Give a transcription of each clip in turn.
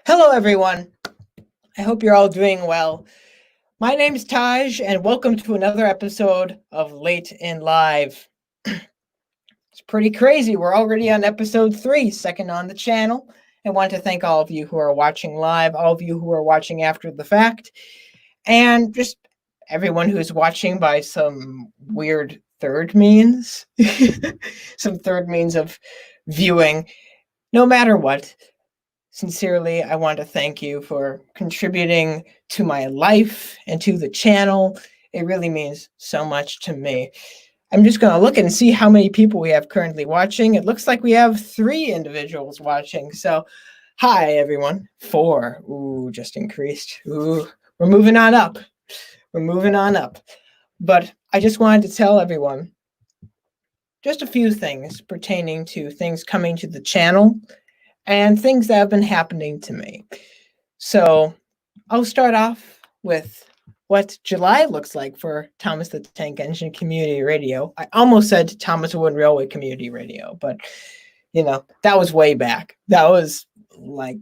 Hello, everyone. I hope you're all doing well. My name's Taj, and welcome to another episode of Late in Live. It's pretty crazy. We're already on episode 3, second on the channel. I want to thank all of you who are watching live, all of you who are watching after the fact, and just everyone who's watching by some weird third means, some third means of viewing. No matter what, sincerely, I want to thank you for contributing to my life and to the channel. It really means so much to me. I'm just going to look and see how many people we have currently watching. It looks like we have 3 individuals watching. So, hi, everyone. 4. Ooh, just increased. Ooh, we're moving on up. We're moving on up. But I just wanted to tell everyone just a few things pertaining to things coming to the channel and things that have been happening to me. So I'll start off with what July looks like for Thomas the Tank Engine Community Radio. I almost said Thomas Wood Railway Community Radio, but you know, that was way back. That was like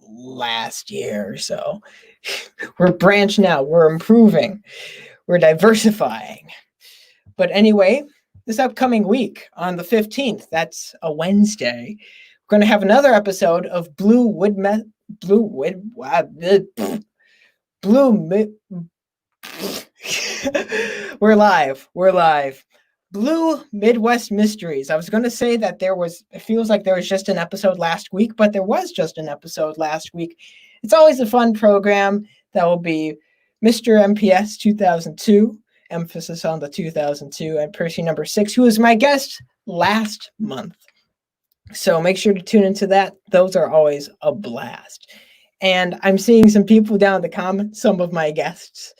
last year or so. We're branching out, we're improving, we're diversifying. But anyway, this upcoming week on the 15th, that's a Wednesday, we're going to have another episode of We're live. Blue Midwest Mysteries. I was going to say that it feels like there was just an episode last week, but there was just an episode last week. It's always a fun program. That will be Mr. MPS 2002, emphasis on the 2002, and Percy number 6, who was my guest last month. So make sure to tune into that. Those are always a blast. And I'm seeing some people down in the comments, some of my guests.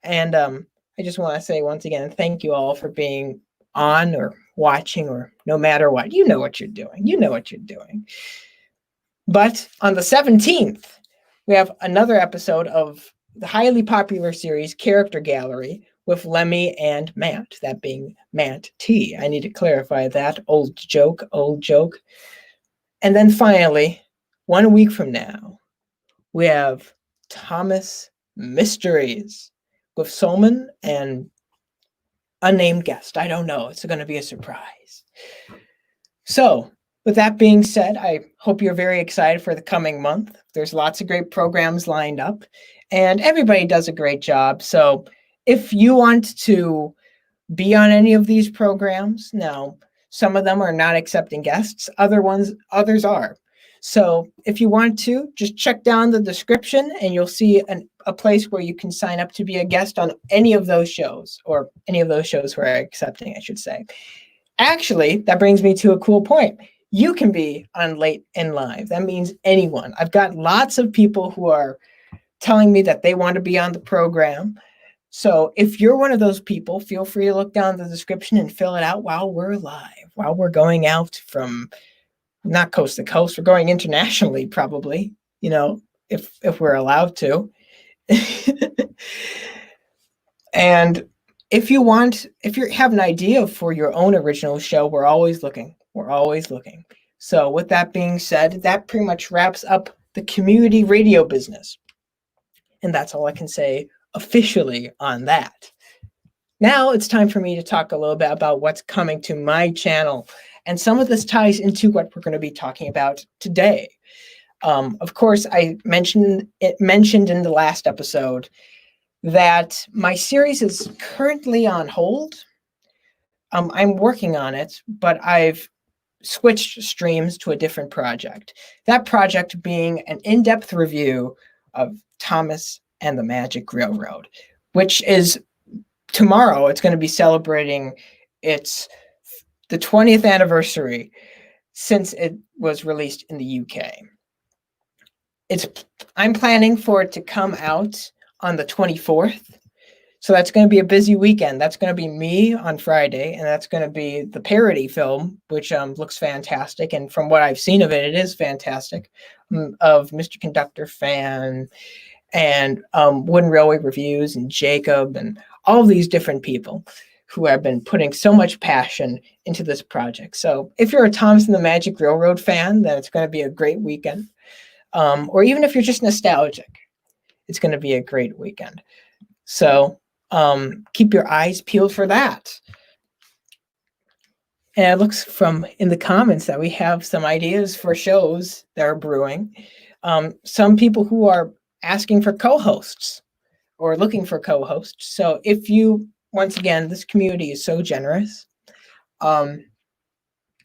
And I just want to say once again, thank you all for being on or watching or no matter what. You know what you're doing. You know what you're doing. But on the 17th, we have another episode of the highly popular series Character Gallery with Lemmy and Matt, that being Matt T. I need to clarify that. Old joke. And then finally, 1 week from now, we have Thomas Mysteries with Solman and unnamed guest. I don't know. It's going to be a surprise. So, with that being said, I hope you're very excited for the coming month. There's lots of great programs lined up, and everybody does a great job. So, if you want to be on any of these programs, now, some of them are not accepting guests, others are. So if you want to, just check down the description and you'll see a place where you can sign up to be a guest on any of those shows, or any of those shows who are accepting, I should say. Actually, that brings me to a cool point. You can be on Late in Live. That means anyone. I've got lots of people who are telling me that they want to be on the program. So if you're one of those people, feel free to look down the description and fill it out while we're live, while we're going out from not coast to coast, we're going internationally probably, you know, if we're allowed to. And if you have an idea for your own original show, we're always looking. So with that being said, that pretty much wraps up the community radio business. And that's all I can say officially on that. Now it's time for me to talk a little bit about what's coming to my channel. And some of this ties into what we're going to be talking about today. Of course, I mentioned in the last episode that my series is currently on hold. I'm working on it, but I've switched streams to a different project. That project being an in-depth review of Thomas and the Magic Railroad, which is tomorrow. It's going to be celebrating the 20th anniversary since it was released in the UK. I'm planning for it to come out on the 24th. So that's going to be a busy weekend. That's going to be me on Friday, and that's going to be the parody film, which looks fantastic. And from what I've seen of it, it is fantastic, of Mr. Conductor Fan and Wooden Railway Reviews and Jacob and all of these different people who have been putting so much passion into this project. So if you're a Thomas and the Magic Railroad fan, then it's going to be a great weekend. or even if you're just nostalgic, it's going to be a great weekend. So keep your eyes peeled for that. And it looks from in the comments that we have some ideas for shows that are brewing. Some people who are asking for co-hosts or looking for co-hosts. So if you, once again, this community is so generous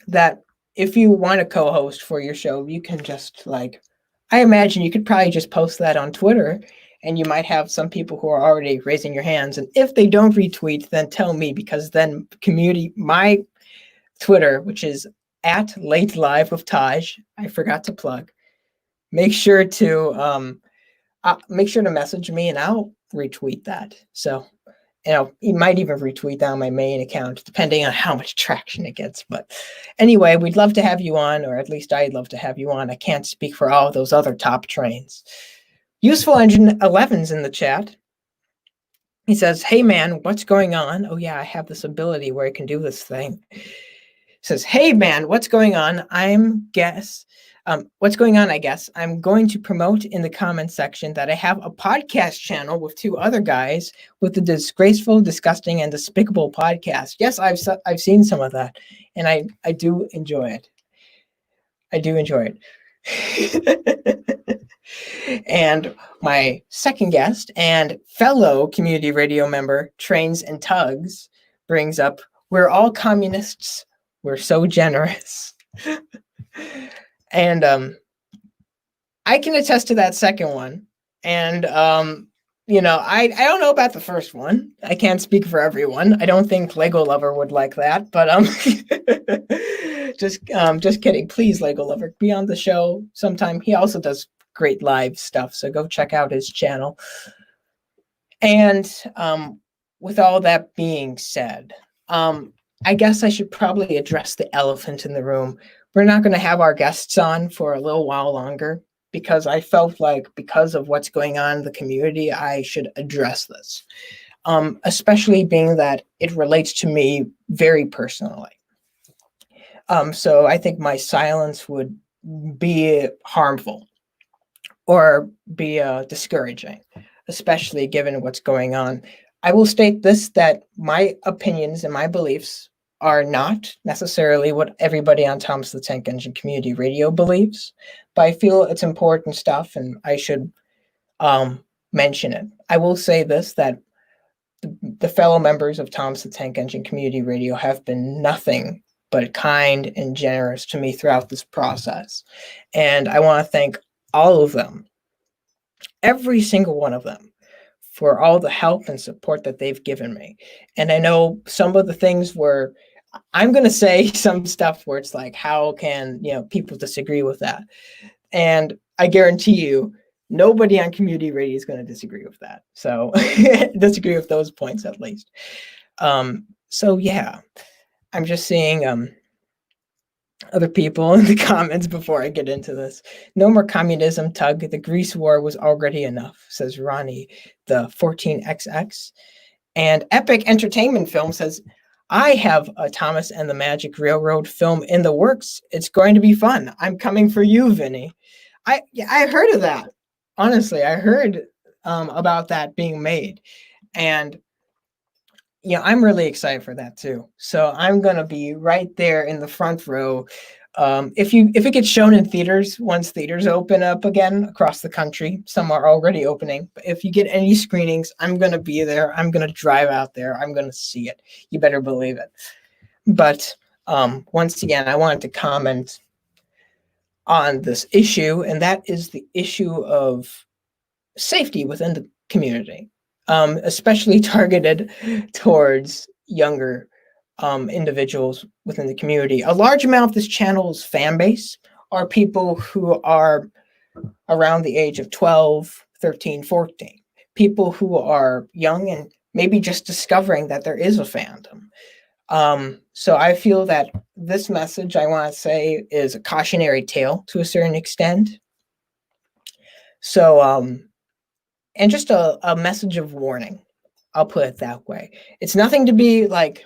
that if you want a co-host for your show, you can just I imagine you could probably just post that on Twitter, and you might have some people who are already raising your hands. And if they don't retweet, then tell me, because then my Twitter, which is at Late Live with Taj, I forgot to plug. Make sure to message me, and I'll retweet that. So, you might even retweet that on my main account, depending on how much traction it gets. But anyway, we'd love to have you on, or at least I'd love to have you on. I can't speak for all those other top trains. Useful Engine 11's in the chat. He says, "Hey man, what's going on?" Oh yeah, I have this ability where I can do this thing. Says, "Hey man, what's going on? What's going on, I guess. I'm going to promote in the comments section that I have a podcast channel with two other guys with the Disgraceful, Disgusting, and Despicable podcast." Yes, I've seen some of that, and I do enjoy it. I do enjoy it. And my second guest and fellow community radio member, Trains and Tugs, brings up, "We're all communists. We're so generous." And I can attest to that second one. And I don't know about the first one. I can't speak for everyone. I don't think Lego Lover would like that, but just kidding. Please, Lego Lover, be on the show sometime. He also does great live stuff, so go check out his channel. And with all that being said, I guess I should probably address the elephant in the room. We're not going to have our guests on for a little while longer, because I felt like, because of what's going on in the community, I should address this, especially being that it relates to me very personally. So I think my silence would be harmful or be discouraging, especially given what's going on. I will state this, that my opinions and my beliefs are not necessarily what everybody on Thomas the Tank Engine Community Radio believes, but I feel it's important stuff and I should mention it. I will say this, that the fellow members of Thomas the Tank Engine Community Radio have been nothing but kind and generous to me throughout this process. And I want to thank all of them, every single one of them, for all the help and support that they've given me. And I know some of the things where I'm going to say some stuff where it's like, how can people disagree with that? And I guarantee you, nobody on community radio is going to disagree with that. So disagree with those points at least. So yeah, I'm just seeing other people in the comments before I get into this. "No more communism, Tug. The Greece war was already enough," says Ronnie, the 14XX. And Epic Entertainment Film says, "I have a Thomas and the Magic Railroad film in the works. It's going to be fun. I'm coming for you, Vinny." I heard of that. Honestly, I heard about that being made. And I'm really excited for that too. So I'm going to be right there in the front row. If it gets shown in theaters, once theaters open up again across the country, some are already opening. But if you get any screenings, I'm going to be there. I'm going to drive out there. I'm going to see it. You better believe it. But once again, I wanted to comment on this issue, and that is the issue of safety within the community, especially targeted towards younger individuals within the community. A large amount of this channel's fan base are people who are around the age of 12, 13, 14. People who are young and maybe just discovering that there is a fandom. So I feel that this message, I want to say, is a cautionary tale to a certain extent. So, and just a message of warning. I'll put it that way. It's nothing to be like,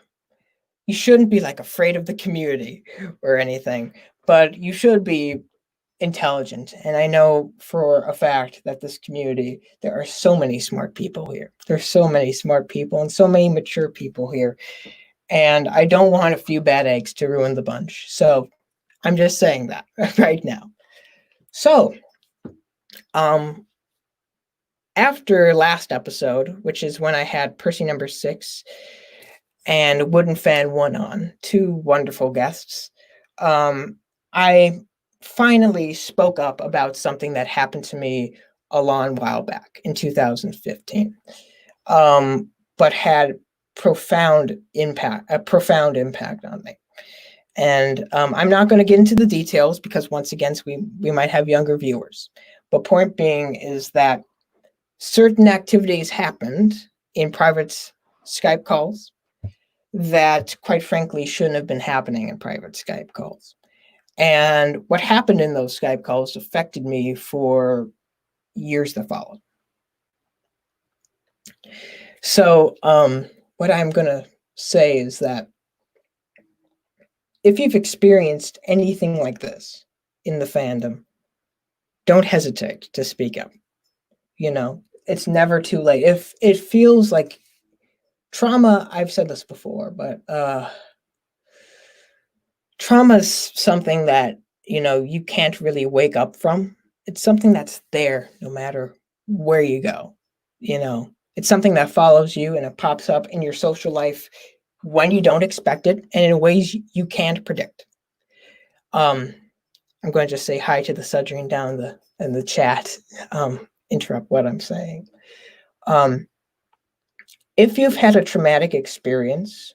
you shouldn't be like afraid of the community or anything, but you should be intelligent. And I know for a fact that this community, there are so many smart people here. There's so many smart people and so many mature people here. And I don't want a few bad eggs to ruin the bunch. So I'm just saying that right now. So, after last episode, which is when I had Percy number 6 and Wooden Fan 1 on, 2 wonderful guests, I finally spoke up about something that happened to me a long while back in 2015, but had a profound impact on me. And I'm not going to get into the details because once again, we might have younger viewers. But point being is that certain activities happened in private Skype calls that, quite frankly, shouldn't have been happening in private Skype calls. And what happened in those Skype calls affected me for years that followed. So what I'm going to say is that if you've experienced anything like this in the fandom, don't hesitate to speak up. You know, it's never too late. If it feels like trauma, I've said this before, but trauma is something that, you know, you can't really wake up from. It's something that's there no matter where you go. You know, it's something that follows you and it pops up in your social life when you don't expect it and in ways you can't predict. I'm going to just say hi to the Sudrine down in the chat. Interrupt what I'm saying. If you've had a traumatic experience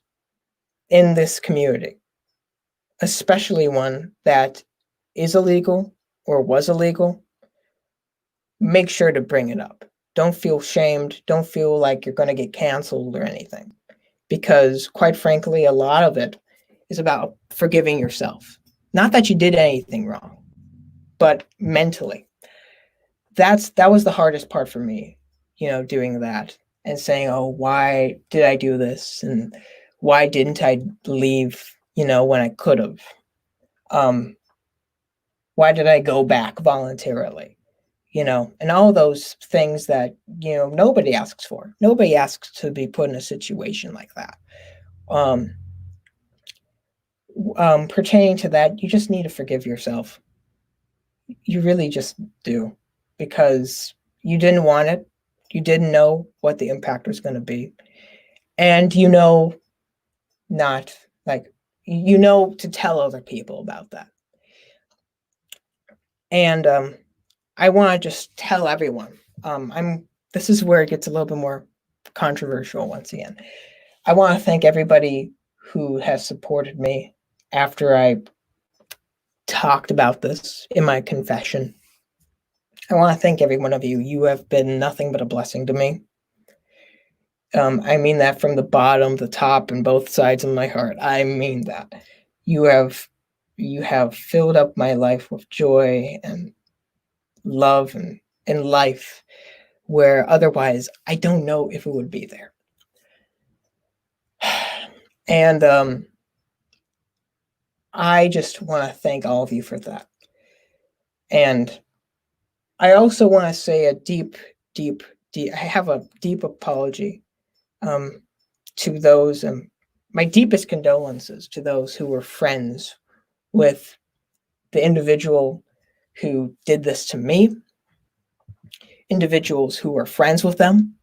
in this community, especially one that is illegal or was illegal, make sure to bring it up. Don't feel shamed. Don't feel like you're going to get canceled or anything. Because quite frankly, a lot of it is about forgiving yourself. Not that you did anything wrong, but mentally. That was the hardest part for me, you know, doing that and saying, oh, why did I do this? And why didn't I leave, you know, when I could have? Why did I go back voluntarily? You know, and all those things that, you know, nobody asks for. Nobody asks to be put in a situation like that. Pertaining to that, you just need to forgive yourself. You really just do, because you didn't want it. You didn't know what the impact was going to be. And you know, not like, you know, to tell other people about that. And I want to just tell everyone, this is where it gets a little bit more controversial once again. I want to thank everybody who has supported me after I talked about this in my confession. I want to thank every one of you. You have been nothing but a blessing to me. I mean that from the bottom, the top, and both sides of my heart. I mean that. You have filled up my life with joy and love and life, where otherwise I don't know if it would be there. And I just want to thank all of you for that. And I also want to say a deep, I have a deep apology to those, my deepest condolences to those who were friends with the individual who did this to me, individuals who are friends with them,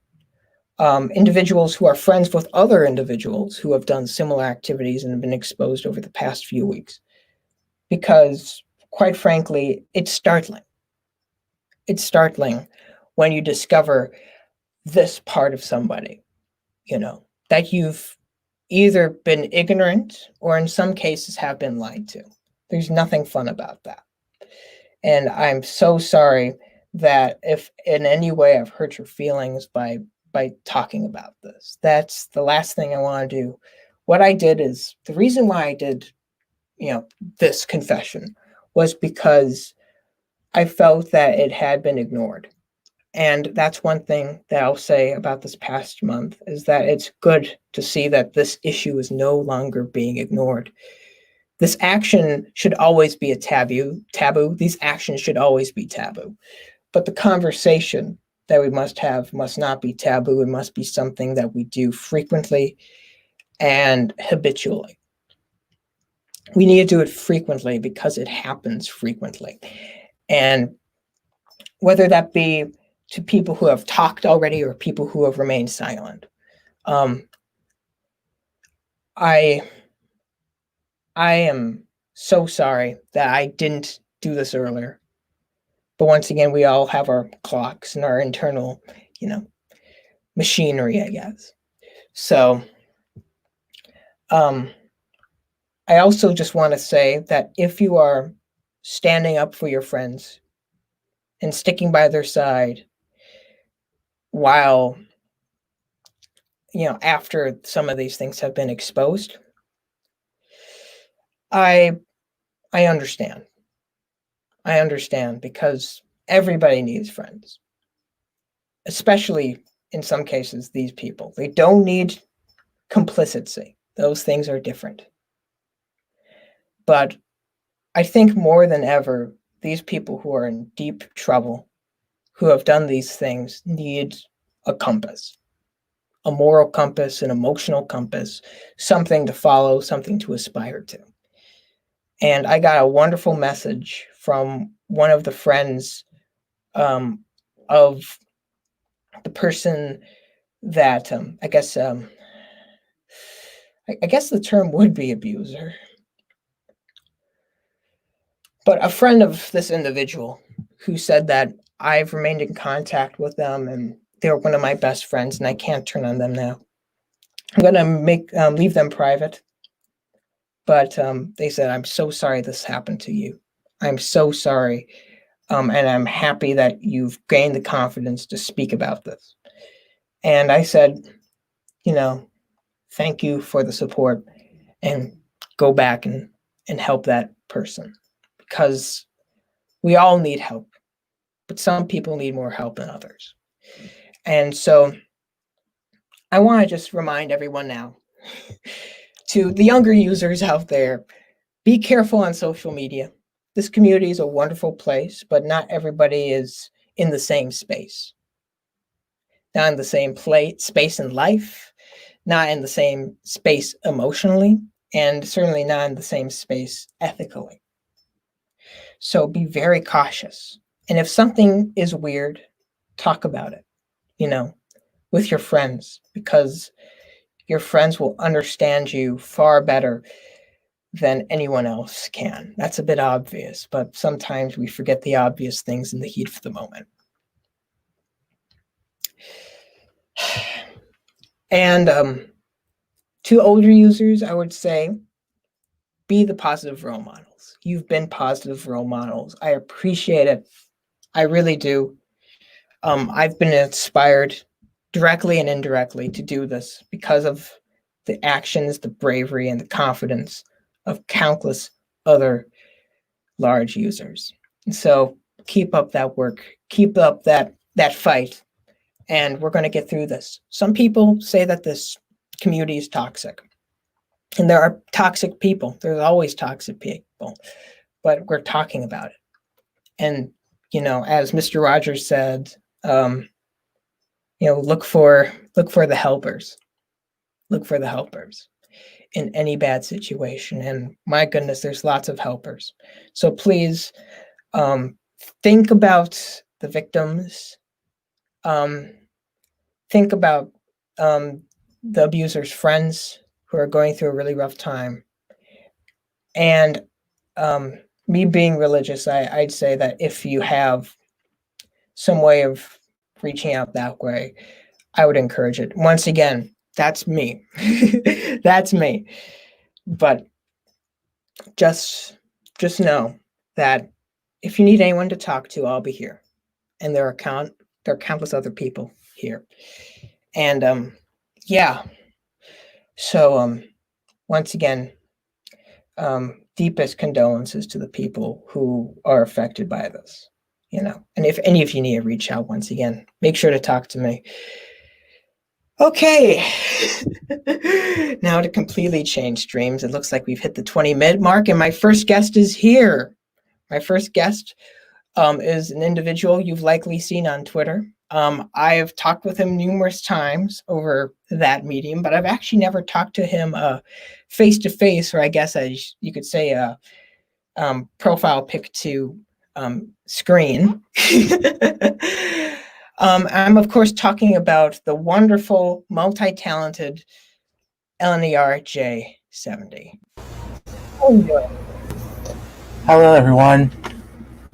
individuals who are friends with other individuals who have done similar activities and have been exposed over the past few weeks. Because, quite frankly, it's startling. It's startling when you discover this part of somebody, you know, that you've either been ignorant or in some cases have been lied to. There's nothing fun about that. And I'm so sorry that if in any way I've hurt your feelings by talking about this. That's the last thing I want to do. What I did is, the reason why I did, you know, this confession was because I felt that it had been ignored. And that's one thing that I'll say about this past month, is that it's good to see that this issue is no longer being ignored. This action should always be a taboo. These actions should always be taboo. But the conversation that we must have must not be taboo. It must be something that we do frequently and habitually. We need to do it frequently because it happens frequently. And whether that be to people who have talked already or people who have remained silent. I am so sorry that I didn't do this earlier. But once again, we all have our clocks and our internal, machinery, I guess. So I also just want to say that if you are standing up for your friends and sticking by their side while, after some of these things have been exposed, I understand. I understand, because everybody needs friends, especially in some cases, these people. They don't need complicity. Those things are different. But I think more than ever, these people who are in deep trouble, who have done these things, need a compass, a moral compass, an emotional compass, something to follow, something to aspire to. And I got a wonderful message from one of the friends of the person that I guess the term would be abuser. But a friend of this individual who said that I've remained in contact with them and they're one of my best friends and I can't turn on them now. I'm going to leave them private. But they said, I'm so sorry this happened to you. I'm so sorry. And I'm happy that you've gained the confidence to speak about this. And I said, thank you for the support, and go back and help that person, because we all need help, but some people need more help than others. And so I want to just remind everyone now, to the younger users out there, be careful on social media. This community is a wonderful place, but not everybody is in the same space. Not in the same space in life, not in the same space emotionally, and certainly not in the same space ethically. So be very cautious. And if something is weird, talk about it, with your friends, because your friends will understand you far better than anyone else can. That's a bit obvious, but sometimes we forget the obvious things in the heat of the moment. And to older users, I would say, be the positive role models. You've been positive role models. I appreciate it. I really do. I've been inspired directly and indirectly to do this because of the actions, the bravery, and the confidence of countless other large users. And so keep up that work, keep up that fight, and we're going to get through this. Some people say that this community is toxic, and there are toxic people. There's always toxic people, but we're talking about it. And, as Mr. Rogers said, look for the helpers. Look for the helpers in any bad situation. And my goodness, there's lots of helpers. So please think about the victims. Think about the abuser's friends who are going through a really rough time. And me being religious, I'd say that if you have some way of reaching out that way, I would encourage it. Once again, that's me. That's me. But just know that if you need anyone to talk to, I'll be here. And there are countless other people here. And yeah. So once again, deepest condolences to the people who are affected by this. And if any of you need to reach out, once again, make sure to talk to me. Okay, now to completely change streams, it looks like we've hit the 20-minute mark, and my first guest is here. My first guest is an individual you've likely seen on Twitter. I have talked with him numerous times over that medium, but I've actually never talked to him face-to-face, or I guess as you could say a profile pic to screen. I'm, of course, talking about the wonderful, multi-talented LNERJ70. Oh, hello, everyone.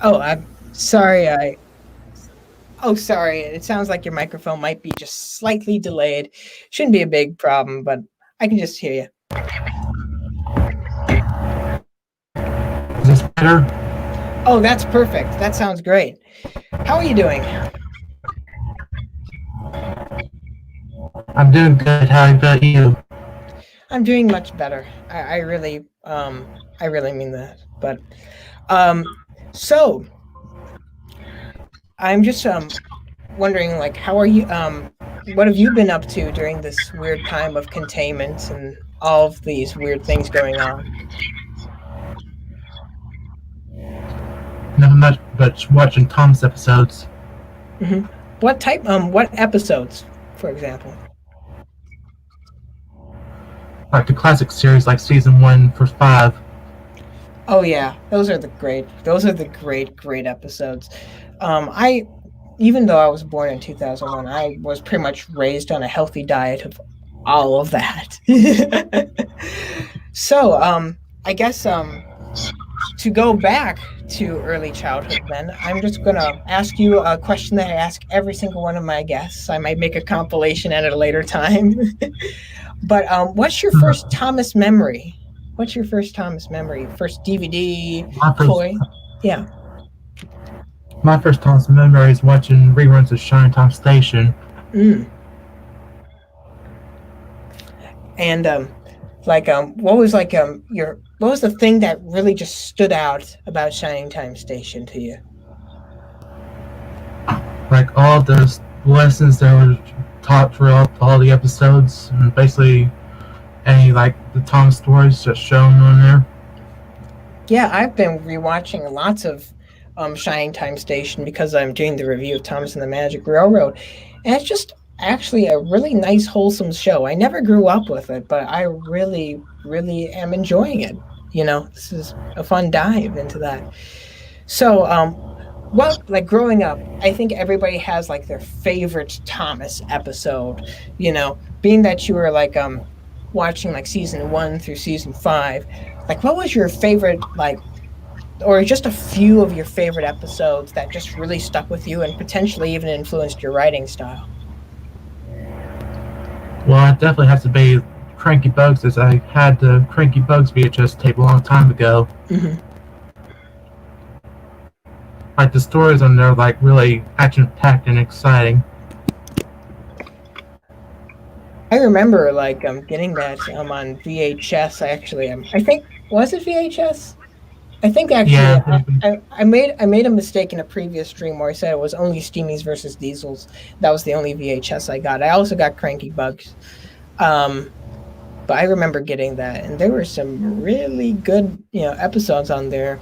Oh, I'm sorry. Sorry. It sounds like your microphone might be just slightly delayed. Shouldn't be a big problem, but I can just hear you. Is this better? Oh, that's perfect. That sounds great. How are you doing? I'm doing good. How about you? I'm doing much better. I really mean that. But so I'm just wondering, like, how are you? What have you been up to during this weird time of containment and all of these weird things going on? Nothing much, but watching Tom's episodes. Mm-hmm. What episodes, for example? Like the classic series, like season 1 for 5. Oh yeah, those are the great episodes. Even though I was born in 2001, I was pretty much raised on a healthy diet of all of that. So, I guess to go back to early childhood then, I'm just going to ask you a question that I ask every single one of my guests. I might make a compilation at a later time. But what's your first Thomas memory? What's your first Thomas memory? First DVD, toy? Yeah. My first Thomas memory is watching reruns of Shining Tom Station. And what was the thing that really just stood out about Shining Time Station to you? Like all those lessons that were taught throughout all the episodes, and basically any like the Tom stories just shown on there. Yeah, I've been rewatching lots of Shining Time Station because I'm doing the review of Thomas and the Magic Railroad, and it's just actually a really nice, wholesome show. I never grew up with it, but I really, really am enjoying it. You know, this is a fun dive into that. So, growing up, I think everybody has like their favorite Thomas episode. You know, being that you were like watching like season 1 through season 5, like what was your favorite, like, or just a few of your favorite episodes that just really stuck with you and potentially even influenced your writing style? Well, it definitely has to be Cranky Bugs, as I had the Cranky Bugs VHS tape a long time ago. Mm-hmm. Like the stories on there, like really action-packed and exciting. I remember like getting that on VHS. I think, was it VHS? I think actually, yeah. I made a mistake in a previous stream where I said it was only Steamies versus Diesels. That was the only VHS I got. I also got Cranky Bugs, but I remember getting that, and there were some really good, episodes on there.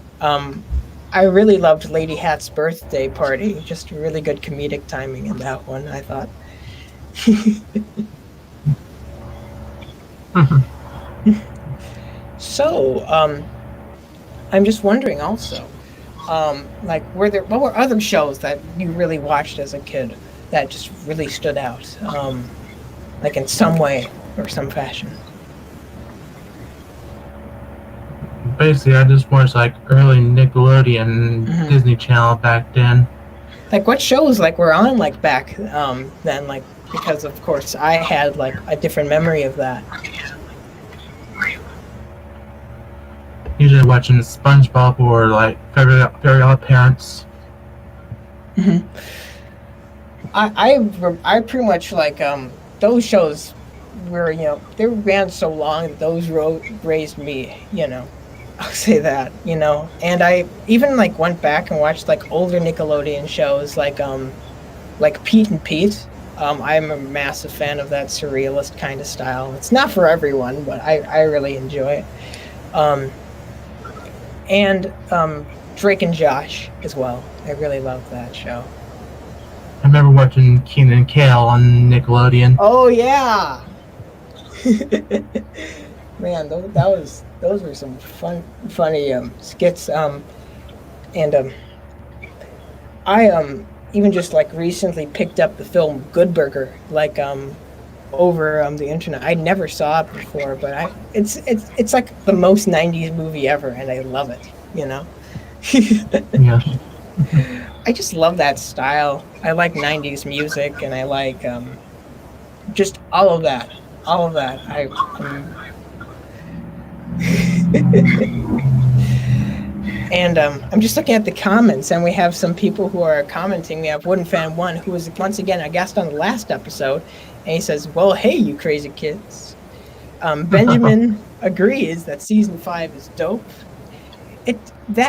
I really loved Lady Hat's birthday party. Just really good comedic timing in that one, I thought. So, I'm just wondering also, what were other shows that you really watched as a kid that just really stood out, like in some way or some fashion? Basically, I just watched like early Nickelodeon, Disney Channel back then. Like what shows were on back then, because of course I had a different memory of that. Usually watching SpongeBob or Very Odd Parents. Mm-hmm. I pretty much those shows were they ran so long that those raised me. I'll say that. And I even went back and watched older Nickelodeon shows like Pete and Pete. I'm a massive fan of that surrealist kind of style. It's not for everyone, but I really enjoy it. And Drake and Josh as well. I really love that show. I remember watching Kenan and Kel on Nickelodeon. Oh yeah, man, those were some funny skits. And I even just like recently picked up the film Good Burger, like over the internet. I never saw it before, but it's like the most '90s movie ever, and I love it. You know. Yeah. I just love that style. I like '90s music, and I like just all of that. All of that. And I'm just looking at the comments, and we have some people who are commenting. We have Wooden Fan 1, who was once again a guest on the last episode, and he says, "Well, hey, you crazy kids." Benjamin agrees that season 5 is dope. It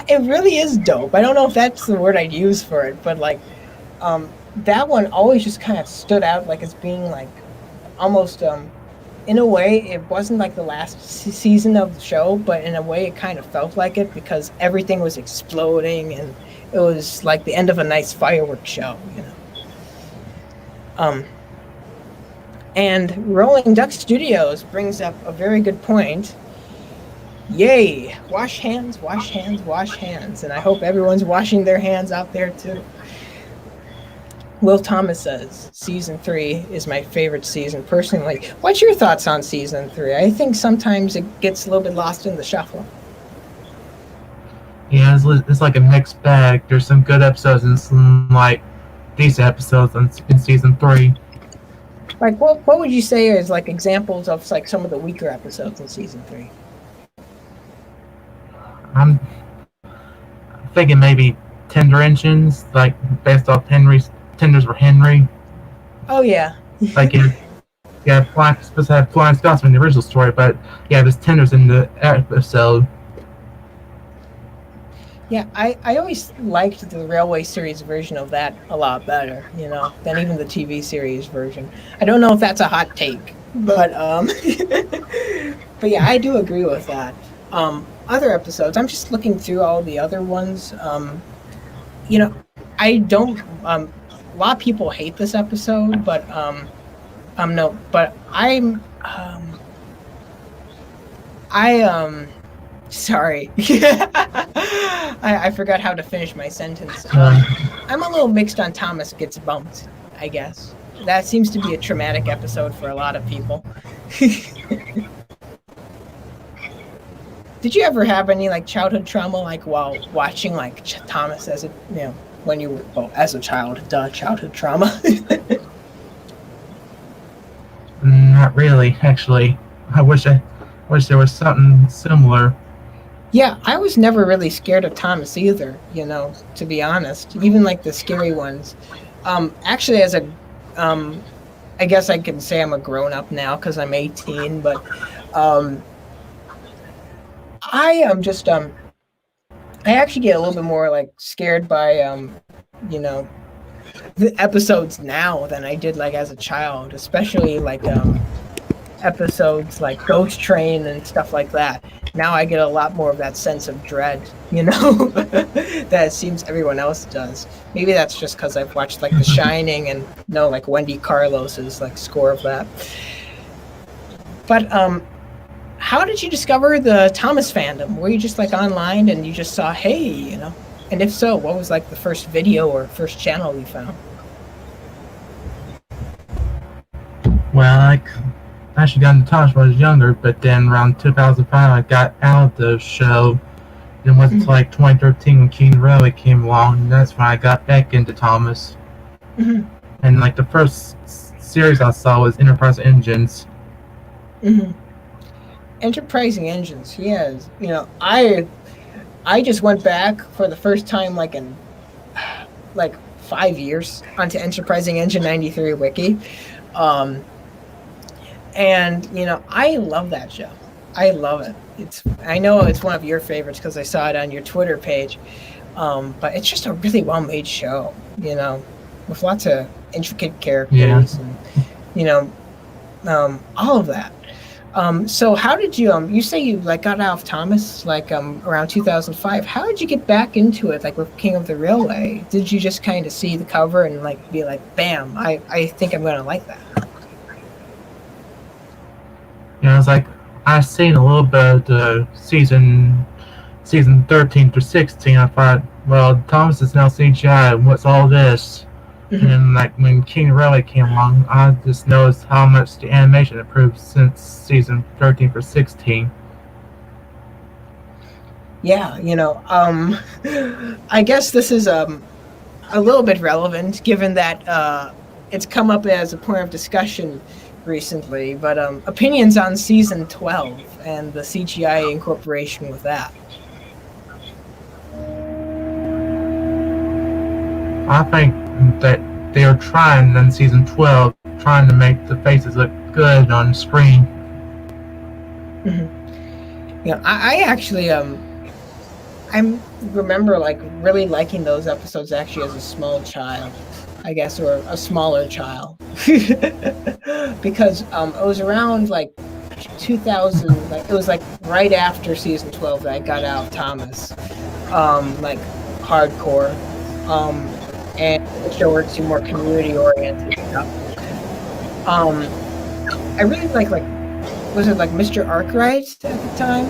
really is dope. I don't know if that's the word I'd use for it, but like that one always just kind of stood out like as being like almost in a way it wasn't like the last season of the show, but in a way it kind of felt like it because everything was exploding and it was like the end of a nice fireworks show, you know. And Rolling Duck Studios brings up a very good point. Yay! Wash hands, wash hands, wash hands. And I hope everyone's washing their hands out there too. Will Thomas says, season 3 is my favorite season personally. What's your thoughts on season 3? I think sometimes it gets a little bit lost in the shuffle. Yeah, it's like a mixed bag. There's some good episodes and some like decent episodes in season 3. Like what would you say is like examples of like some of the weaker episodes in season 3? I'm thinking maybe Tender Engines, like based off Tenders for Henry. Oh yeah. Like supposed to have Flying Scotsman in the original story, but yeah, there's Tenders in the episode. Yeah, I always liked the Railway series version of that a lot better, you know, than even the TV series version. I don't know if that's a hot take, but but yeah, I do agree with that. Other episodes, I'm just looking through all the other ones. You know, I don't. A lot of people hate this episode, but no, but sorry. I forgot how to finish my sentence. I'm a little mixed on Thomas gets bumped, I guess. That seems to be a traumatic episode for a lot of people. Did you ever have any like childhood trauma, like while watching like Thomas as a, you know, when you were, well, as a child, childhood trauma? Not really, actually. I wish there was something similar. Yeah, I was never really scared of Thomas either, you know, to be honest. Even like the scary ones. Actually, as a, I guess I can say I'm a grown up now because I'm 18, but I am just I actually get a little bit more like scared by you know, the episodes now than I did like as a child, especially like episodes like Ghost Train and stuff like that. Now I get a lot more of that sense of dread, you know, that it seems everyone else does. Maybe that's just because I've watched like The Shining and know like Wendy Carlos's like score of that. But how did you discover the Thomas fandom? Were you just like online and you just saw, hey, you know? And if so, what was like the first video or first channel you found? Well, I actually got into Thomas when I was younger, but then around 2005 I got out of the show. It wasn't until like 2013 when King Railway came along, and that's when I got back into Thomas. Mm-hmm. And like the first series I saw was Enterprise Engines. Mm-hmm. Enterprising Engines, yes. You know, I just went back for the first time like in like 5 years onto Enterprising Engine 93 wiki. And you know, I love that show. I love it. I know it's one of your favorites because I saw it on your Twitter page. But it's just a really well-made show, you know, with lots of intricate characters, and all of that. So how did you you say you like got out of Thomas like around 2005? How did you get back into it, like with King of the Railway? Did you just kind of see the cover and like be like, bam, I think I'm gonna like that? It's like I've seen a little bit of the season 13 through 16. I thought, well, Thomas is now CGI. What's all this? And like when King of the Railway came along, I just noticed how much the animation improved since season 13 for 16. Yeah, I guess this is a little bit relevant given that it's come up as a point of discussion recently, but opinions on season 12 and the CGI incorporation with that. I think that they are trying in season 12, trying to make the faces look good on screen. I actually I remember like really liking those episodes actually as a small child, I guess, or a smaller child, because it was around like 2000, like it was like right after season 12 that I got out of Thomas, like hardcore, and the show were more community oriented stuff. I really like was it like Mr. Arkwright at the time,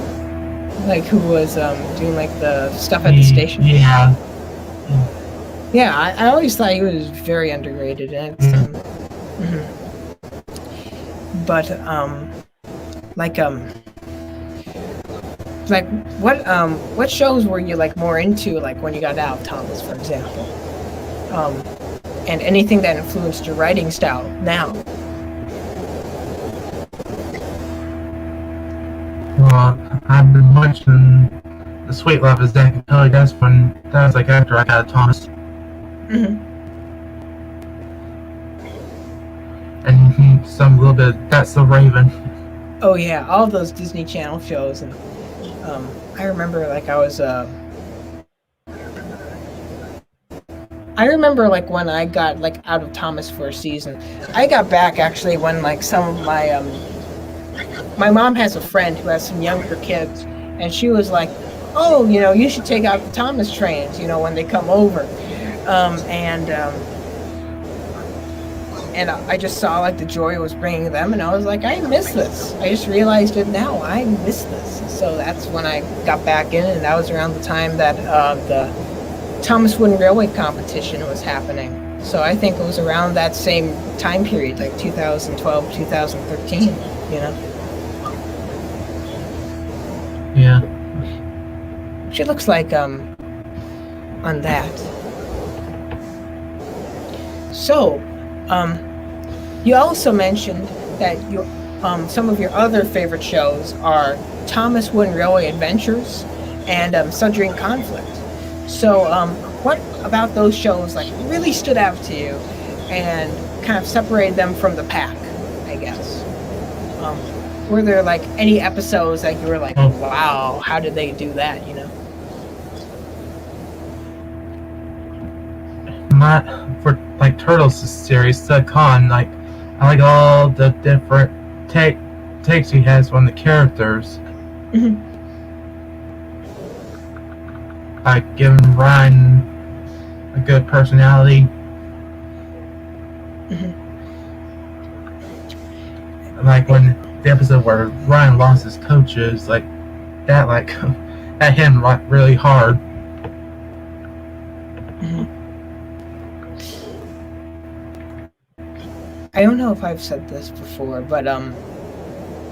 like who was doing like the stuff at the station? Yeah. Yeah, I always thought he was very underrated, and it's, but what shows were you like more into, like when you got out of Thomas, for example, and anything that influenced your writing style now? Well, I've been watching The Sweet Life of Zack and Cody. That was like after I got out of Thomas. And some little bit of That's the Raven. Oh yeah, all those Disney Channel shows, and I remember like I remember like when I got like out of Thomas for a season. I got back actually when like some of my mom has a friend who has some younger kids, and she was like, oh, you should take out the Thomas trains, when they come over. And I just saw like the joy it was bringing them, and I was like, I miss this. I just realized it now. I miss this. So that's when I got back in, and that was around the time that the Thomas Wooden Railway competition was happening. So I think it was around that same time period, like 2012, 2013, Yeah. She looks like on that. So, you also mentioned that some of your other favorite shows are Thomas Wooden Railway Adventures and Sundry in Conflict. So, what about those shows like really stood out to you and kind of separated them from the pack, I guess? Were there like any episodes that you were like, wow, how did they do that, Not for like Turtles series, Khan, like I like all the different takes he has on the characters. Like giving Ryan a good personality. Like when the episode where Ryan lost his coaches, like that hit him like really hard. I don't know if I've said this before, but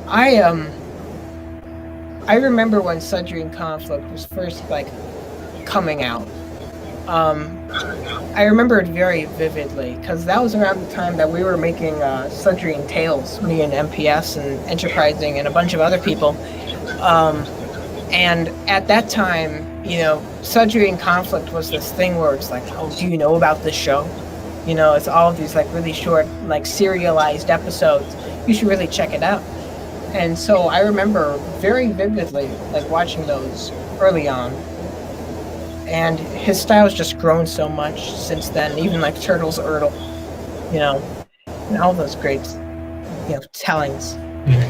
I remember when Sundry in Conflict was first like coming out. I remember it very vividly because that was around the time that we were making Sundry in Tales, me and MPS and Enterprising and a bunch of other people. And at that time, Sundry in Conflict was this thing where it's like, oh, do you know about this show? It's all of these like really short, like serialized episodes. You should really check it out. And so I remember very vividly like watching those early on. And his style's just grown so much since then, even like Turtles Erdl. And all those great, tellings. Yeah.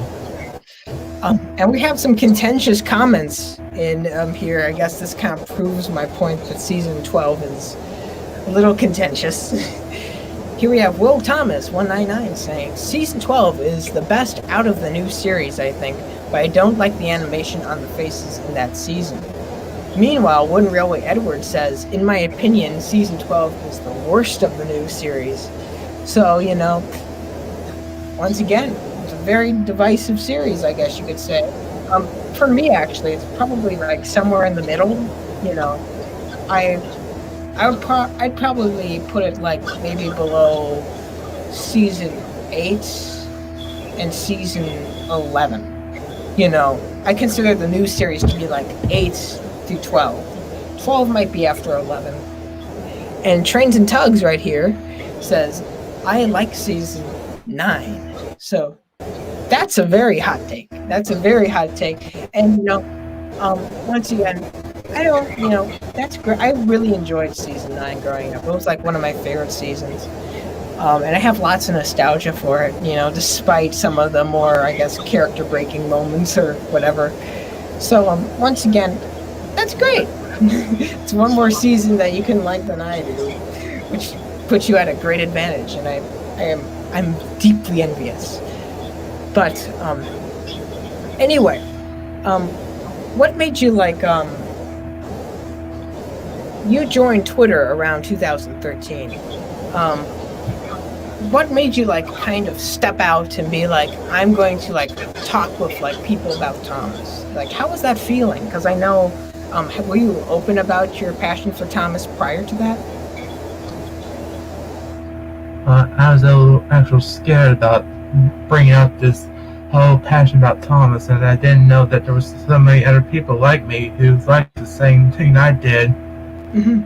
And we have some contentious comments in here. I guess this kind of proves my point that season 12 is a little contentious. Here we have Will Thomas 199 saying, season 12 is the best out of the new series, I think, but I don't like the animation on the faces in that season. Meanwhile, Wooden Railway Edward says, in my opinion, season 12 is the worst of the new series. So, once again, it's a very divisive series, I guess you could say. For me, actually, it's probably like somewhere in the middle. I'd probably put it like maybe below season 8 and season 11. I consider the new series to be like 8 through 12. 12 might be after 11. And Trains and Tugs right here says, I like season 9. So that's a very hot take. And, once again, that's great. I really enjoyed season 9 growing up. It was like one of my favorite seasons. And I have lots of nostalgia for it, despite some of the more, I guess, character-breaking moments or whatever. So, once again, that's great. It's one more season that you can like than I do, which puts you at a great advantage, and I'm deeply envious. But, anyway, what made you like, you joined Twitter around 2013. What made you like kind of step out and be like, I'm going to like talk with like people about Thomas? Like, how was that feeling? Because I know, were you open about your passion for Thomas prior to that? I was a little actually scared about bringing up this whole passion about Thomas, and I didn't know that there was so many other people like me who liked the same thing I did. Mm-hmm.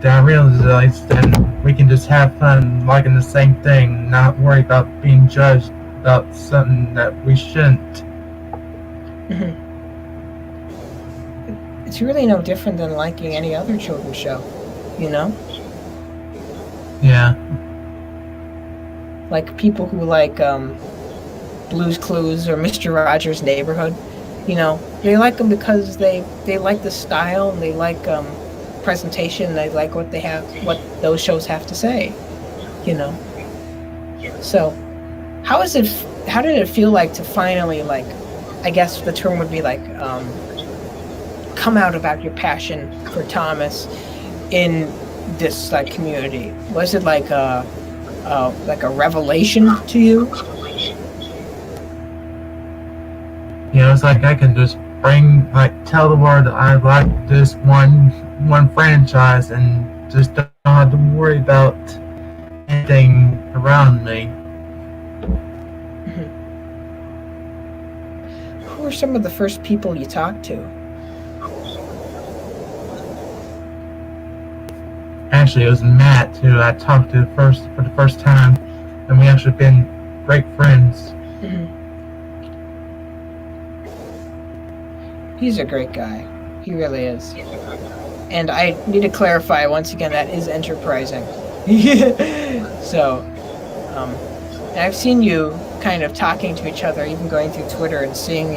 Then I realized then we can just have fun liking the same thing, not worry about being judged about something that we shouldn't. Mm-hmm. It's really no different than liking any other children's show, Yeah. Like people who like Blue's Clues or Mr. Rogers' Neighborhood, they like them because they like the style and they like presentation and they like what those shows have to say, So, how did it feel like to finally, like, I guess the term would be like, come out about your passion for Thomas in this like community? Was it like a revelation to you? Yeah, it's like I can just tell the world that I like this one franchise and just don't have to worry about anything around me. Mm-hmm. Who were some of the first people you talked to? Actually, it was Matt who I talked to for the first time, and we actually been great friends. Mm-hmm. He's a great guy. He really is. And I need to clarify once again, that is enterprising. So, and I've seen you kind of talking to each other, even going through Twitter and seeing,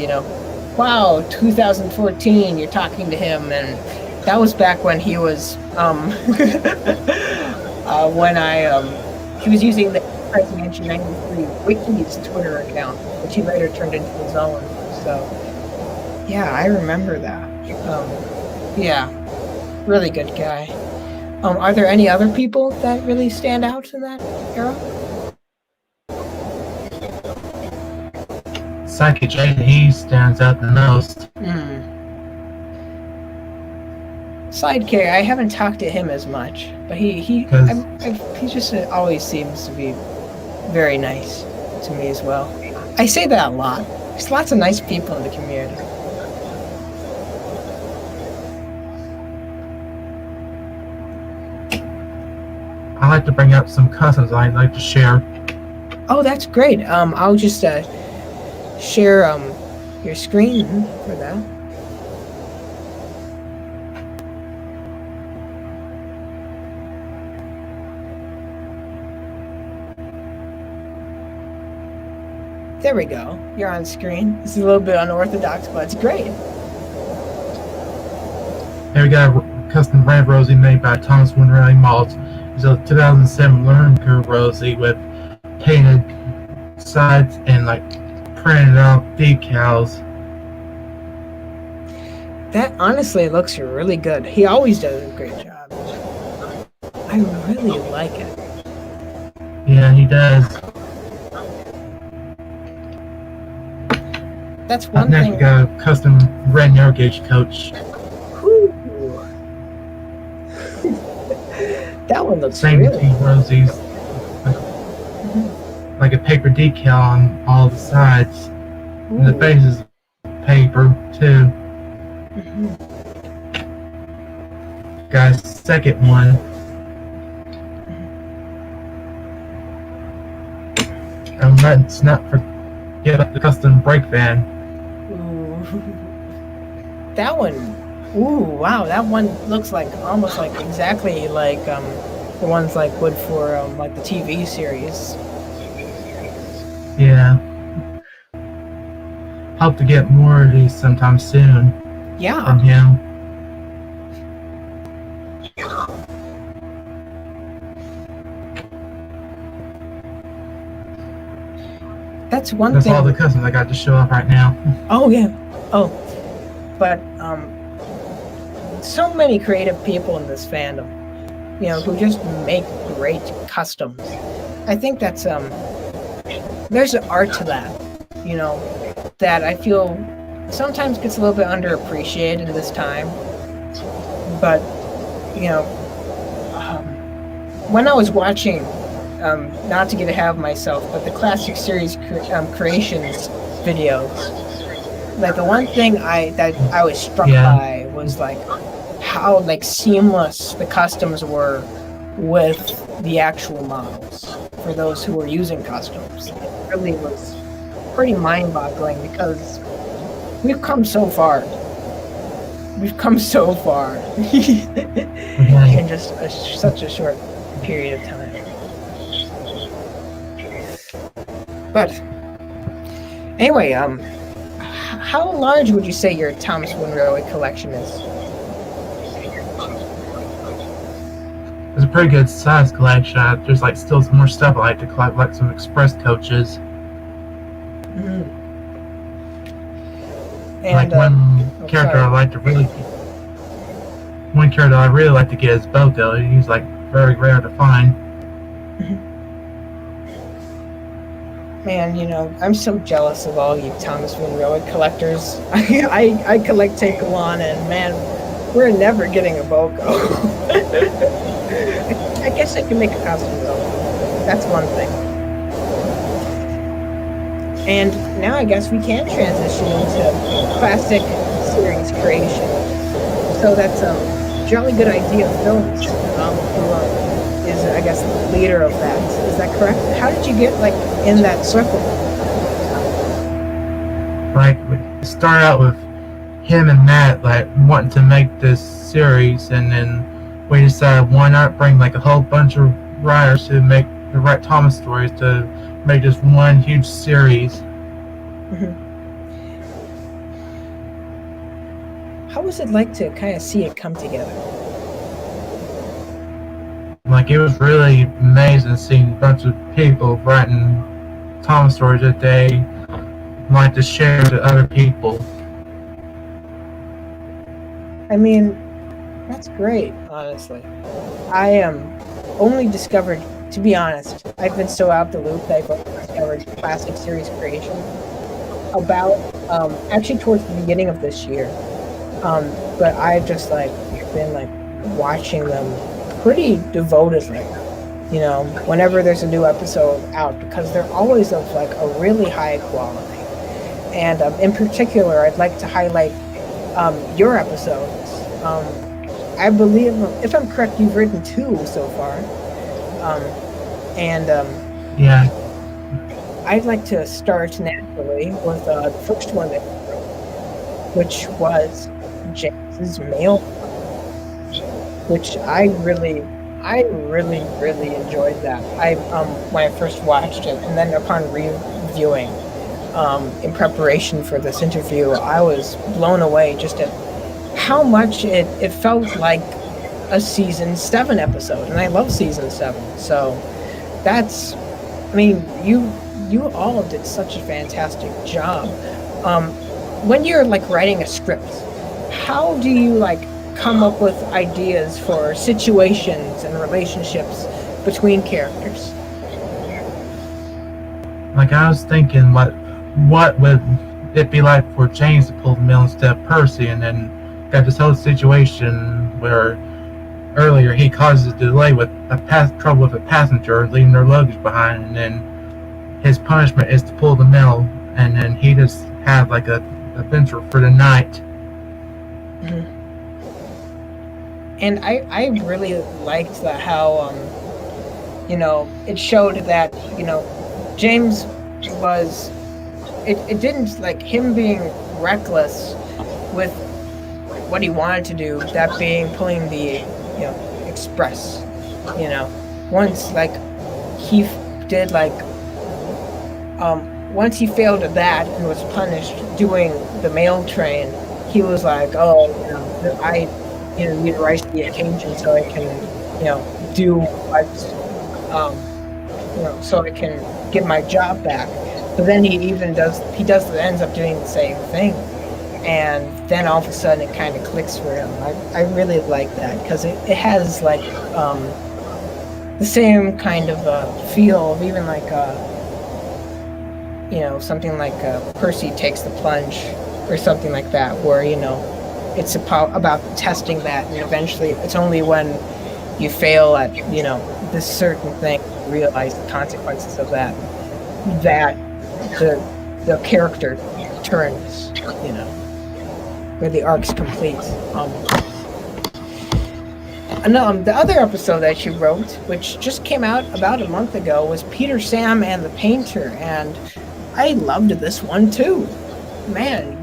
wow, 2014, you're talking to him, and that was back when he was, he was using the Presidential 93 Wiki's Twitter account, which he later turned into his own. So, yeah, I remember that. Yeah, really good guy. Are there any other people that really stand out in that era? Psychic J, he stands out the most. Sidekick, I haven't talked to him as much, but he just always seems to be very nice to me as well. I say that a lot. There's lots of nice people in the community. I like to bring up some customs I'd like to share. Oh, that's great. I'll just share your screen for that. There we go. You're on screen. This is a little bit unorthodox, but it's great. Here we got a custom brand Rosie made by Thomas Winrelli Maltz. It's a 2007 LNER Rosie with painted sides and like printed out decals. That honestly looks really good. He always does a great job. I really like it. Yeah, he does. That's one next thing. We got a custom red narrow gauge coach. Whew. That one looks Same really two Rosies. Like a paper decal on all the sides. And the face is paper too. Got a second one. And let's not forget about the custom brake van. That one, ooh, wow, that one looks like almost like exactly like the ones like would for like the TV series. Yeah. Hope to get more of these sometime soon. Yeah. From him. That's one That's thing. all the customs I got to show off right now. Oh yeah. Oh, but so many creative people in this fandom, you know, who just make great customs. I think that's there's an art to that, you know, that I feel sometimes gets a little bit underappreciated in this time. But you know, when I was watching, not to get ahead of myself, but the classic series creations videos, like the one thing I was struck by was like how like seamless the customs were with the actual models for those who were using customs. It really was pretty mind-boggling because we've come so far. We've come so far in just such a short period of time. But anyway, how large would you say your Thomas Winrelli collection is? It's a pretty good size collection. There's like still some more stuff I like to collect, like some express coaches. And, like one character I really like to get is Boto. He's like very rare to find. Man, you know, I'm so jealous of all you Thomas Winrelli collectors. I collect Takealon, and man, we're never getting a Boko. I guess I can make a costume though. That's one thing. And now I guess we can transition into classic series creation. So that's a jolly good idea of films. Who is, I guess, the leader of that. Is that correct? How did you get like in that circle? Like, we start out with him and Matt like wanting to make this series, and then we decided why not bring like a whole bunch of writers to make the right Thomas stories to make this one huge series. How was it like to kind of see it come together? Like, it was really amazing seeing a bunch of people writing Thomas stories that they like to share to other people. I mean, that's great, honestly. I only discovered, to be honest, I've been so out the loop that I've only discovered classic series creation about, actually towards the beginning of this year. But I've just like been like watching them pretty devotedly, you know, whenever there's a new episode out, because they're always of like a really high quality. And in particular, I'd like to highlight your episodes. I believe, if I'm correct, you've written 2 so far. Yeah. I'd like to start naturally with the first one that you wrote, which was James's mail, which I really enjoyed that. When I first watched it, and then upon reviewing, in preparation for this interview, I was blown away just at how much it felt like a season 7 episode, and I love season 7. So that's, I mean, you all did such a fantastic job. When you're like writing a script, how do you like come up with ideas for situations and relationships between characters? Like, I was thinking, what would it be like for James to pull the mill instead of Percy, and then got this whole situation where earlier he causes a delay with trouble with a passenger leaving their luggage behind, and then his punishment is to pull the mill, and then he just had like a adventure for the night. Mm-hmm. And I really liked how it showed that James was it didn't like him being reckless with what he wanted to do, that being pulling the express. Once like he did like once he failed at that and was punished doing the mail train, he was like, oh, I need to rise to the occasion so I can do what so I can get my job back. But then he ends up doing the same thing, and then all of a sudden it kind of clicks for him. I really like that because it has like the same kind of feel of even like something like Percy Takes the Plunge or something like that, where it's about testing that, and eventually it's only when you fail at this certain thing, you realize the consequences of that the character turns, where the arc's complete. The other episode that you wrote, which just came out about a month ago, was Peter, Sam, and the Painter, and I loved this one too. Man,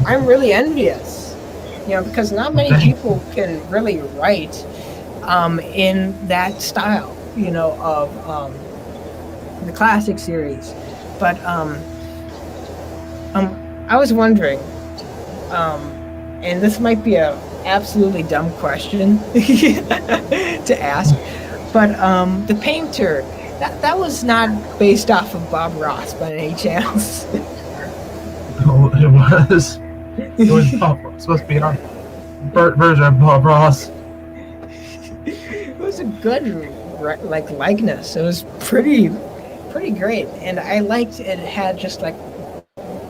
I'm really envious, because not many people can really write in that style, of the classic series. But I was wondering, and this might be a absolutely dumb question to ask, but the Painter, that was not based off of Bob Ross by any chance? Oh, it was. It was supposed to be our version of Bob Ross. It was a good likeness. It was pretty great, and I liked it. It had just like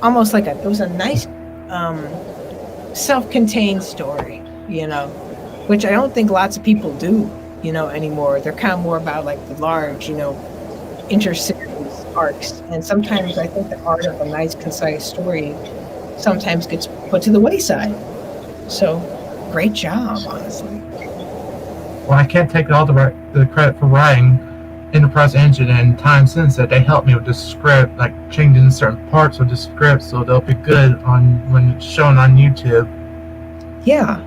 almost like it was a nice self-contained story, which I don't think lots of people do, anymore. They're kind of more about like the large, inter-series arcs, and sometimes I think the art of a nice concise story sometimes gets put to the wayside. So great job, honestly. Well, I can't take all the credit for writing Enterprise Engine and Time Sense. That they helped me with the script, like changing certain parts of the script so they'll be good when it's shown on YouTube. Yeah.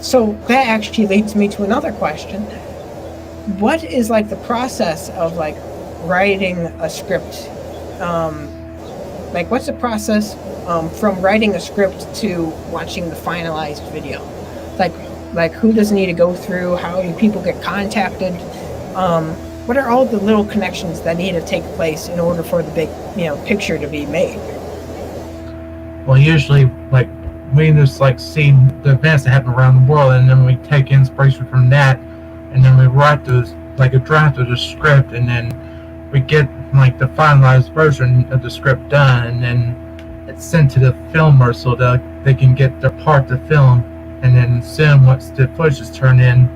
So that actually leads me to another question. What is like the process of like writing a script? Like what's the process from writing a script to watching the finalized video? Like who does it need to go through? How do people get contacted? What are all the little connections that need to take place in order for the big, picture to be made? Well, usually, like, we just like see the events that happen around the world, and then we take inspiration from that, and then we write those like a draft of the script, and then we get like the finalized version of the script done, and then it's sent to the filmer so that they can get their part to film, and then soon once the footage is turned in,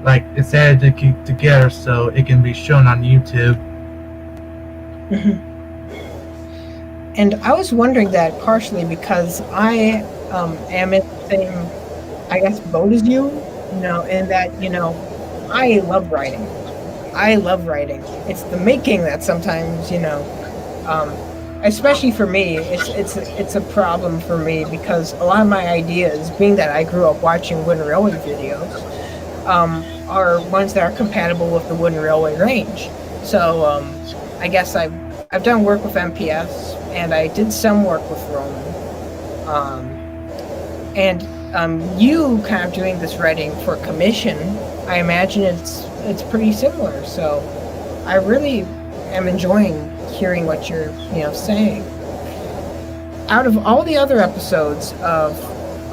like it's edited together so it can be shown on YouTube. Mm-hmm. And I was wondering that partially because I am in the same, I guess, boat as you, in that, I love writing. It's the making that sometimes, especially for me, it's a problem for me because a lot of my ideas, being that I grew up watching wooden railway videos, are ones that are compatible with the wooden railway range. So I guess I I've done work with MPS, and I did some work with Roman. And you kind of doing this writing for commission, I imagine it's pretty similar. So I really am enjoying hearing what you're saying. Out of all the other episodes of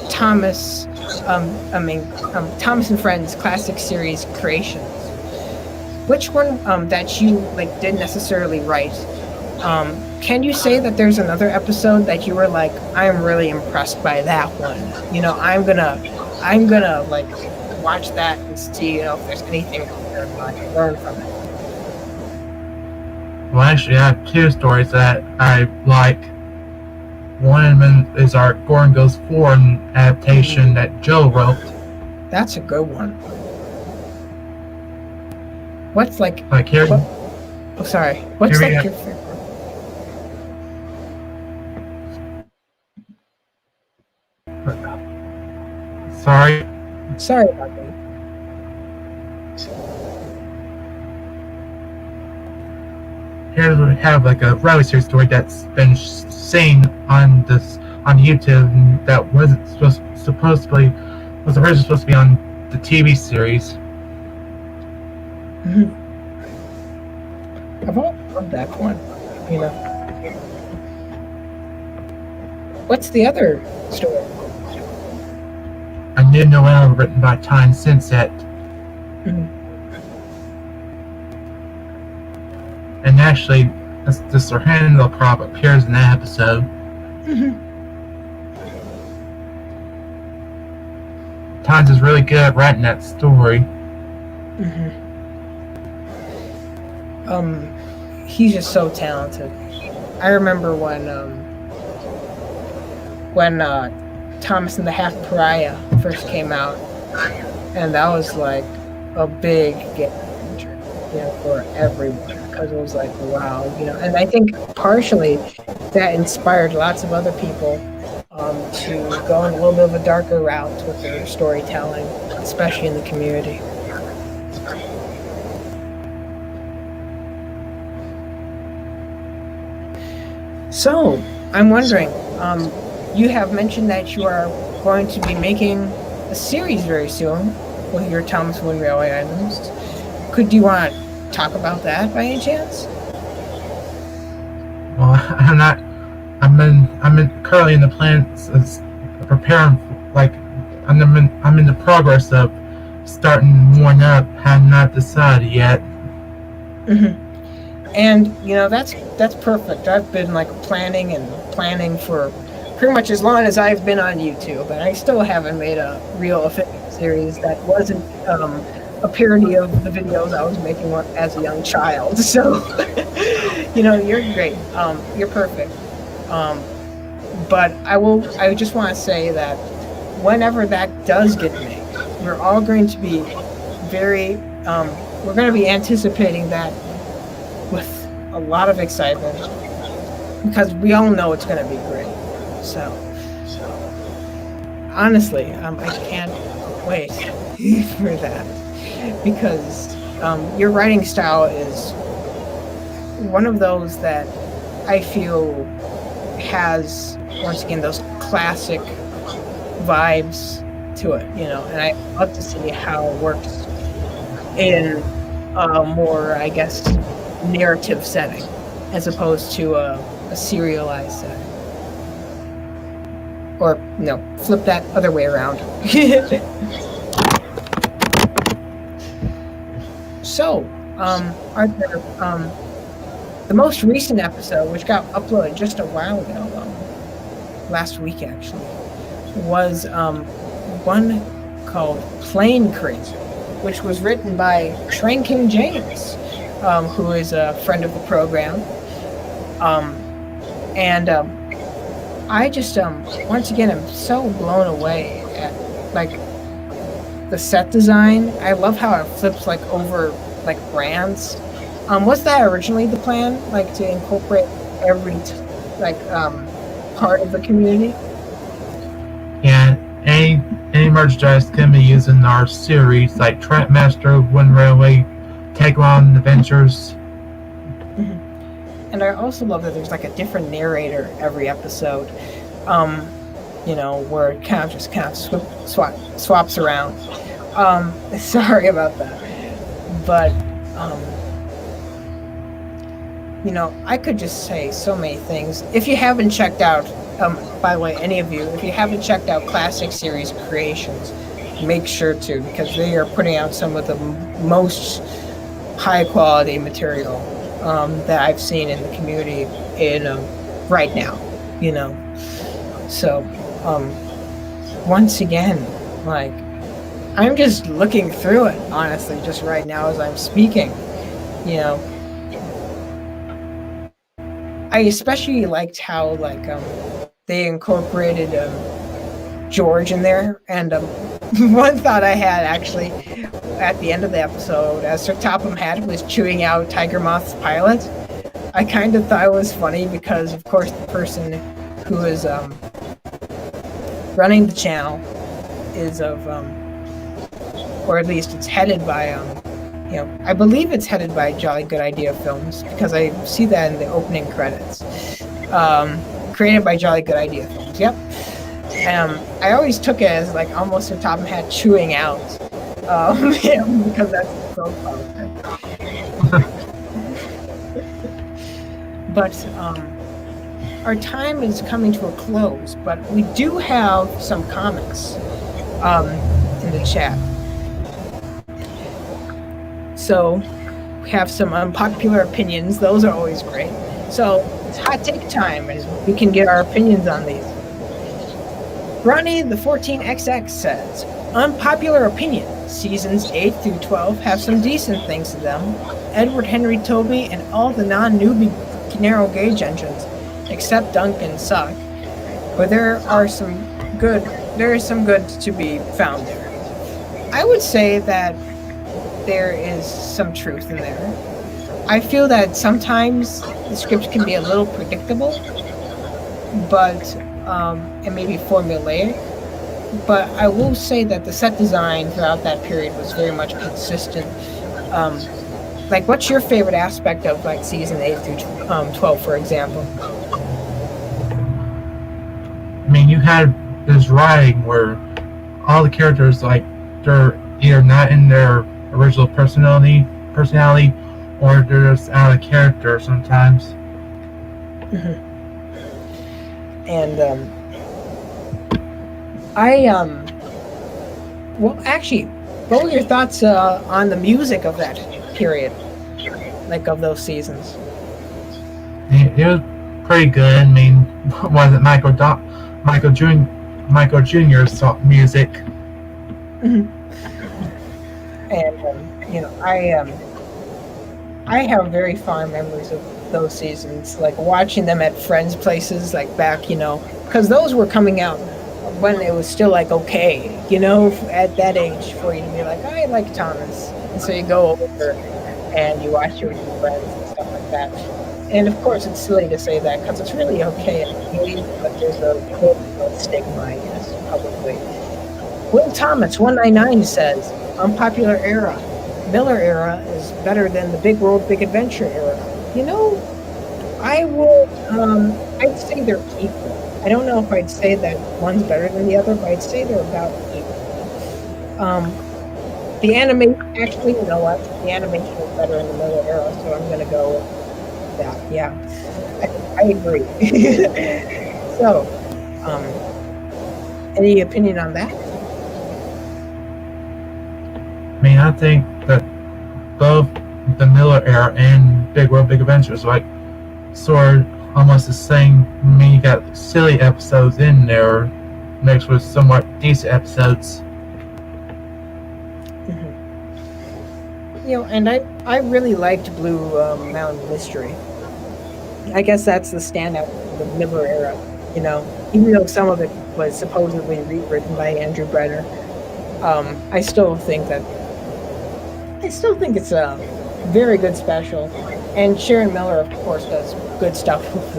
Thomas and Friends Classic Series creations, which one that you didn't necessarily write? Can you say that there's another episode that you were like, I'm really impressed by that one? I'm gonna watch that and see if there's anything there I can learn from it. Well, actually, I have two stories that I like. One of them is our Gordon Goes Foreign adaptation that Joe wrote. That's a good one. What's here? Oh, sorry. What's your favorite? Sorry about that. Here we have a Rally Series story that's been seen on YouTube that wasn't was originally supposed to be on the TV series. Mm-hmm. I've always loved that one. What's the other story? A new novella written by Time Sunset. Mm-hmm. And actually, the Sir Handel crop appears in that episode. Mm-hmm. Times is really good at writing that story. Mm-hmm. He's just so talented. I remember when Thomas and the Half Pariah first came out, and that was like a big game changer, for everyone, because it was like, wow, and I think partially that inspired lots of other people to go in a little bit of a darker route with their storytelling, especially in the community. So, I'm wondering, you have mentioned that you are going to be making a series very soon with your Thomas Wind Railway items. Do you want to talk about that by any chance? Well, I'm not. Currently in the plans of preparing. I'm in the progress of starting one up. Have not decided yet. Mm-hmm. And that's perfect. I've been planning for pretty much as long as I've been on YouTube, and I still haven't made a real official series that wasn't a parody of the videos I was making as a young child. So, you're great. You're perfect. But I just want to say that whenever that does get made, we're all going to be we're going to be anticipating that with a lot of excitement, because we all know it's going to be great. So honestly, I can't wait for that, because your writing style is one of those that I feel has, once again, those classic vibes to it, and I love to see how it works in a more, I guess, narrative setting as opposed to a serialized setting. Or no, flip that other way around. So, are there the most recent episode, which got uploaded just a while ago, last week actually, was one called Plane Crazy, which was written by Train King James, who is a friend of the program. I just once again am so blown away at the set design. I love how it flips over brands. Was that originally the plan, to incorporate every part of the community? Yeah, any merchandise can be used in our series, like Trackmaster, Wind Railway, Tagalong Adventures. Mm-hmm. And I also love that there's like a different narrator every episode, where it kind of swaps around. Sorry about that. But, I could just say so many things. If you haven't checked out, by the way, any of you, if you haven't checked out Classic Series Creations, make sure to, because they are putting out some of the most high quality material that I've seen in the community right now, So, once again, like, I'm just looking through it, honestly, just right now as I'm speaking, I especially liked how, like, they incorporated George in there, and one thought I had, actually, at the end of the episode, as Sir Topham Hatt was chewing out Tiger Moth's pilot, I kind of thought it was funny because, of course, the person who is running the channel is or at least it's headed by, I believe it's headed by Jolly Good Idea Films, because I see that in the opening credits. Created by Jolly Good Idea Films, yep. I always took it as like almost Sir Topham Hatt chewing out, because that's so fun. But our time is coming to a close, but we do have some comments in the chat. So we have some unpopular opinions. Those are always great. So it's hot take time, and we can get our opinions on these. Ronnie the 14XX says, unpopular opinion. Seasons 8 through 12 have some decent things to them. Edward Henry Toby and all the non-newbie narrow gauge engines, except Duncan, suck. But there is some good to be found there. I would say that there is some truth in there. I feel that sometimes the script can be a little predictable, but and maybe formulaic. But I will say that the set design throughout that period was very much consistent. Like, what's your favorite aspect of like season 8 through 12, for example? I mean, you had this writing where all the characters, like, they're either not in their original personality, or they're just out of character sometimes. Mm-hmm. And well, actually, what were your thoughts on the music of that period, like of those seasons? It was pretty good. I mean, was it Michael Jr.'s music? Mm-hmm. And I have very fond memories of those seasons, like watching them at friends' places, like back, because those were coming out when it was still like okay, at that age for you to be like, I like Thomas, and so you go over and you watch it with your friends and stuff like that. And of course, it's silly to say that because it's really okay, but there's a stigma, I guess, probably. Will Thomas 199 says, unpopular era. Miller era is better than the Big World, Big Adventure era. I'd say they're equal. I don't know if I'd say that one's better than the other, but I'd say they're about equal. The animation, actually, you know what? The animation is better in the Miller era, so I'm going to go with that. Yeah, I agree. So, any opinion on that? I mean, I think that both the Miller era and Big World, Big Adventures, like, sort of almost the same. I mean, you got silly episodes in there mixed with somewhat decent episodes. Mm-hmm. And I really liked Blue Mountain Mystery. I guess that's the standout of the Miller era, even though some of it was supposedly rewritten by Andrew Brenner. I still think it's a very good special, and Sharon Miller, of course, does good stuff with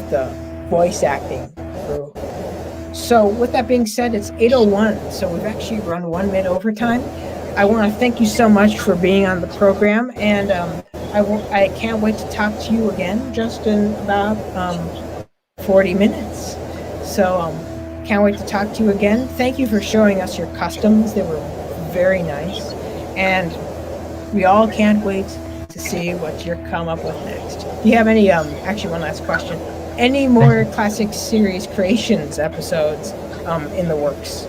the voice acting crew. So with that being said, it's 8:01, so we've actually run 1 minute overtime. I want to thank you so much for being on the program, and I I can't wait to talk to you again just in about 40 minutes. So can't wait to talk to you again. Thank you for showing us your customs. They were very nice. And we all can't wait to see what you're come up with next. Do you have any, actually one last question, any more classic series creations episodes in the works?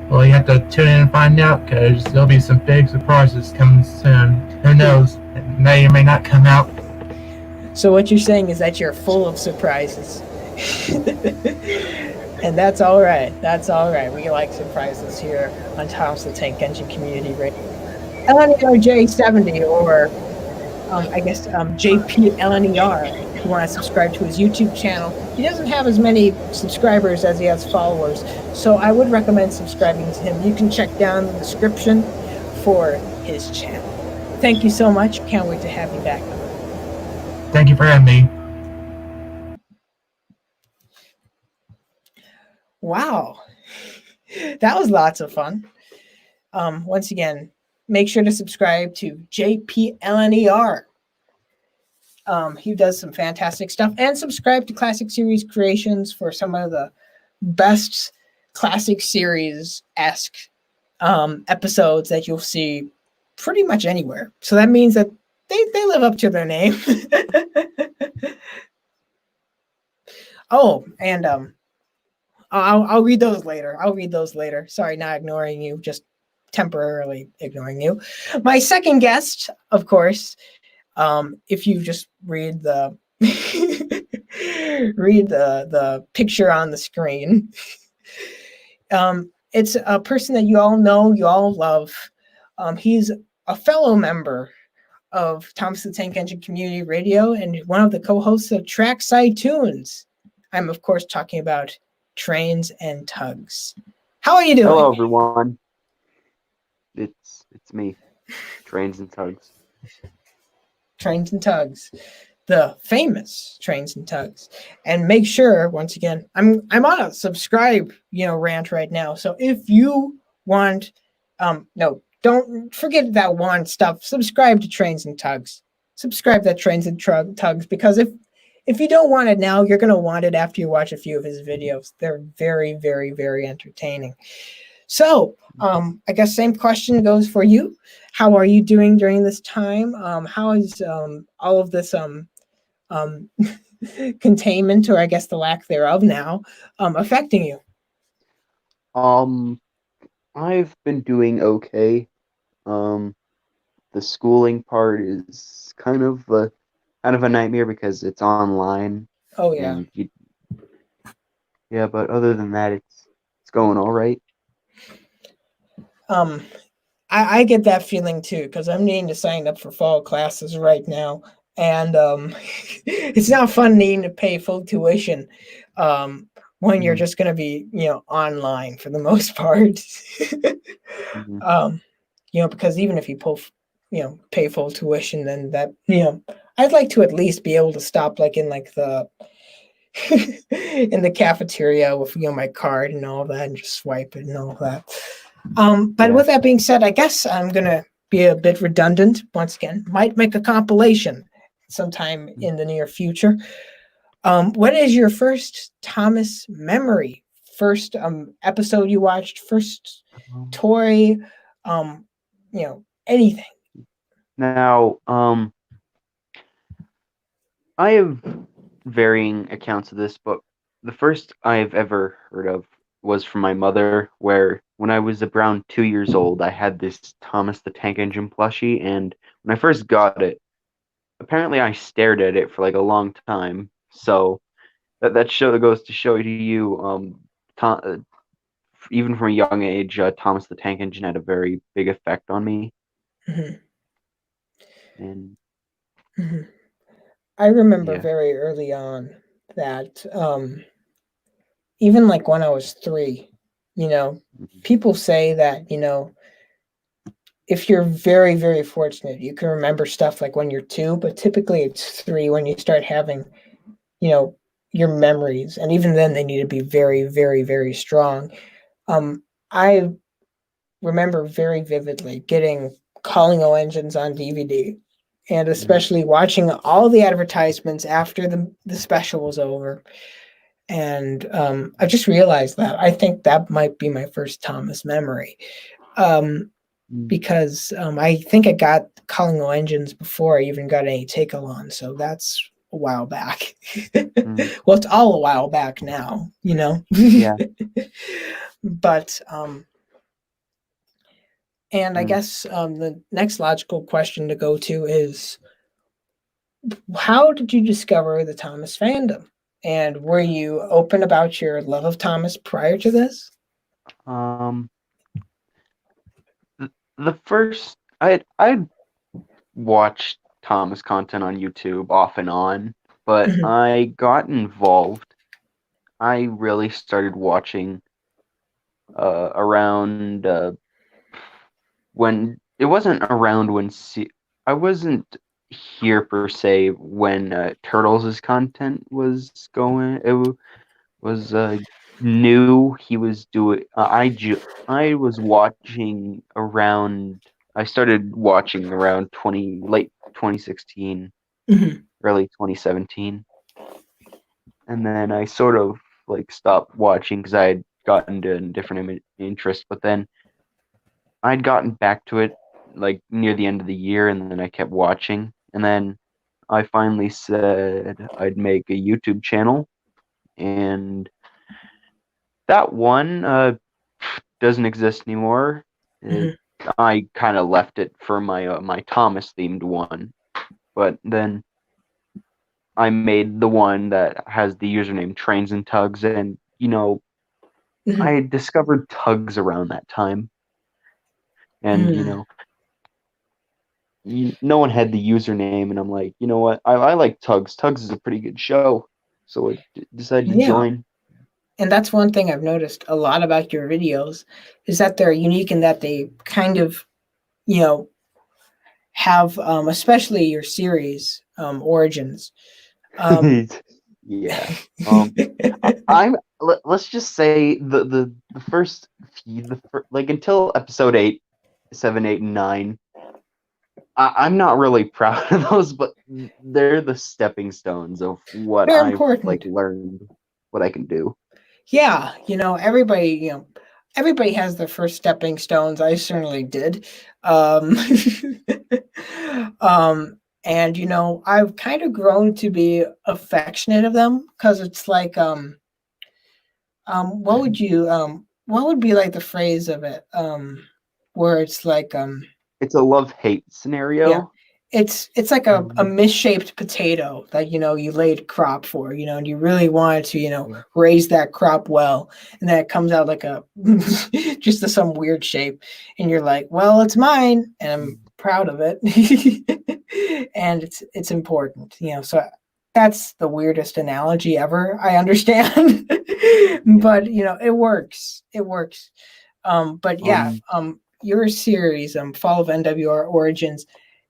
Well, you have to tune in and find out, because there'll be some big surprises coming soon. Who knows? It may or may not come out. So what you're saying is that you're full of surprises. And that's all right. That's all right. We like surprises here on Thomas the Tank Engine Community Radio. LNERJ70, or I guess JP LNER, if you want to subscribe to his YouTube channel. He doesn't have as many subscribers as he has followers, so I would recommend subscribing to him. You can check down the description for his channel. Thank you so much. Can't wait to have you back. Thank you for having me. Wow. That was lots of fun. Once again, make sure to subscribe to JP LNER. He does some fantastic stuff. And subscribe to Classic Series Creations for some of the best Classic Series-esque episodes that you'll see pretty much anywhere. So that means that they live up to their name. Oh, and I'll read those later. I'll read those later. Sorry, not ignoring you, just temporarily ignoring you. My second guest, of course, if you just read the read the picture on the screen, it's a person that you all know, you all love. He's a fellow member of Thomas the Tank Engine Community Radio and one of the co-hosts of Trackside Tunes. I'm, of course, talking about Trains and Tugs. How are you doing? Hello, everyone. It's me, Trains and Tugs. Trains and Tugs, the famous Trains and Tugs. And make sure, once again, I'm on a subscribe, rant right now. So if you want, no, don't forget that want stuff. Subscribe to Trains and Tugs. Subscribe to Trains and Tugs, because if you don't want it now, you're going to want it after you watch a few of his videos. They're very, very, very entertaining. So I guess same question goes for you. How are you doing during this time? How is all of this containment, or I guess the lack thereof now, affecting you? I've been doing okay. The schooling part is kind of a nightmare because it's online. Oh yeah. Yeah, but other than that, it's going all right. I get that feeling too, because I'm needing to sign up for fall classes right now, and it's not fun needing to pay full tuition when you're just going to be online for the most part. Because even if you pay full tuition, then that I'd like to at least be able to stop in the in the cafeteria with my card and all that, and just swipe it and all that. But with that being said, I guess I'm gonna be a bit redundant once again. Might make a compilation sometime in the near future. What is your first Thomas memory? First episode you watched? First toy? Anything? Now, I have varying accounts of this, but the first I've ever heard of was from my mother, where when I was around 2 years old, I had this Thomas the Tank Engine plushie, and when I first got it, apparently I stared at it for a long time. So that goes to show to you, even from a young age, Thomas the Tank Engine had a very big effect on me. And I remember very early on that even when I was 3, people say that, if you're very, very fortunate, you can remember stuff when you're 2, but typically it's 3 when you start having, your memories. And even then they need to be very, very, very strong. I remember very vividly getting Calling All Engines on DVD, and especially watching all the advertisements after the special was over. And I just realized that I think that might be my first Thomas memory, because I think I got Calling All Engines before I even got any Take-A-Lon, so that's a while back. Well, it's all a while back now, you know? Yeah. But, and I guess the next logical question to go to is, how did you discover the Thomas fandom? And were you open about your love of Thomas prior to this? The first I'd watched Thomas content on YouTube off and on, but I got involved. I really started watching around when it wasn't around when I wasn't here per se when Turtles' content was going. It was new. He was doing. I was watching around. I started watching around late 2016, early 2017, and then I sort of like stopped watching because I had gotten to a different interest. But then I'd gotten back to it like near the end of the year, and then I kept watching, and then I finally said I'd make a YouTube channel, and that one doesn't exist anymore. I kind of left it for my my Thomas themed one, but then I made the one that has the username TTTE, and you know, I discovered tugs around that time, and you know, no one had the username, and I'm like, you know what, I like tugs. Tugs is a pretty good show, so I decided to join. And that's one thing I've noticed a lot about your videos, is that they're unique in that they kind of, you know, have, especially your series, Origins. Yeah. Let's just say the first few, like until episode 8, 7, 8, and 9, I'm not really proud of those, but they're the stepping stones of what I've like learned, what I can do. Yeah, you know, everybody has their first stepping stones. I certainly did. And you know, I've kind of grown to be affectionate of them, because it's like, what would be like the phrase of it? Where it's like, it's a love-hate scenario. Yeah. It's like a misshaped potato that, you know, you laid crop for, you know, and you really wanted to, you know, raise that crop well, and then it comes out like a just some weird shape, and you're like, well, it's mine, and I'm proud of it. And it's important, you know. So that's the weirdest analogy ever, I understand. But you know, it works. But yeah, your series, Fall of NWR Origins,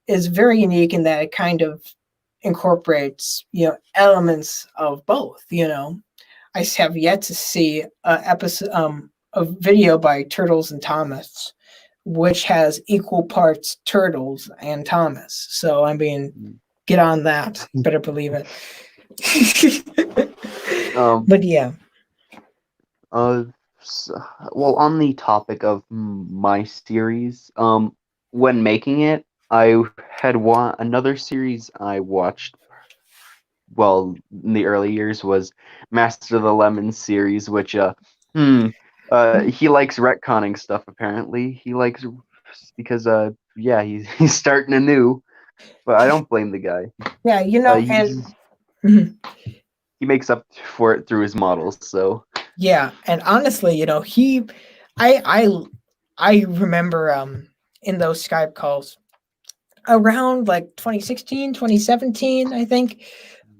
is very unique in that it kind of incorporates, you know, elements of both. You know, I have yet to see a video by Turtles and Thomas, which has equal parts Turtles and Thomas. So I mean, get on that. Better believe it. But yeah. Well, on the topic of my series, when making it, I had another series I watched. Well, in the early years was Master of the Lemon series, which he likes retconning stuff. Apparently, he likes because yeah, he's starting anew, but I don't blame the guy. Yeah, you know, he makes up for it through his models. So yeah, and honestly, you know, I remember in those Skype calls around like 2016, 2017, I think.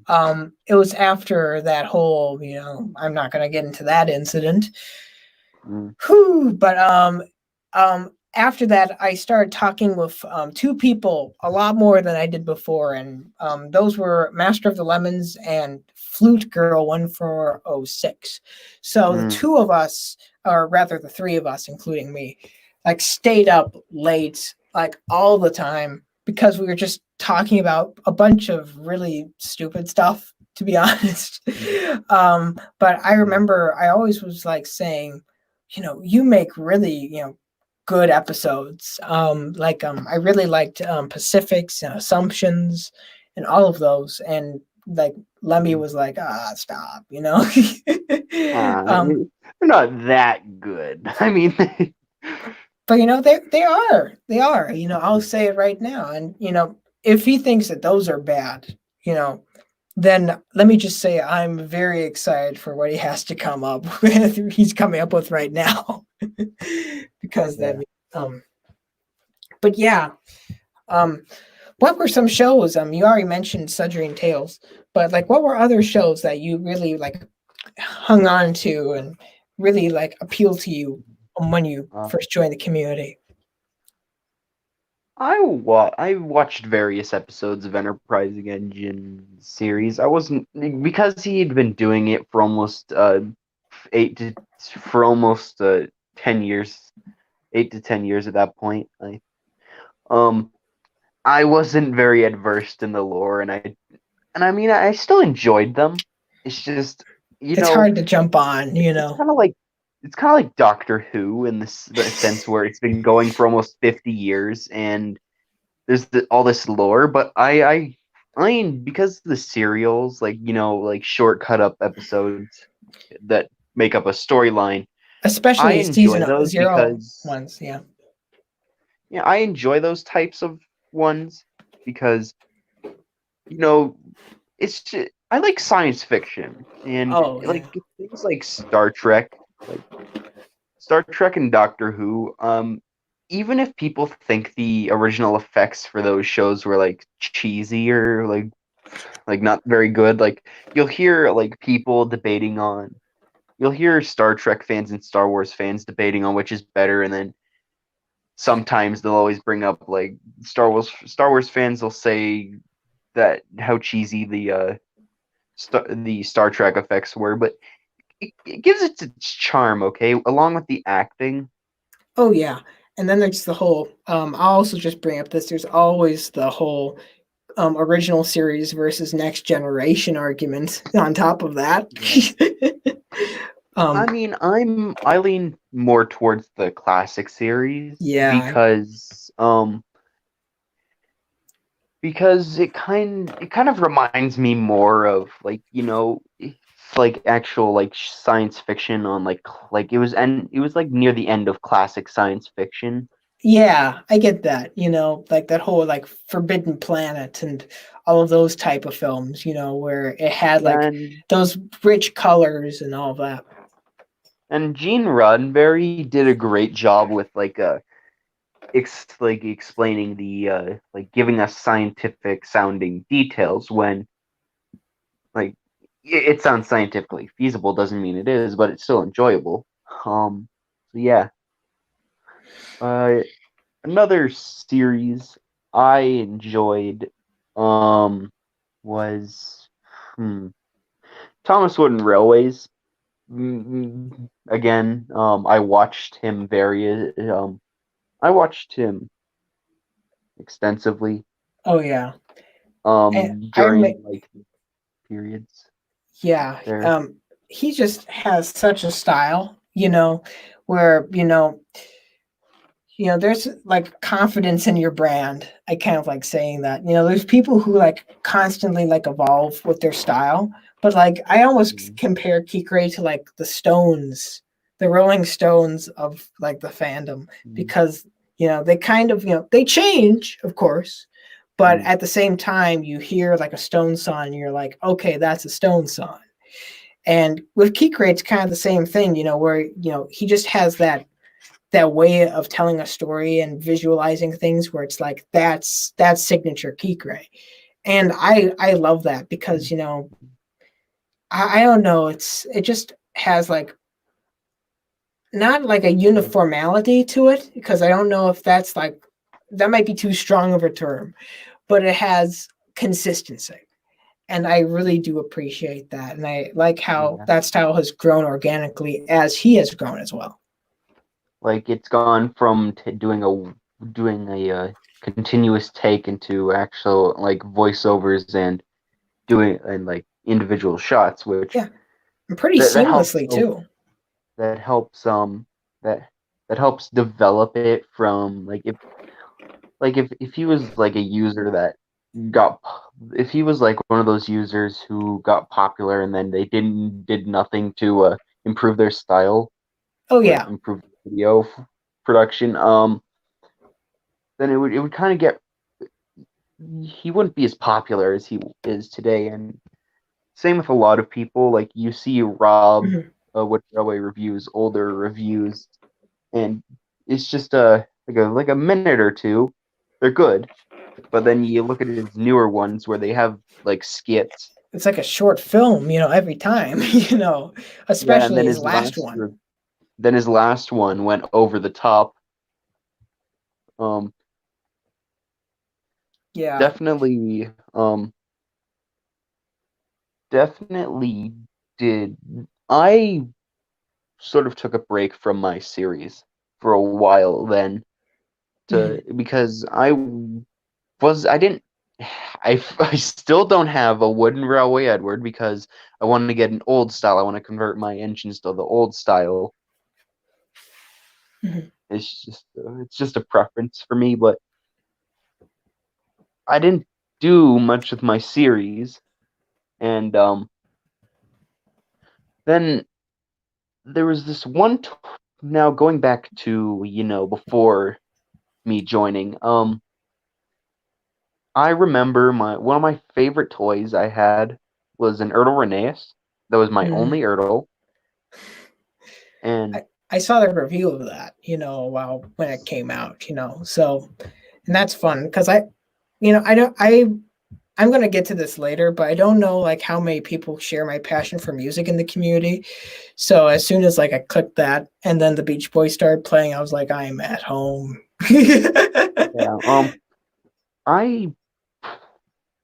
It was after that whole, you know, I'm not gonna get into that incident. But after that, I started talking with two people a lot more than I did before, and those were Master of the Lemons and Flute Girl 1406. So the two of us, or rather the three of us, including me, like stayed up late like all the time because we were just talking about a bunch of really stupid stuff, to be honest. But I remember I always was like saying, you make really, good episodes. I really liked Pacifics and Assumptions and all of those. And like Lemmy was like, stop, They're not that good. I mean, but they are. I'll say it right now. And if he thinks that those are bad, then let me just say I'm very excited for what he has to come up with. He's coming up with right now, because that. But yeah, what were some shows? You already mentioned Sudgering Tales, but like, what were other shows that you really like hung on to and really like appealed to you when you first joined the community? I watched various episodes of Enterprising Engine series. I wasn't, because he had been doing it for almost 10 years, 8 to 10 years at that point. I wasn't very adversed in the lore, and I mean, I still enjoyed them. It's just, it's hard to jump on, It's kind of like Doctor Who in the sense where it's been going for almost 50 years and there's all this lore, but I mean, because the serials, like, like short cut up episodes that make up a storyline, especially season those 0 ones, yeah, I enjoy those types of ones because it's just, I like science fiction and things like Star Trek and Doctor Who. Even if people think the original effects for those shows were like cheesy or like not very good, like you'll hear like people debating on, you'll hear Star Trek fans and Star Wars fans debating on which is better, and then sometimes they'll always bring up like Star Wars fans will say that how cheesy the Star Trek effects were, but it gives it its charm, okay, along with the acting. Oh yeah, and then there's the whole. I'll also just bring up this. There's always the whole original series versus next generation argument on top of that. I mean, I lean more towards the classic series, because it kind of reminds me more of like like actual like science fiction on like it was like near the end of classic science fiction. Yeah, I get that. Like that whole like Forbidden Planet and all of those type of films. Where it had like those rich colors and all of that. And Gene Roddenberry did a great job with like explaining the like giving us scientific sounding details when like it sounds scientifically feasible doesn't mean it is, but it's still enjoyable. So yeah. Another series I enjoyed was Thomas Wood and Railways. Again, I watched him extensively. Oh yeah. During like periods. Yeah. There. He just has such a style, where there's like confidence in your brand. I kind of like saying that. There's people who like constantly like evolve with their style, but like I almost compare Kikre to like the Stones, the Rolling Stones of like the fandom, because they kind of they change, of course, but at the same time you hear like a Stone song and you're like, okay, that's a Stone song. And with Kikre, it's kind of the same thing, where he just has that way of telling a story and visualizing things where it's like that's signature Kikre. And I love that because I don't know, it just has like not like a uniformity to it, because I don't know if that's like, that might be too strong of a term, but it has consistency. And I really do appreciate that. And I like how that style has grown organically as he has grown as well. Like it's gone from doing doing a continuous take into actual like voiceovers and doing and like individual shots, which Yeah, and pretty that helps seamlessly too. that helps that that helps develop it from if he was like a user that got if he was like one of those users who got popular and then they did nothing to improve their style Oh or yeah. improve video production, then it would kind of get he wouldn't be as popular as he is today. And same with a lot of people. Like you see Rob Mhm. with Railway Reviews, older reviews, and it's just like a minute or two. They're good, but then you look at his newer ones where they have like skits. It's like a short film, every time, Yeah, and especially then his last one. his last one went over the top. Um, Yeah. definitely, definitely did. I sort of took a break from my series for a while then because I didn't I still don't have a wooden railway Edward because I wanted to get an old style. I want to convert my engines to the old style. Mhm. It's just a preference for me, but I didn't do much with my series, and then there was this one. Now going back to before me joining, I remember one of my favorite toys I had was an Ertl Rheneas. That was my Mhm. only Ertl, and I saw the review of that, when it came out, so, and that's fun because I'm going to get to this later, but I don't know like how many people share my passion for music in the community. So as soon as like I clicked that and then the Beach Boys started playing, I was like, I'm at home. yeah, I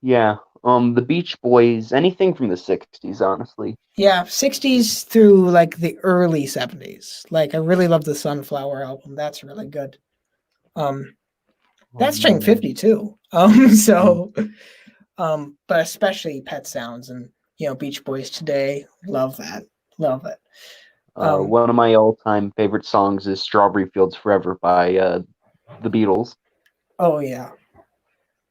yeah, the Beach Boys, anything from the '60s, honestly. Yeah, 60s through like the early 70s. Like I really love the Sunflower album. That's really good. Um that's turning Um, 50 too. mm, But especially Pet Sounds and Beach Boys today. Love that. Love it. Um one of my all-time favorite songs is "Strawberry Fields Forever" by the Beatles. oh yeah.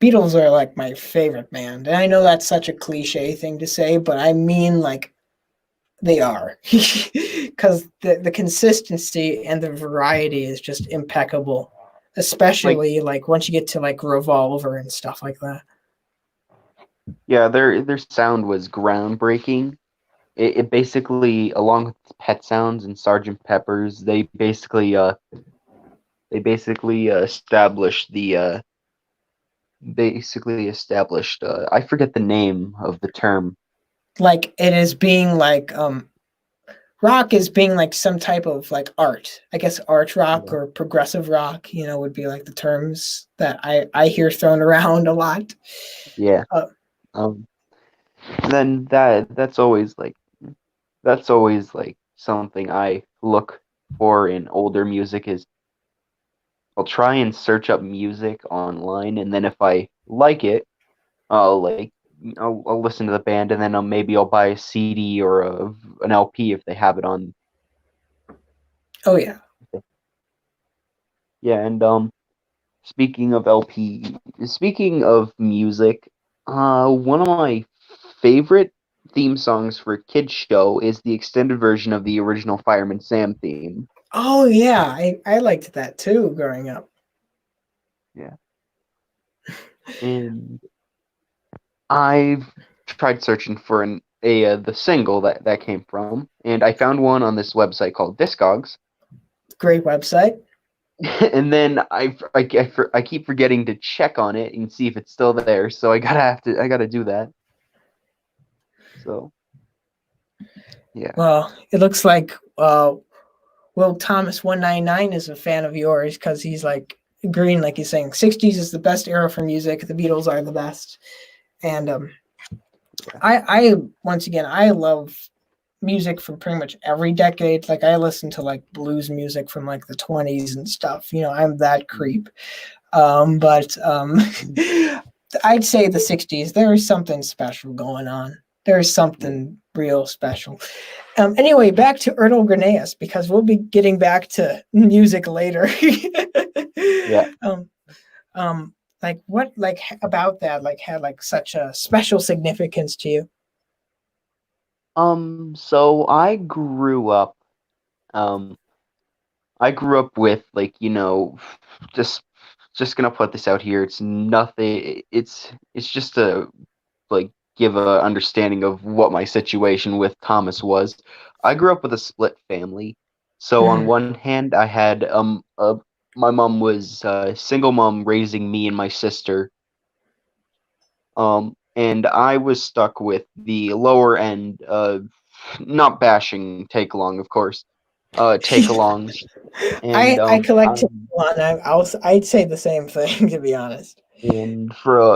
Beatles are like my favorite band. And I know that's such a cliche thing to say, but I mean like they are. Because the consistency and the variety is just impeccable. Like, Especially like once you get to like Revolver and stuff like that. yeah, their sound was groundbreaking. It basically, along with Pet Sounds and Sergeant Pepper's, they basically established I forget the name of the term. Like it is being like rock is being like some type of like art. I guess art rock Yeah. or progressive rock, would be like the terms that I hear thrown around a lot. Yeah. Uh, Um then that's always like something I look for in older music is I'll try and search up music online, and then if I like it, I'll like I'll listen to the band, and then maybe I'll buy a CD or an LP if they have it on. oh yeah. Yeah, and speaking of music, one of my favorite theme songs for a kids show is the extended version of the original Fireman Sam theme. Oh yeah, I liked that too growing up. Yeah, and I've tried searching for the single that came from, and I found one on this website called Discogs. Great website. And then I keep forgetting to check on it and see if it's still there. So I gotta do that. So yeah, Well, it looks like Will Thomas 199 is a fan of yours because he's like agreeing, like he's saying 60s is the best era for music. The Beatles are the best. And yeah. I once again I love music from pretty much every decade. Like I listen to like blues music from like the 20s and stuff. You know, I'm that creep. But I'd say the 60s, there is something special going on. There's something real special. Anyway, back to Ertl Grenaeus, because we'll be getting back to music later. Yeah. Like what, like about that, like had like such a special significance to you? So I grew up with, like, just gonna put this out here. It's nothing. It's just to, like, give a understanding of what my situation with Thomas was. I grew up with a split family. So on one hand, I had my mom was a single mom raising me and my sister. And I was stuck with the lower end, not bashing take along, of course, take alongs. And I collect one. I'd say the same thing, to be honest. and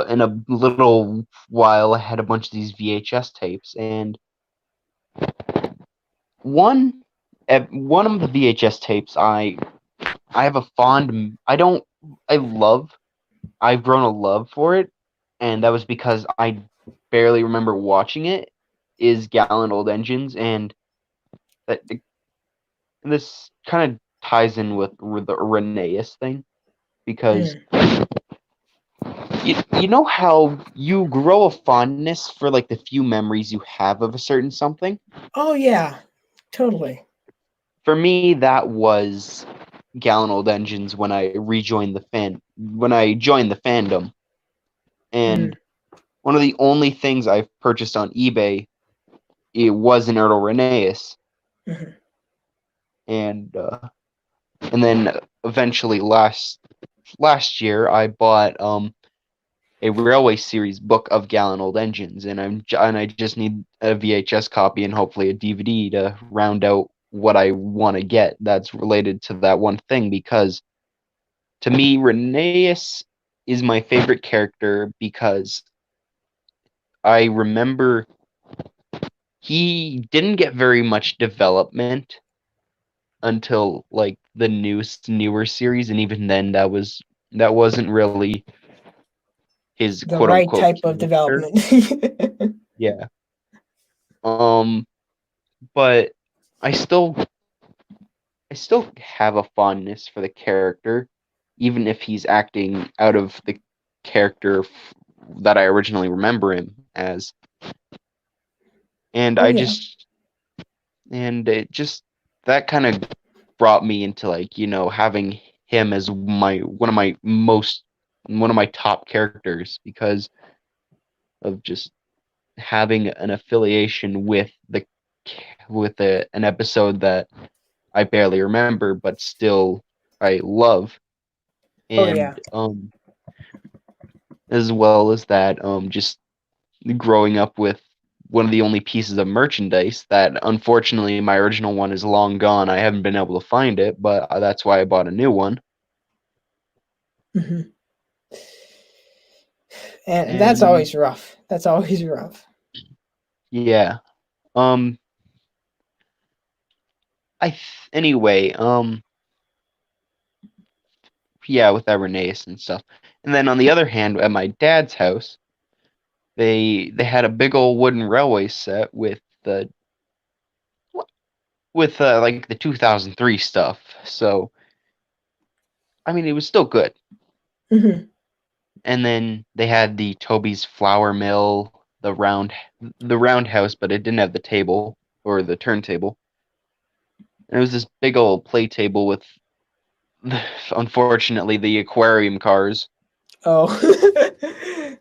in a little while, I had a bunch of these VHS tapes, and one of the VHS tapes, I have a fond. I've grown a love for it, and that was because I barely remember watching it. Is Gallon Old Engines, and this kind of ties in with the Reneeus thing, because you know how you grow a fondness for, like, the few memories you have of a certain something? Oh yeah, totally. For me, that was Gallon Old Engines when I joined the fandom. And one of the only things I've purchased on eBay, it was an Ertl Reneeus. And then eventually last year I bought a Railway Series book of Gallon Old Engines, and I just need a VHS copy and hopefully a DVD to round out what I want to get that's related to that one thing, because to me, Reneeus is my favorite character because I remember he didn't get very much development until, like, the newer series, and even then that wasn't really his The quote right unquote type of character. development. Yeah. But I still have a fondness for the character, even if he's acting out of the character that I originally remember him as. And it just, that kind of brought me into, like, having him as one of my top characters, because of just having an affiliation with an episode that I barely remember, but still I love. And as well as that, just growing up with one of the only pieces of merchandise that, unfortunately, my original one is long gone. I haven't been able to find it, but that's why I bought a new one. And that's always rough. That's always rough. Yeah. Anyway, yeah, with that Reneeus and stuff. And then on the other hand, at my dad's house, they had a big old wooden railway set with like the 2003 stuff. So, I mean, it was still good. And then they had the Toby's Flour Mill, the roundhouse, but it didn't have the table or the turntable. And it was this big old play table with, unfortunately, the aquarium cars. Oh,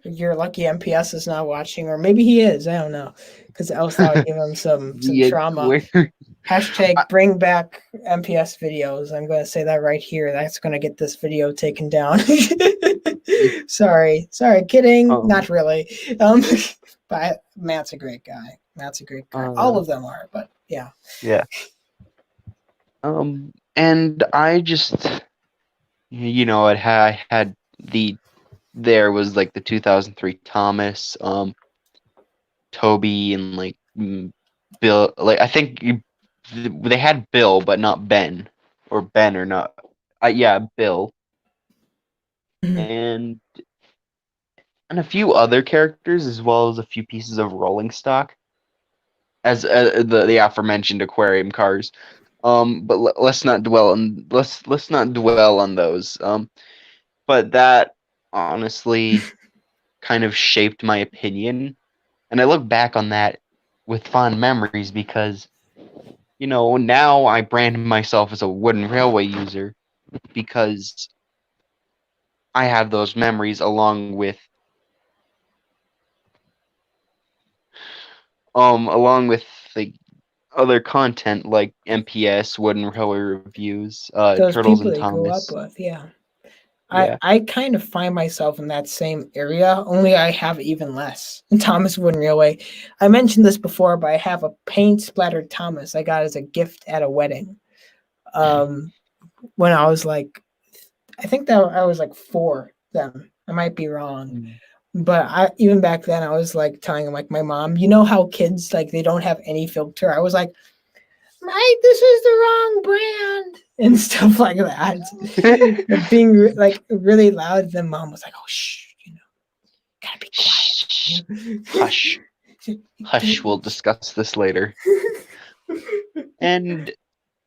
you're lucky MPS is not watching, or maybe he is. I don't know, because else that would give him some trauma. Hashtag bring back MPS videos. I'm going to say that right here. That's going to get this video taken down. Sorry, kidding. Not really. But Matt's a great guy. All of them are, but yeah. Yeah. And I just, I had there was like the 2003 Thomas, Toby, and like Bill. Like I think they had Bill, but not Ben, or Ben or not. Yeah, Bill, and a few other characters, as well as a few pieces of rolling stock, as the aforementioned aquarium cars. But let's not dwell on those. But that honestly kind of shaped my opinion, and I look back on that with fond memories because, now I brand myself as a wooden railway user because I have those memories along with the other content like MPS, Wooden Railway Reviews, Those Turtles people and they grew up Thomas. with, yeah. Yeah. I kind of find myself in that same area, only I have even less. Thomas Wooden Railway. I mentioned this before, but I have a paint splattered Thomas I got as a gift at a wedding. When I was like, I think that I was like 4 then. I might be wrong. But even back then I was like telling like my mom, you know how kids like they don't have any filter. I was like, this is the wrong brand and stuff like that. Being like really loud. Then mom was like, oh shh, gotta be quiet. Hush. Hush, we'll discuss this later. And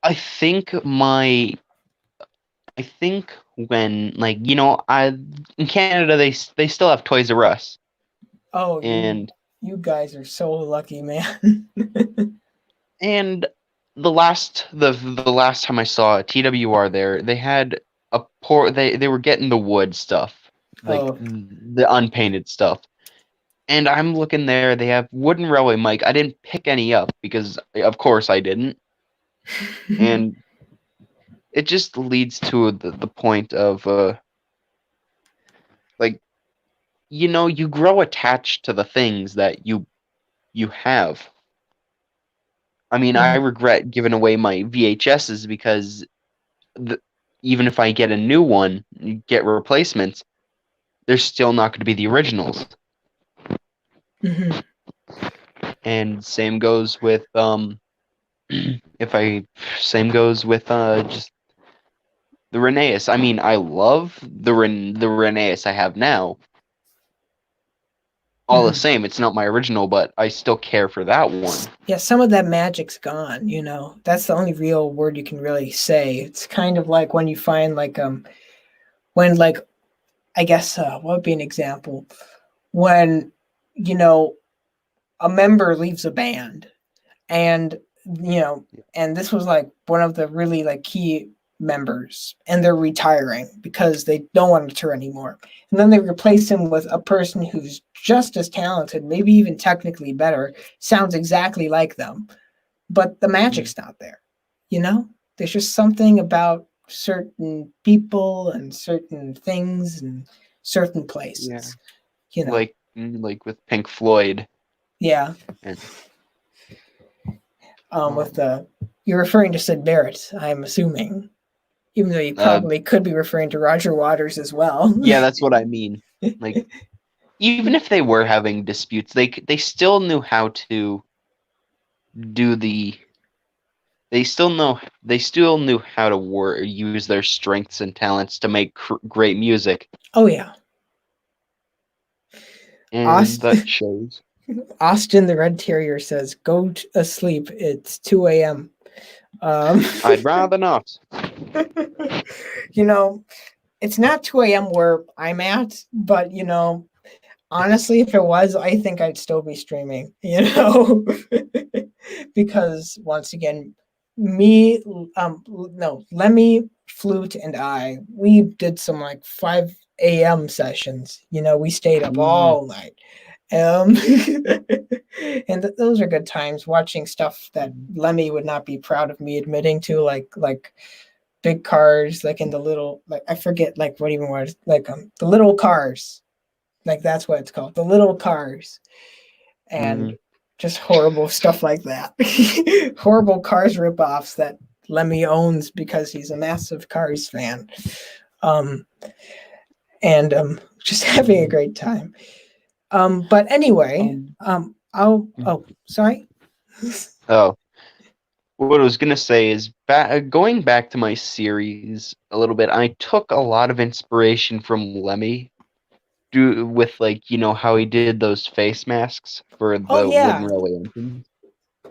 I think when in Canada they still have Toys R Us. Oh, and you guys are so lucky, man. And the last time I saw a TWR there, they had they were getting the wood stuff, like the unpainted stuff. And I'm looking there, they have wooden railway mic. I didn't pick any up because of course I didn't. And it just leads to the point of you grow attached to the things that you have. I mean, I regret giving away my VHSs because even if I get a new one, get replacements, they're still not going to be the originals. And same goes with just the Rheneas. I mean, I love the Rheneas I have now. All the same, it's not my original, but I still care for that one. Yeah, some of that magic's gone, That's the only real word you can really say. It's kind of like when you find when I guess what would be an example? When, a member leaves a band and and this was like one of the really like key members and they're retiring because they don't want to tour anymore. And then they replace him with a person who's just as talented, maybe even technically better, sounds exactly like them, but the magic's not there. There's just something about certain people and certain things and certain places. Like with Pink Floyd. Yeah. With you're referring to Sid Barrett, I'm assuming. Even though you probably could be referring to Roger Waters as well. Yeah, that's what I mean. Like, even if they were having disputes, they still knew how to do They still knew how to use their strengths and talents to make great music. Oh yeah. And that shows. Austin the Red Terrier says, "Go to sleep. It's 2 a.m." I'd rather not. It's not 2 a.m. where I'm at, but honestly, if it was, I think I'd still be streaming. Because once again, Lemmy, Flute, and I, we did some like 5 a.m. sessions. We stayed up all night. And those are good times, watching stuff that Lemmy would not be proud of me admitting to, like big cars, like in the little, like I forget like what even was like the little cars, like that's what it's called, the little cars, and just horrible stuff like that. Horrible Cars ripoffs that Lemmy owns because he's a massive Cars fan, and just having a great time. But anyway, sorry. Oh, what I was gonna say is going back to my series a little bit. I took a lot of inspiration from Lemmy, with like how he did those face masks for Oh the wooden yeah. railway engines.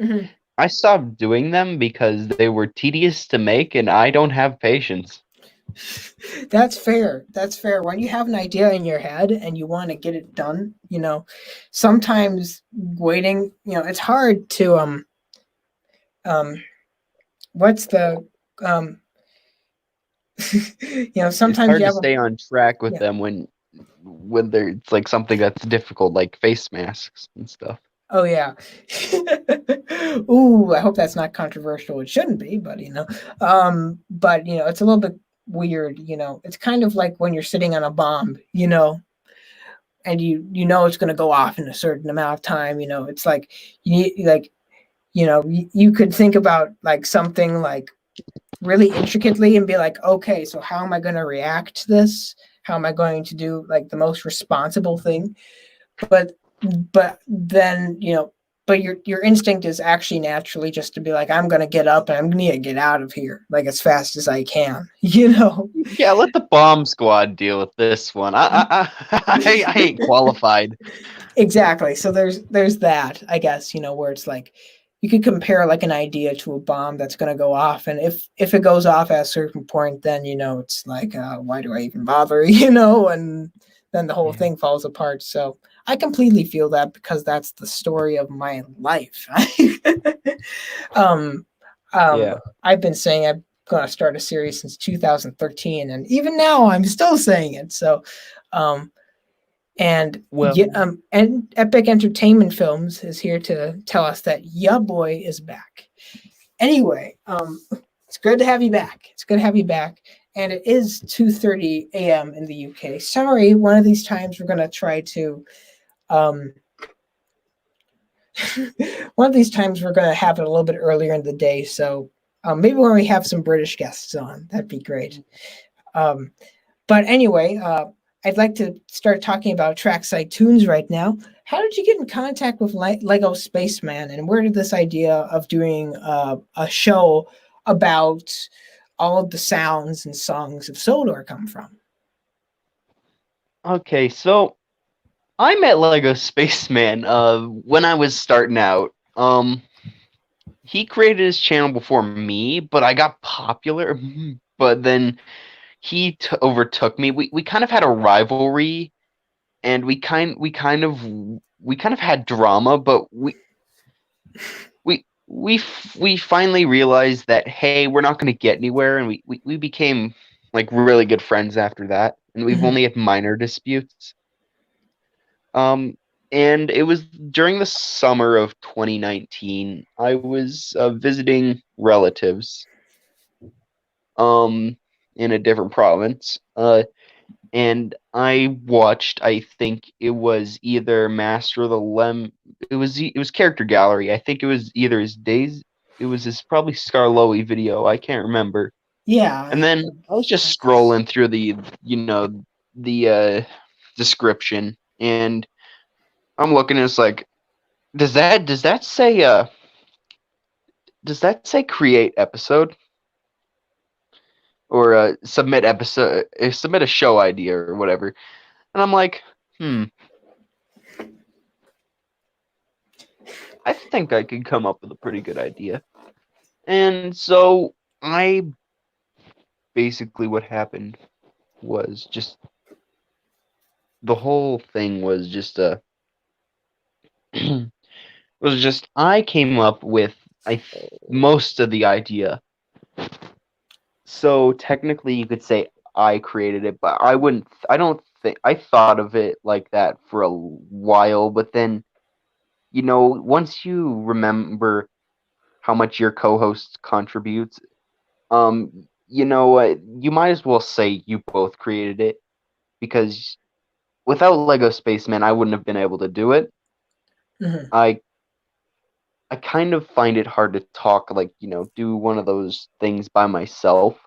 Mhm. I stopped doing them because they were tedious to make, and I don't have patience. That's fair. That's fair. When you have an idea in your head and you want to get it done, sometimes waiting, it's hard to um what's the um It's sometimes hard you to have a stay on track with yeah. them when it's like something that's difficult, like face masks and stuff. Oh yeah. Ooh, I hope that's not controversial. It shouldn't be, but but it's a little bit weird, It's kind of like when you're sitting on a bomb, and you know it's going to go off in a certain amount of time, It's like you need like you could think about like something like really intricately and be like, okay, so how am I going to react to this? How am I going to do like the most responsible thing? But but then but your instinct is actually naturally just to be like, I'm gonna get up and I'm gonna get out of here like as fast as I can, Yeah, let the bomb squad deal with this one. I ain't qualified. Exactly. So there's that, I guess, where it's like you could compare like an idea to a bomb that's going to go off, and if it goes off at a certain point, then it's like why do I even bother, and then the whole Yeah. thing falls apart. So I completely feel that because that's the story of my life. um Yeah. I've been saying I'm going to start a series since 2013, and even now I'm still saying it. So um and Well, yeah, and Epic Entertainment Films is here to tell us that Ya Boy is back. Anyway, it's good to have you back. It's good to have you back. And it is 2:30 a.m. in the UK. Sorry, one of these times we're gonna try to um one of these times we're gonna have it a little bit earlier in the day. So maybe when we have some British guests on, that'd be great. Um, But anyway, I'd like to start talking about Trackside Tunes right now. How did you get in contact with Lego Spaceman, and where did this idea of doing a show about all of the sounds and songs of Sodor come from? okay, so I met Lego Spaceman when I was starting out. He created his channel before me, but I got popular. But then he overtook me. We kind of had a rivalry, and we kind of had drama, but we finally realized that, hey, we're not going to get anywhere, and we became like really good friends after that, and we've Mhm. only had minor disputes. Um, and it was during the summer of 2019. I was visiting relatives um in a different province. And I watched, I think it was either Master of the it was Character Gallery. I think it was either his probably Scarloey video. I can't remember. Yeah. And then I was just scrolling through the description, and I'm looking, and it's like, does that say create episode, or submit a show idea or whatever? And I'm like, I think I could come up with a pretty good idea. And so basically what happened was just the whole thing was just was just I came up with most of the idea. So technically you could say I created it, but I don't think I thought of it like that for a while, but then once you remember how much your co-host contributes, you might as well say you both created it, because without Lego Spaceman, I wouldn't have been able to do it. Mhm. I I kind of find it hard to talk, like, do one of those things by myself.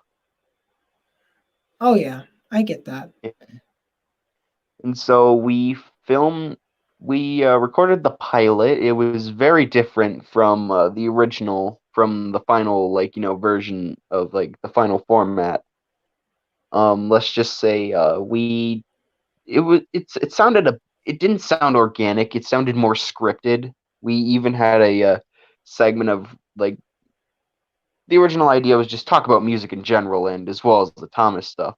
Oh yeah, I get that. And so we filmed. we recorded the pilot. It was very different from the original, from the final, version of the final format. Let's just say it didn't sound organic. It sounded more scripted. We even had a segment of the original idea was just talk about music in general and as well as the Thomas stuff.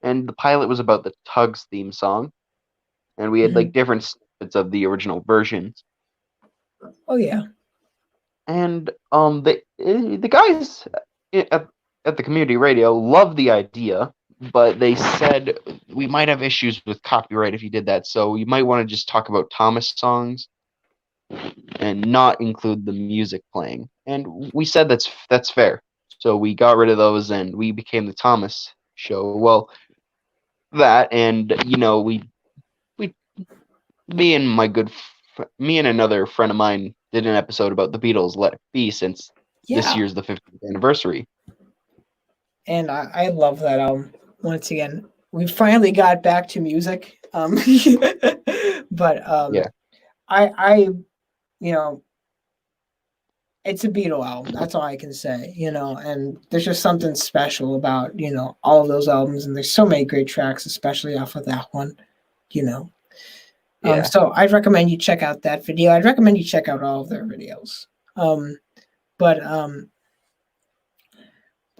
And the pilot was about the Tugs theme song, and we had different snippets of the original versions. Oh yeah. And the guys at the community radio loved the idea, but they said we might have issues with copyright if you did that, so you might want to just talk about Thomas songs and not include the music playing. And we said that's fair. So we got rid of those and we became the Thomas show. Well, that and me and another friend of mine did an episode about the Beatles' Let It Be since this year's the 50th anniversary. And I love that album. Once again, we finally got back to music. But yeah. I it's a Beatle album. That's all I can say, and there's just something special about, all of those albums. And there's so many great tracks, especially off of that one, Yeah. So I'd recommend you check out that video. I'd recommend you check out all of their videos. But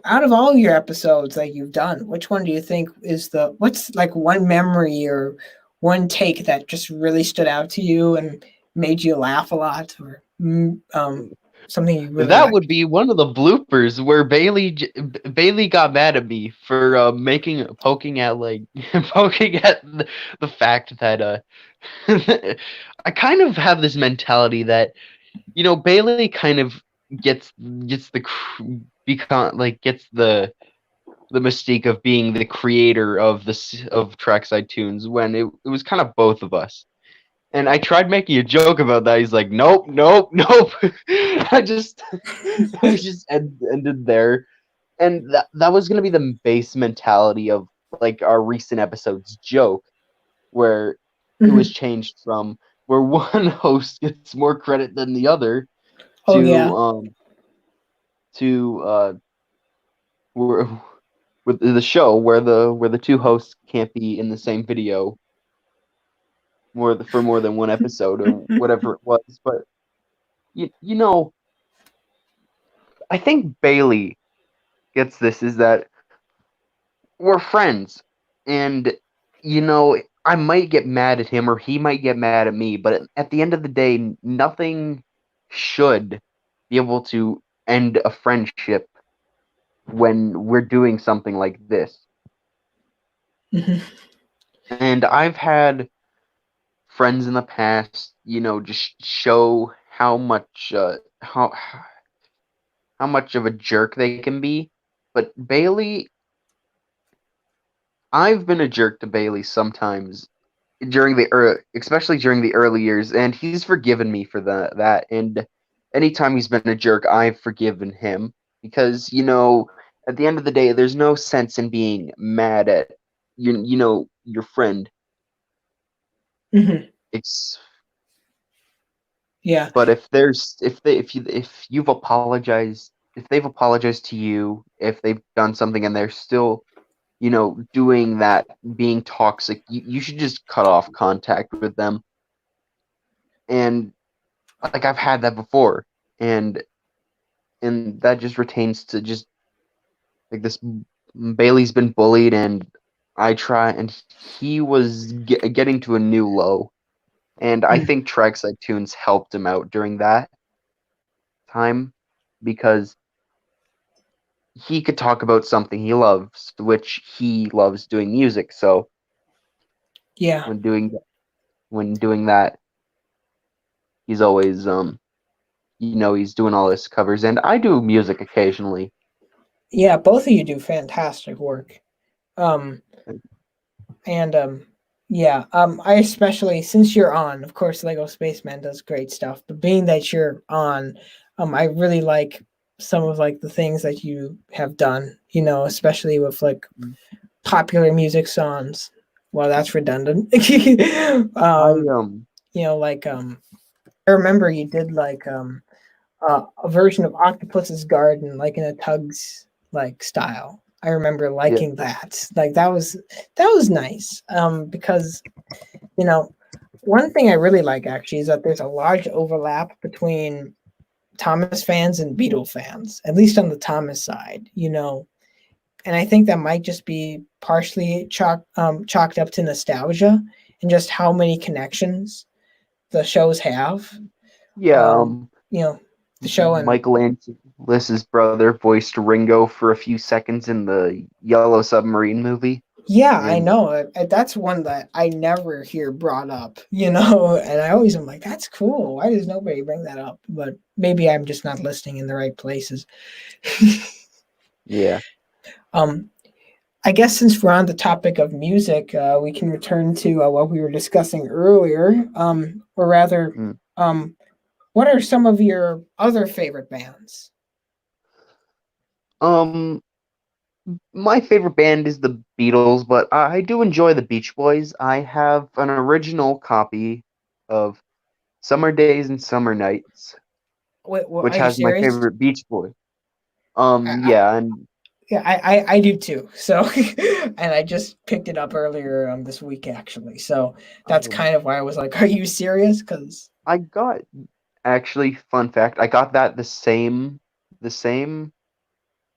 out of all your episodes that you've done, which one do you think is what's one memory or one take that just really stood out to you and made you laugh a lot, or something you really liked? Would be one of the bloopers where Bailey got mad at me for poking at the fact that I kind of have this mentality that Bailey kind of gets the mystique of being the creator of Trackside Tunes, when it was kind of both of us. And I tried making a joke about that. He's like, nope. I just ended there. And that was going to be the base mentality of our recent episode's joke, where it was changed from where one host gets more credit than the other with the show where the two hosts can't be in the same video for more than one episode or whatever it was. But I think Bailey gets this, is that we're friends, and I might get mad at him or he might get mad at me, but at the end of the day, nothing should be able to end a friendship when we're doing something like this. And I've had friends in the past, just show how much how much of a jerk they can be. But Bailey, I've been a jerk to Bailey sometimes especially during the early years, and he's forgiven me for that. And anytime he's been a jerk, I've forgiven him, because at the end of the day, there's no sense in being mad at your friend. It's But if you've apologized, if they've apologized to you, if they've done something and they're still doing that, being toxic, you should just cut off contact with them. And I've had that before, and that just retains to just this. Bailey's been bullied, and he was getting to a new low, and I think Trackside Tunes helped him out during that time, because he could talk about something he loves, which he loves doing music. So when doing that, he's always he's doing all his covers, and I do music occasionally. Yeah, both of you do fantastic work. I especially, since you're on, of course, Lego Spaceman does great stuff, but being that you're on, I really like some of the things that you have done, especially with popular music songs. Well, that's redundant. I I remember you did a version of Octopus's Garden, like in a Tugs like style. I remember yeah. liking that. Like that was nice. Because one thing I really like actually is that there's a large overlap between Thomas fans and Beatle fans, at least on the Thomas side. And I think that might just be partially chalked up to nostalgia and just how many connections the shows have. Yeah, The show and Michael Angelis's brother voiced Ringo for a few seconds in the Yellow Submarine movie. yeah, I know. That's one that I never hear brought up, and I always am like, that's cool. Why does nobody bring that up? But maybe I'm just not listening in the right places. Yeah. I guess since we're on the topic of music, we can return to what we were discussing earlier, or rather, what are some of your other favorite bands? My favorite band is the Beatles, but I do enjoy the Beach Boys. I have an original copy of Summer Days and Summer Nights, Wait, which are you has my serious? favorite Beach Boy. Yeah, I do too. So, and I just picked it up earlier this week actually. So that's kind of why I was like, "Are you serious?" Because I got actually fun fact. I got that the same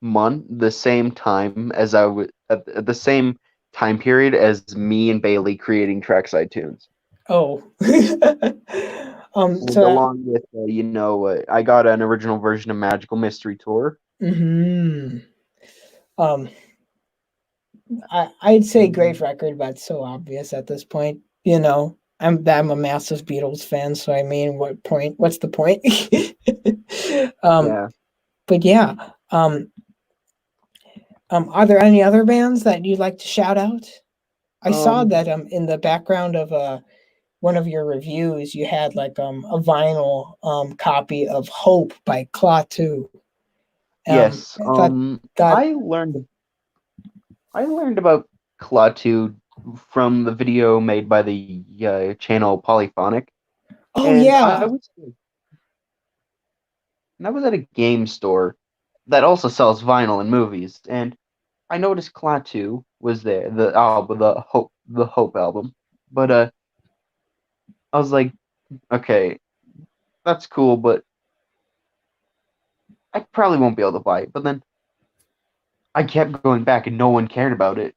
month, the same time as I was at the same time period as me and Bailey creating Trackside Tunes. oh, And along with I got an original version of Magical Mystery Tour. I'd say great record, but it's so obvious at this point. I'm a massive Beatles fan, so I mean, what's the point? Yeah. But yeah, are there any other bands that you'd like to shout out? I saw that in the background of one of your reviews, you had like a vinyl copy of Hope by Klaatu. Yes. I learned about Klaatu from the video made by the channel Polyphonic. Oh and yeah. I was at a game store that also sells vinyl and movies, and I noticed Klaatu was there, the Hope album. But I was like, okay, that's cool, but I probably won't be able to buy it. But then I kept going back, and no one cared about it,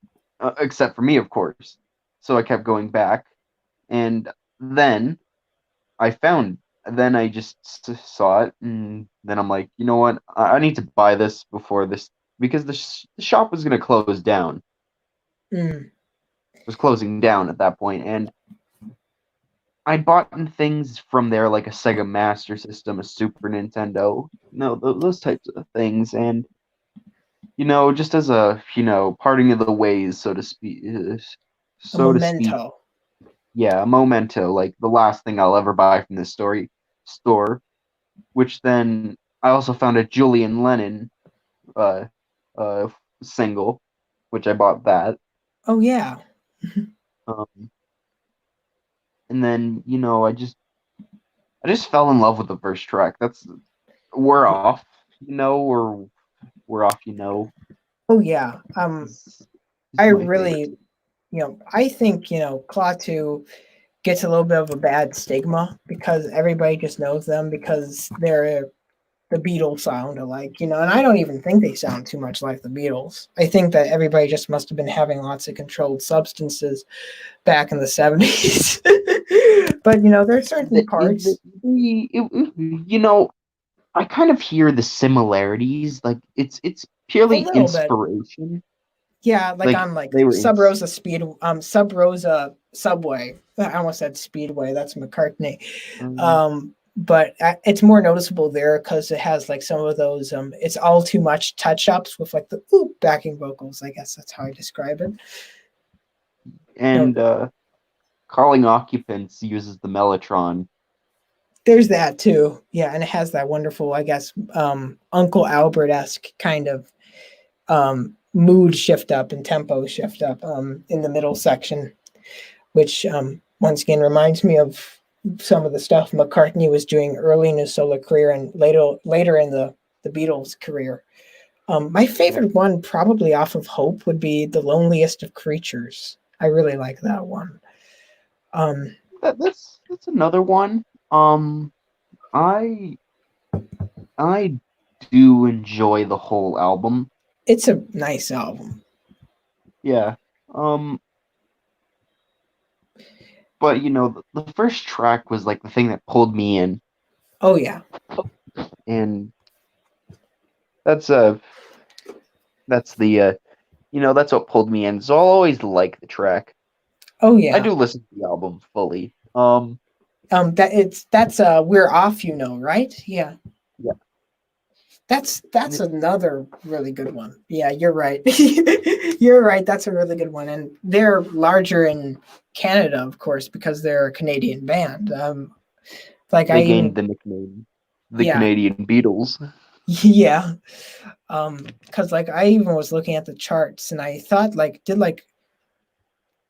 except for me, of course. So I kept going back, and then then I just saw it, and then I'm like, you know what? I need to buy this before this, because the shop was going to close down. It was closing down at that point, and I'd bought things from there, like a Sega Master System, a Super Nintendo, those types of things, and just as a parting of the ways, so to speak. A memento. Yeah, a memento, like the last thing I'll ever buy from this store. Which then I also found a Julian Lennon single, which I bought that. Oh yeah. And then I just fell in love with the first track. We're off, we're off, Oh yeah. I really, I think Klaatu gets a little bit of a bad stigma because everybody just knows them because they're the Beatles sound alike, and I don't even think they sound too much like the Beatles. I think that everybody just must have been having lots of controlled substances back in the 70s. But there's certain parts. I kind of hear the similarities. Like it's purely inspiration. Bit. Yeah, like on Sub Rosa Sub Rosa Subway. I almost said Speedway. That's McCartney. But it's more noticeable there because it has like some of those it's all too much touch ups with like the backing vocals. I guess that's how I describe it. And Calling Occupants uses the Mellotron. There's that too. Yeah, and it has that wonderful, I guess, Uncle Albert-esque kind of mood shift up and tempo shift up in the middle section. which once again reminds me of some of the stuff McCartney was doing early in his solo career and later in the Beatles' career. My favorite one, probably off of Hope, would be The Loneliest of Creatures. I really like that one. That's another one. I do enjoy the whole album. It's a nice album. Yeah. But the first track was like the thing that pulled me in, Oh yeah. and that's the that's what pulled me in. So I'll always like the track. Oh yeah. I do listen to the album fully. That's We're Off, right? Yeah. Yeah. That's another really good one. Yeah, you're right. You're right. That's a really good one. And they're larger in Canada, of course, because they're a Canadian band. They gained the nickname the Canadian Beatles. Yeah. Because I even was looking at the charts and I thought did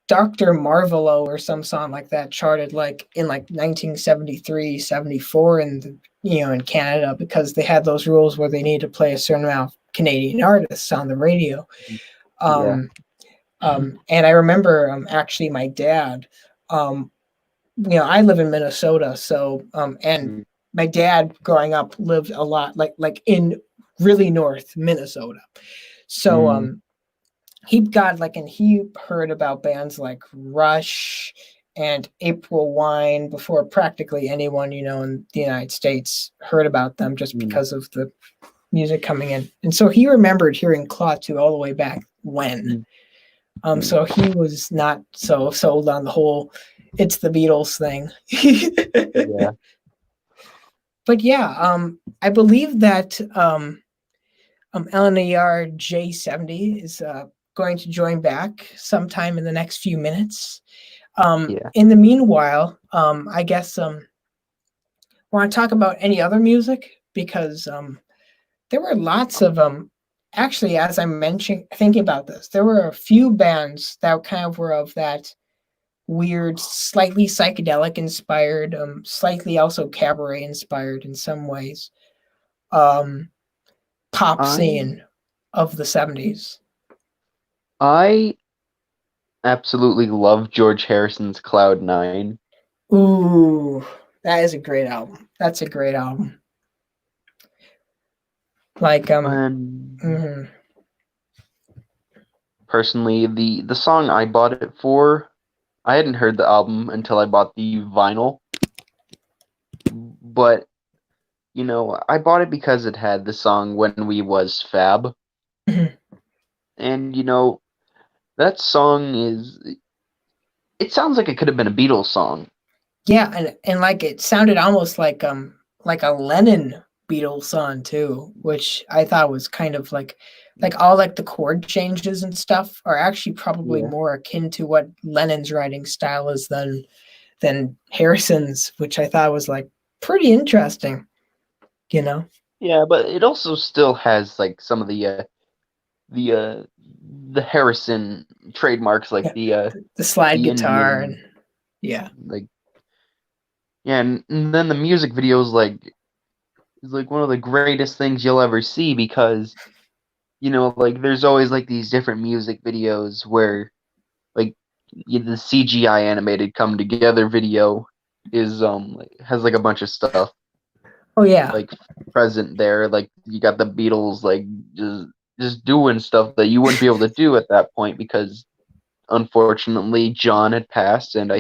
Dr. Marvelo or some song like that charted in 1973, 74 in Canada, because they had those rules where they need to play a certain amount of Canadian artists on the radio. And I remember actually my dad, I live in Minnesota, so and my dad growing up lived a lot in really north Minnesota. So he got and he heard about bands like Rush and April Wine before practically anyone in the United States heard about them, just because of the music coming in. And so he remembered hearing Claw 2 all the way back when. So he was not so sold on the whole it's the Beatles thing. Yeah. But yeah, I believe that LNERJ70 is going to join back sometime in the next few minutes. In the meanwhile, I guess want to talk about any other music, because there were lots of actually, as I mentioned, thinking about this, there were a few bands that kind of were of that weird, slightly psychedelic inspired, slightly also cabaret inspired in some ways, pop scene of the 70s. I absolutely love George Harrison's Cloud 9. Ooh, that is a great album. That's a great album. Personally, the song I bought it for, I hadn't heard the album until I bought the vinyl. But, I bought it because it had the song When We Was Fab. And, that song it sounds like it could have been a Beatles song. Yeah, and it sounded almost like a Lennon Beatles song too, which I thought was kind of all the chord changes and stuff are actually probably more akin to what Lennon's writing style is than Harrison's, which I thought was pretty interesting, Yeah, but it also still has some of the Harrison trademarks, the slide guitar Indian, and then the music video is one of the greatest things you'll ever see, because there's always these different music videos where the CGI animated come together video is has a bunch of stuff. Oh yeah. Present there, you got the Beatles just doing stuff that you wouldn't be able to do at that point, because unfortunately John had passed, and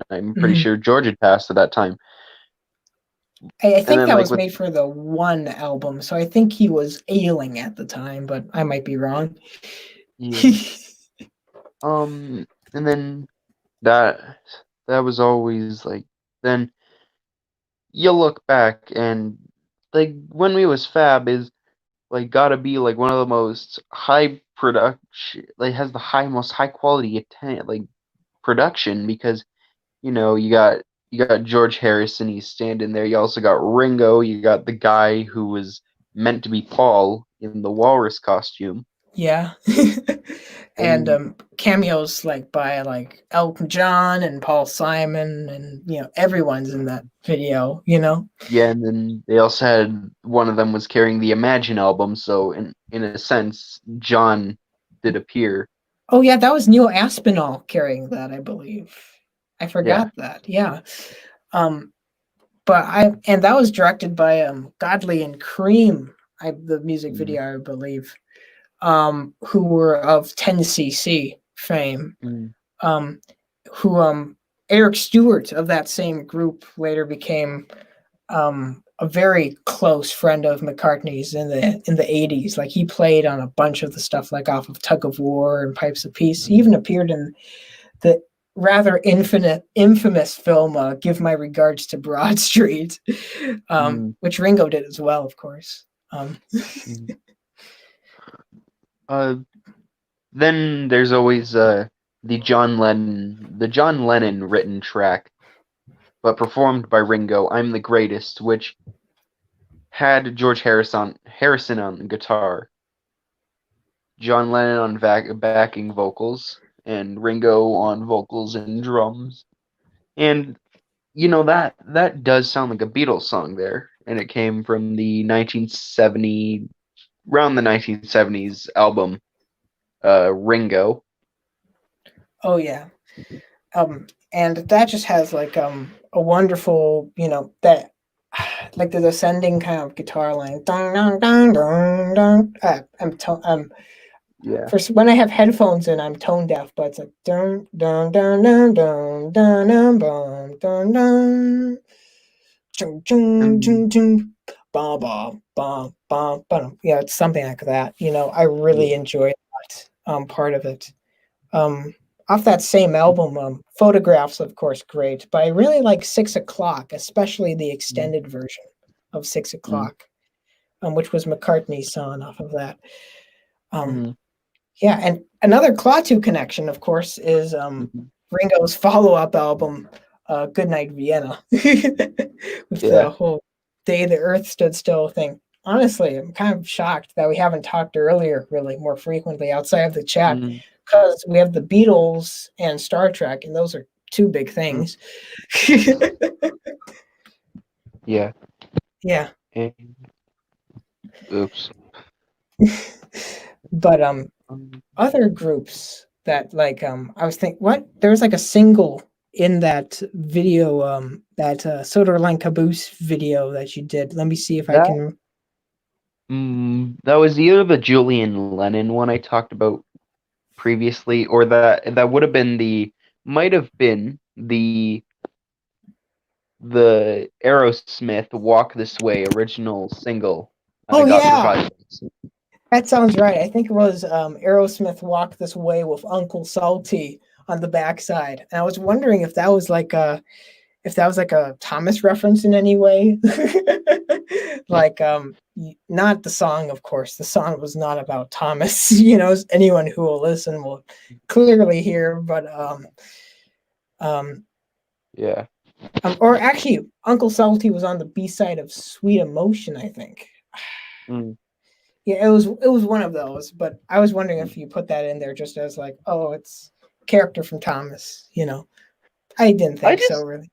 I'm pretty sure George had passed at that time. I think that was made for the one album, so I think he was ailing at the time, but I might be wrong. Yeah. And then that was always then you look back and When We Was Fab is gotta be one of the most high production, has the most high quality production, because you got George Harrison, he's standing there. You also got Ringo. You got the guy who was meant to be Paul in the walrus costume. Yeah. and cameos like by like Elton John and Paul Simon, and everyone's in that video. Yeah, and then they also had one of them was carrying the Imagine album, so in a sense, John did appear. Oh yeah, that was Neil Aspinall carrying that, I believe. I forgot that. Yeah. And that was directed by Godley and Cream, the music video, I believe, who were of 10cc fame. Who Eric Stewart of that same group later became a very close friend of McCartney's in the 80s. Like, he played on a bunch of the stuff, like off of Tug of War and Pipes of Peace. He even appeared in the rather infamous film Give My Regards to Broad Street, which Ringo did as well, of course. Then there's always the John Lennon written track, but performed by Ringo, I'm the Greatest, which had George Harrison on guitar, John Lennon on backing vocals, and Ringo on vocals and drums. And that does sound like a Beatles song there, and it came from the 1970s album Ringo. Oh yeah. And that just has like a wonderful, that like the descending kind of guitar line. Dun, dun, dun, dun, dun. When I have headphones in, I'm tone deaf, but it's like dun dun dun dun dun dun dun dun dun dun dun dun dun dun ba ba ba ba ba. Yeah, it's something like that. I really enjoy that part of it. Off that same album, Photographs, of course, great, but I really like 6 O'Clock, especially the extended version of 6 O'Clock, which was McCartney's song off of that. Yeah, and another Klaatu connection, of course, is Ringo's follow-up album, Goodnight Vienna, with the whole Day the Earth Stood Still thing. Honestly, I'm kind of shocked that we haven't talked earlier, really, more frequently outside of the chat, because we have the Beatles and Star Trek, and those are two big things. Yeah. Yeah. Oops. But other groups that like I was thinking, there was like a single in that video, that Soderline Caboose video that you did. Let me see if I can. That was either the Julian Lennon one I talked about previously, or that would have been might have been the Aerosmith Walk This Way original single. That sounds right. I think it was Aerosmith Walk This Way with Uncle Salty on the backside. And I was wondering if that was like a Thomas reference in any way. Like not the song, of course. The song was not about Thomas. Anyone who will listen will clearly hear, but yeah. Or actually, Uncle Salty was on the B-side of Sweet Emotion, I think. Yeah, it was one of those, but I was wondering if you put that in there just as like, oh, it's character from Thomas, I didn't think so, really.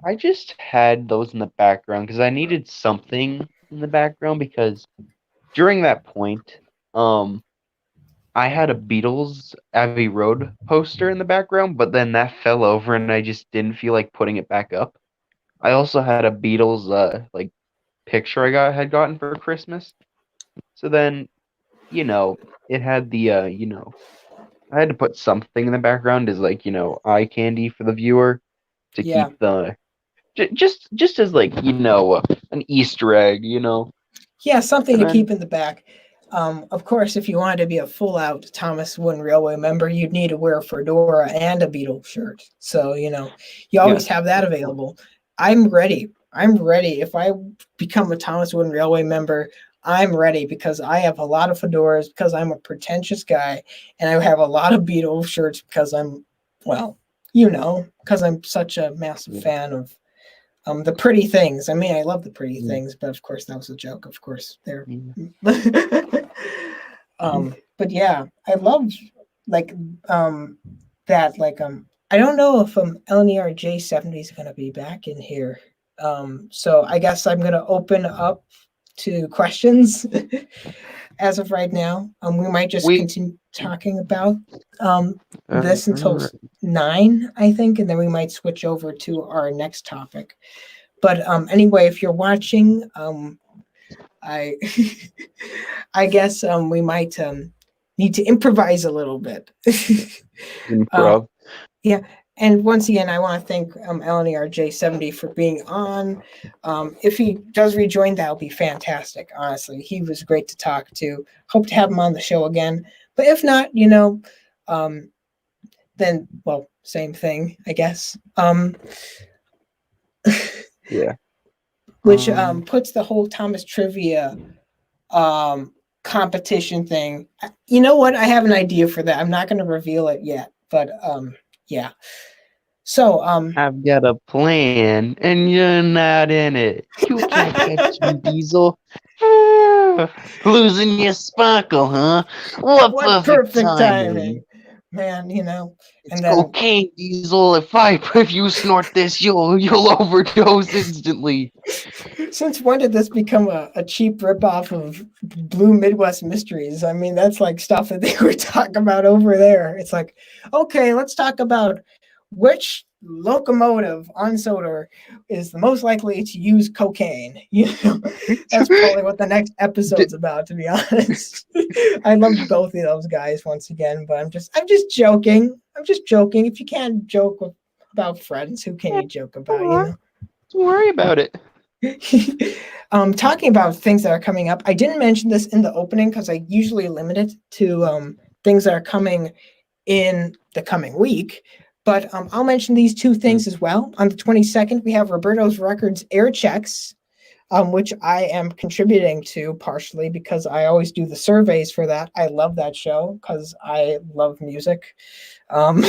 I just had those in the background because I needed something in the background, because during that point, I had a Beatles Abbey Road poster in the background, but then that fell over and I just didn't feel like putting it back up. I also had a Beatles like picture I had gotten for Christmas. So then, it had the I had to put something in the background as like, eye candy for the viewer to keep the just as like, an Easter egg, Yeah, something to keep in the back. Of course, if you wanted to be a full-out Thomas Wooden Railway member, you'd need to wear a fedora and a Beatle shirt. So, you always have that available. I'm ready. If I become a Thomas Wooden Railway member, I'm ready, because I have a lot of fedoras, because I'm a pretentious guy, and I have a lot of Beatles shirts because because I'm such a massive fan of the pretty things. I mean, I love the pretty things, but of course that was a joke. Of course, they're. But yeah, I love like that like I don't know if LNERJ70 is going to be back in here. So I guess I'm going to open up to questions as of right now. We might just continue talking about this until 9, I think, and then we might switch over to our next topic. But anyway, if you're watching, I I guess we might need to improvise a little bit. Improv. Yeah. And once again, I want to thank LNERJ70 for being on. If he does rejoin, that'll be fantastic. Honestly, he was great to talk to. Hope to have him on the show again. But if not, then, well, same thing, I guess. Yeah. Which puts the whole Thomas trivia competition thing. You know what? I have an idea for that. I'm not going to reveal it yet, but yeah. So I've got a plan, and you're not in it. You can't catch me, Diesel. Losing your sparkle, huh? What perfect timing. Man, It's cocaine, Diesel. If you snort this, you'll overdose instantly. Since when did this become a cheap ripoff of Blue Midwest Mysteries? I mean, that's like stuff that they were talking about over there. It's like, okay, let's talk about which locomotive on Soder is the most likely to use cocaine. That's probably what the next episode's about, to be honest. I love both of those guys once again, but I'm just joking. I'm just joking. If you can't joke about friends, who can you joke about? Don't worry about it. Talking about things that are coming up, I didn't mention this in the opening because I usually limit it to things that are coming in the coming week. But I'll mention these two things as well. On the 22nd, we have Roberto's Records Air Checks, which I am contributing to partially because I always do the surveys for that. I love that show because I love music. And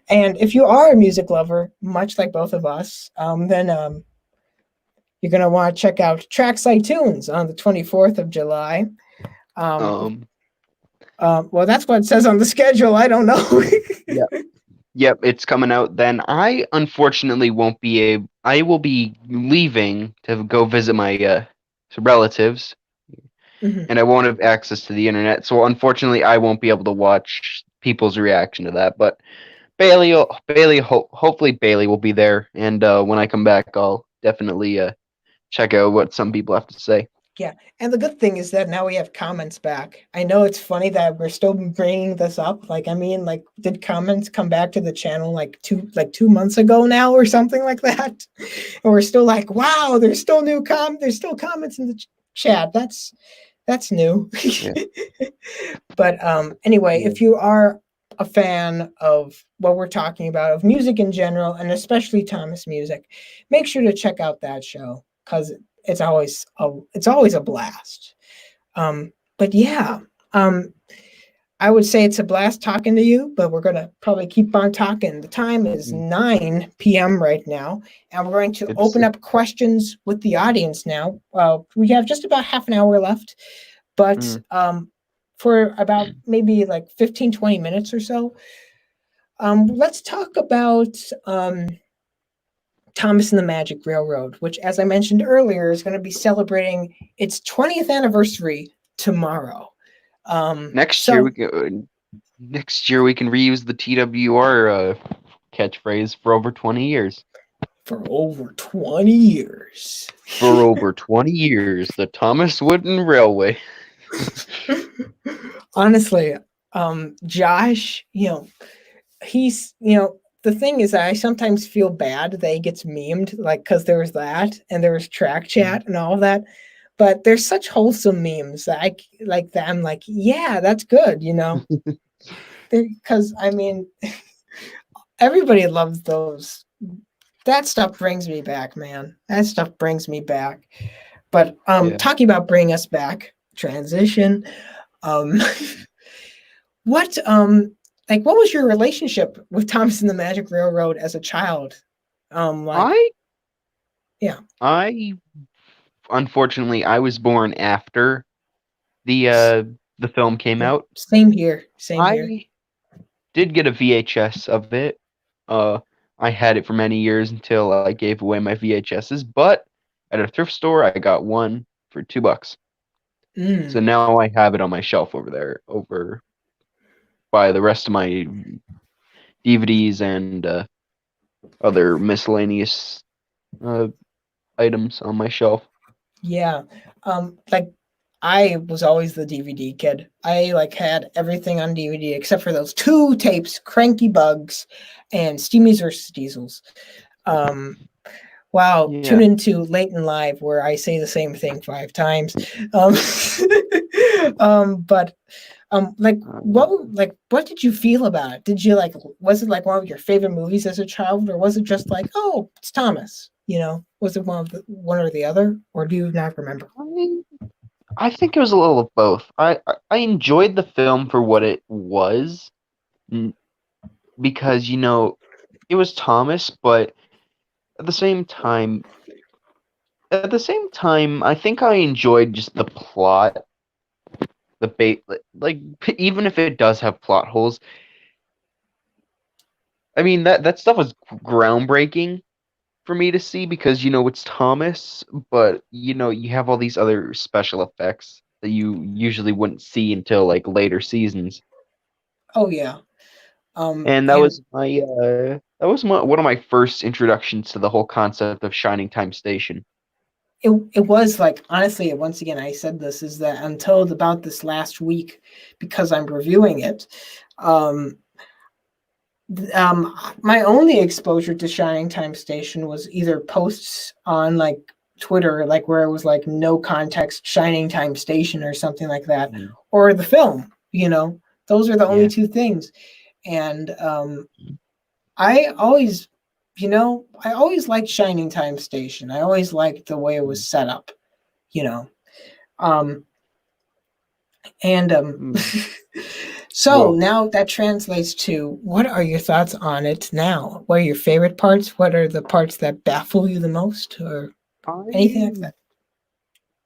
if you are a music lover, much like both of us, then you're going to want to check out Trackside Tunes on the 24th of July. Well, that's what it says on the schedule. I don't know. Yep, it's coming out then. I unfortunately won't be able. I will be leaving to go visit my relatives, and I won't have access to the internet. So unfortunately, I won't be able to watch people's reaction to that. But hopefully Bailey will be there, and when I come back, I'll definitely check out what some people have to say. Yeah, and the good thing is that now we have comments back. I know it's funny that we're still bringing this up. Did comments come back to the channel like 2 months ago now or something like that? And we're still like, wow, there's still there's still comments in the chat. That's new. Yeah. But anyway, if you are a fan of what we're talking about, of music in general, and especially Thomas music, make sure to check out that show because it's always a blast. But yeah, I would say it's a blast talking to you, but we're going to probably keep on talking. The time is 9 p.m. right now, and we're going to open up questions with the audience now. We have just about half an hour left, but for about maybe like 15, 20 minutes or so, let's talk about Thomas and the Magic Railroad, which, as I mentioned earlier, is going to be celebrating its 20th anniversary tomorrow. Next year we can reuse the TWR catchphrase for over 20 years. For over 20 years. For over 20 years, the Thomas Wooden Railway. Honestly, Josh, he's, the thing is that I sometimes feel bad that he gets memed, like, because there was that and there was track chat and all of that. But there's such wholesome memes that I like that. I'm like, yeah, that's good, because I mean, everybody loves those. That stuff brings me back, man. That stuff brings me back. But talking about bringing us back, transition. What was your relationship with Thomas and the Magic Railroad as a child? Unfortunately, I was born after the the film came out. Same here. Same here. I did get a VHS of it. I had it for many years until I gave away my VHSs, but at a thrift store I got one for $2. Mm. So now I have it on my shelf over there, over by the rest of my DVDs and other miscellaneous items on my shelf. Yeah. Like I was always the DVD kid. I like had everything on DVD except for those 2 tapes, Cranky Bugs and Steamies vs. Diesels. Wow, Yeah. tune into Late and Live where I say the same thing 5 times. What did you feel about it? Did you like, was it like one of your favorite movies as a child, or was it just like, oh, it's Thomas? You know, was it one or the other, or do you not remember? I think it was a little of both. I enjoyed the film for what it was, because it was Thomas, but at the same time, I think I enjoyed just the plot, like even if it does have plot holes. I mean that stuff was groundbreaking for me to see because it's Thomas, but you have all these other special effects that you usually wouldn't see until like later seasons. Oh yeah. And that was one of my first introductions to the whole concept of Shining Time Station. It was like, honestly, once again, I said this, is that until about this last week, because I'm reviewing it, my only exposure to Shining Time Station was either posts on like Twitter, like where it was like no context Shining Time Station or something like that, or the film. Those are the only 2 things. And I always liked Shining Time Station. I always liked the way it was set up, So now that translates to, what are your thoughts on it now? What are your favorite parts? What are the parts that baffle you the most, or anything like that?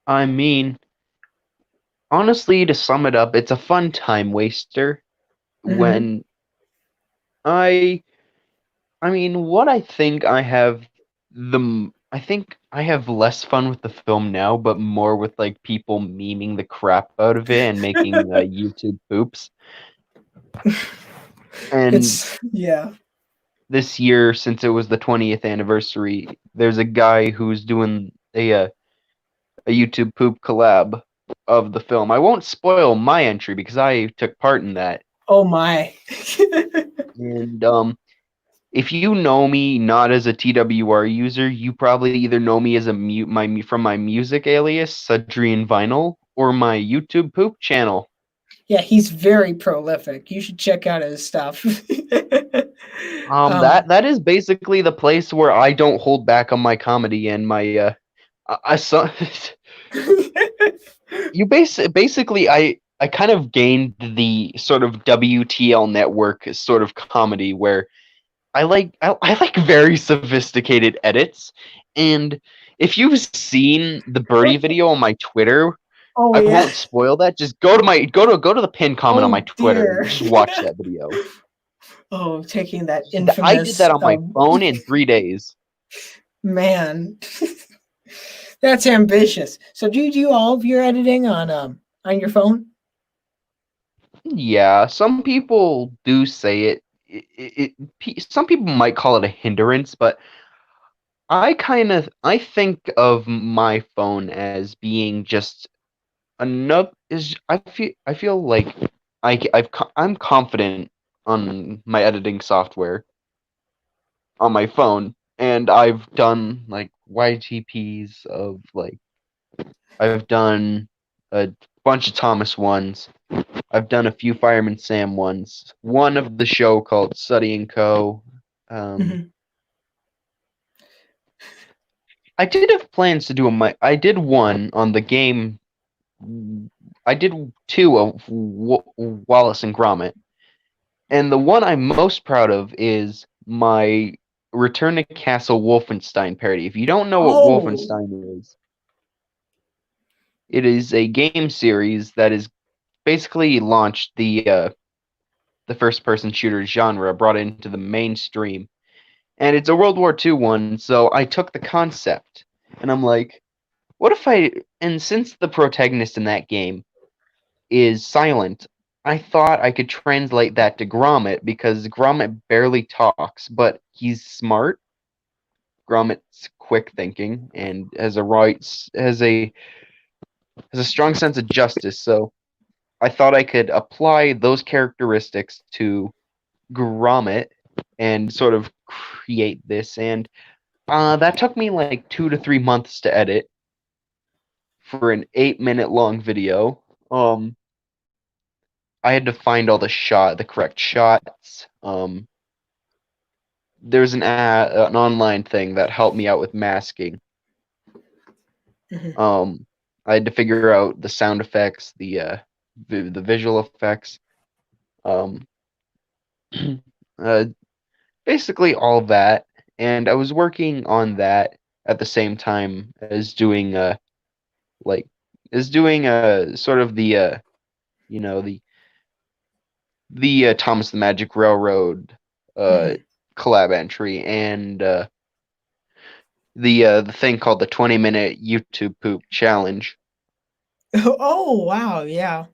I mean, honestly, to sum it up, it's a fun time waster. When I mean, what I think I have less fun with the film now, but more with like people memeing the crap out of it and making YouTube poops. And this year, since it was the 20th anniversary, there's a guy who's doing a YouTube poop collab of the film. I won't spoil my entry because I took part in that. Oh my. And if you know me not as a TWR user, you probably either know me as from my music alias, Sudrian Vinyl, or my YouTube poop channel. Yeah, he's very prolific. You should check out his stuff. That is basically the place where I don't hold back on my comedy and my basically I kind of gained the sort of WTL network sort of comedy where I like very sophisticated edits. And if you've seen the Birdie video on my Twitter, I won't spoil that. Just go to the pinned comment on my Twitter and just watch that video. Oh, taking that infamous. I did that on my phone in 3 days. Man, that's ambitious. So do you do all of your editing on your phone? Yeah, some people do say it. Some people might call it a hindrance, but I think of my phone as being just enough. I feel like I'm confident on my editing software on my phone, and I've done like YTPs of like I've done a bunch of Thomas ones. I've done a few Fireman Sam ones. One of the show called Study & Co. I did have plans to do I did one on the game. I did 2 of Wallace and Gromit. And the one I'm most proud of is my Return to Castle Wolfenstein parody. If you don't know what Wolfenstein is, it is a game series that is basically launched the first-person shooter genre, brought it into the mainstream. And it's a World War II one, so I took the concept, and I'm like, what if and since the protagonist in that game is silent, I thought I could translate that to Gromit, because Gromit barely talks, but he's smart. Gromit's quick thinking and has a strong sense of justice, so I thought I could apply those characteristics to Gromit and sort of create this, and that took me like 2 to 3 months to edit for an 8-minute long video. I had to find all the correct shots. There's an online thing that helped me out with masking. Mhm. I had to figure out the sound effects, the visual effects, basically all that. And I was working on that at the same time as doing sort of the Thomas the Magic Railroad Mhm. collab entry, and the thing called the 20-minute YouTube poop challenge. Oh wow, yeah.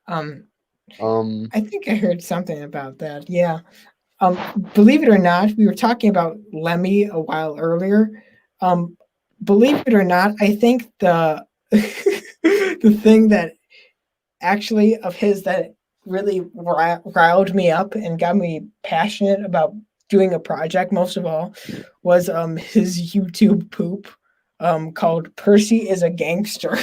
Um, I think I heard something about that. Yeah. Believe it or not, we were talking about Lemmy a while earlier. Believe it or not, I think the the thing that actually of his that really riled me up and got me passionate about doing a project most of all was his YouTube poop called Percy is a Gangster.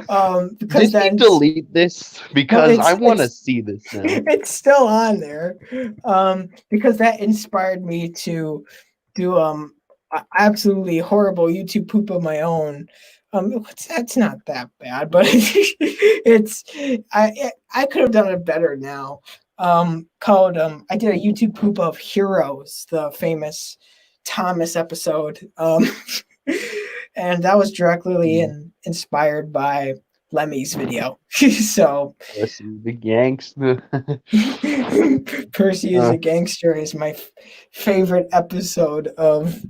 Because did he then delete this? no, Because I want to see this now. it's still on there. Because that inspired me to do absolutely horrible YouTube poop of my own. That's not that bad, but it's I could have done it better now. Called I did a YouTube poop of Heroes, the famous Thomas episode. And that was directly inspired by Lemmy's video. So This is the gangster. Percy is a Gangster is my favorite episode of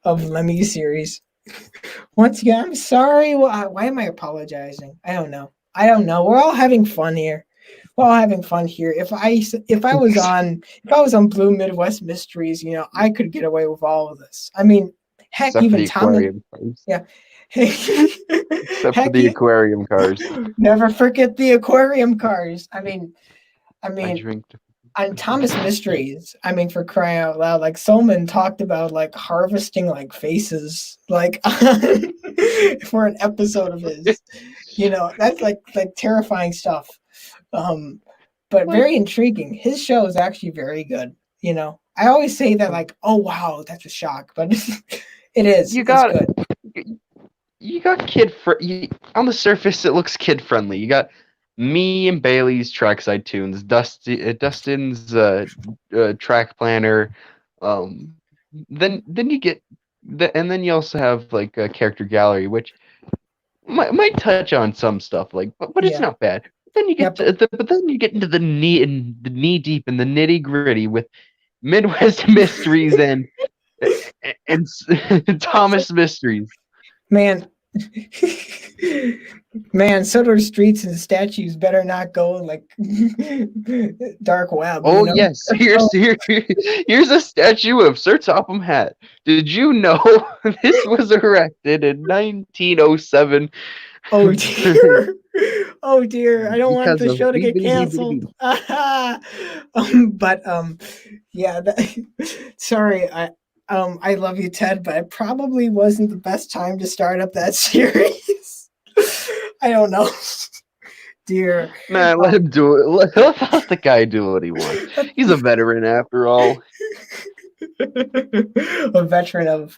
Lemmy series. Once again, I'm sorry. Why am I apologizing? I don't know. We're all having fun here. If I was on Blue Midwest Mysteries, I could get away with all of this. I mean, heck, Except for even the Tom and aquarium cars. yeah. Except for Heck, the aquarium cars. never forget the aquarium cars. I mean, I drink. on Thomas Mysteries, I mean, for crying out loud, like Solman talked about like harvesting like faces, like for an episode of his. That's like terrifying stuff. But very intriguing. His show is actually very good. I always say that like, oh wow, that's a shock, but it is. You It's got good. you got on the surface it looks kid friendly. You got me and Bailey's trackside tunes, Dustin's track planner. Then you get and then you also have like a character gallery, which might touch on some stuff, like, but it's not bad. But then you get but then you get into the knee deep in the nitty gritty with Midwest Mysteries and Thomas Mysteries. Man, Soto Streets and statues better not go like dark web. Oh yes, here's a statue of Sir Topham Hatt. Did you know this was erected in 1907? Oh dear. Oh dear, I don't want the show to get BBBBB. canceled. Yeah. Sorry, I love you, Ted, but it probably wasn't the best time to start up that series. I don't know. Dear. Man, let him do it. Let the guy do what he wants. He's a veteran after all. A veteran of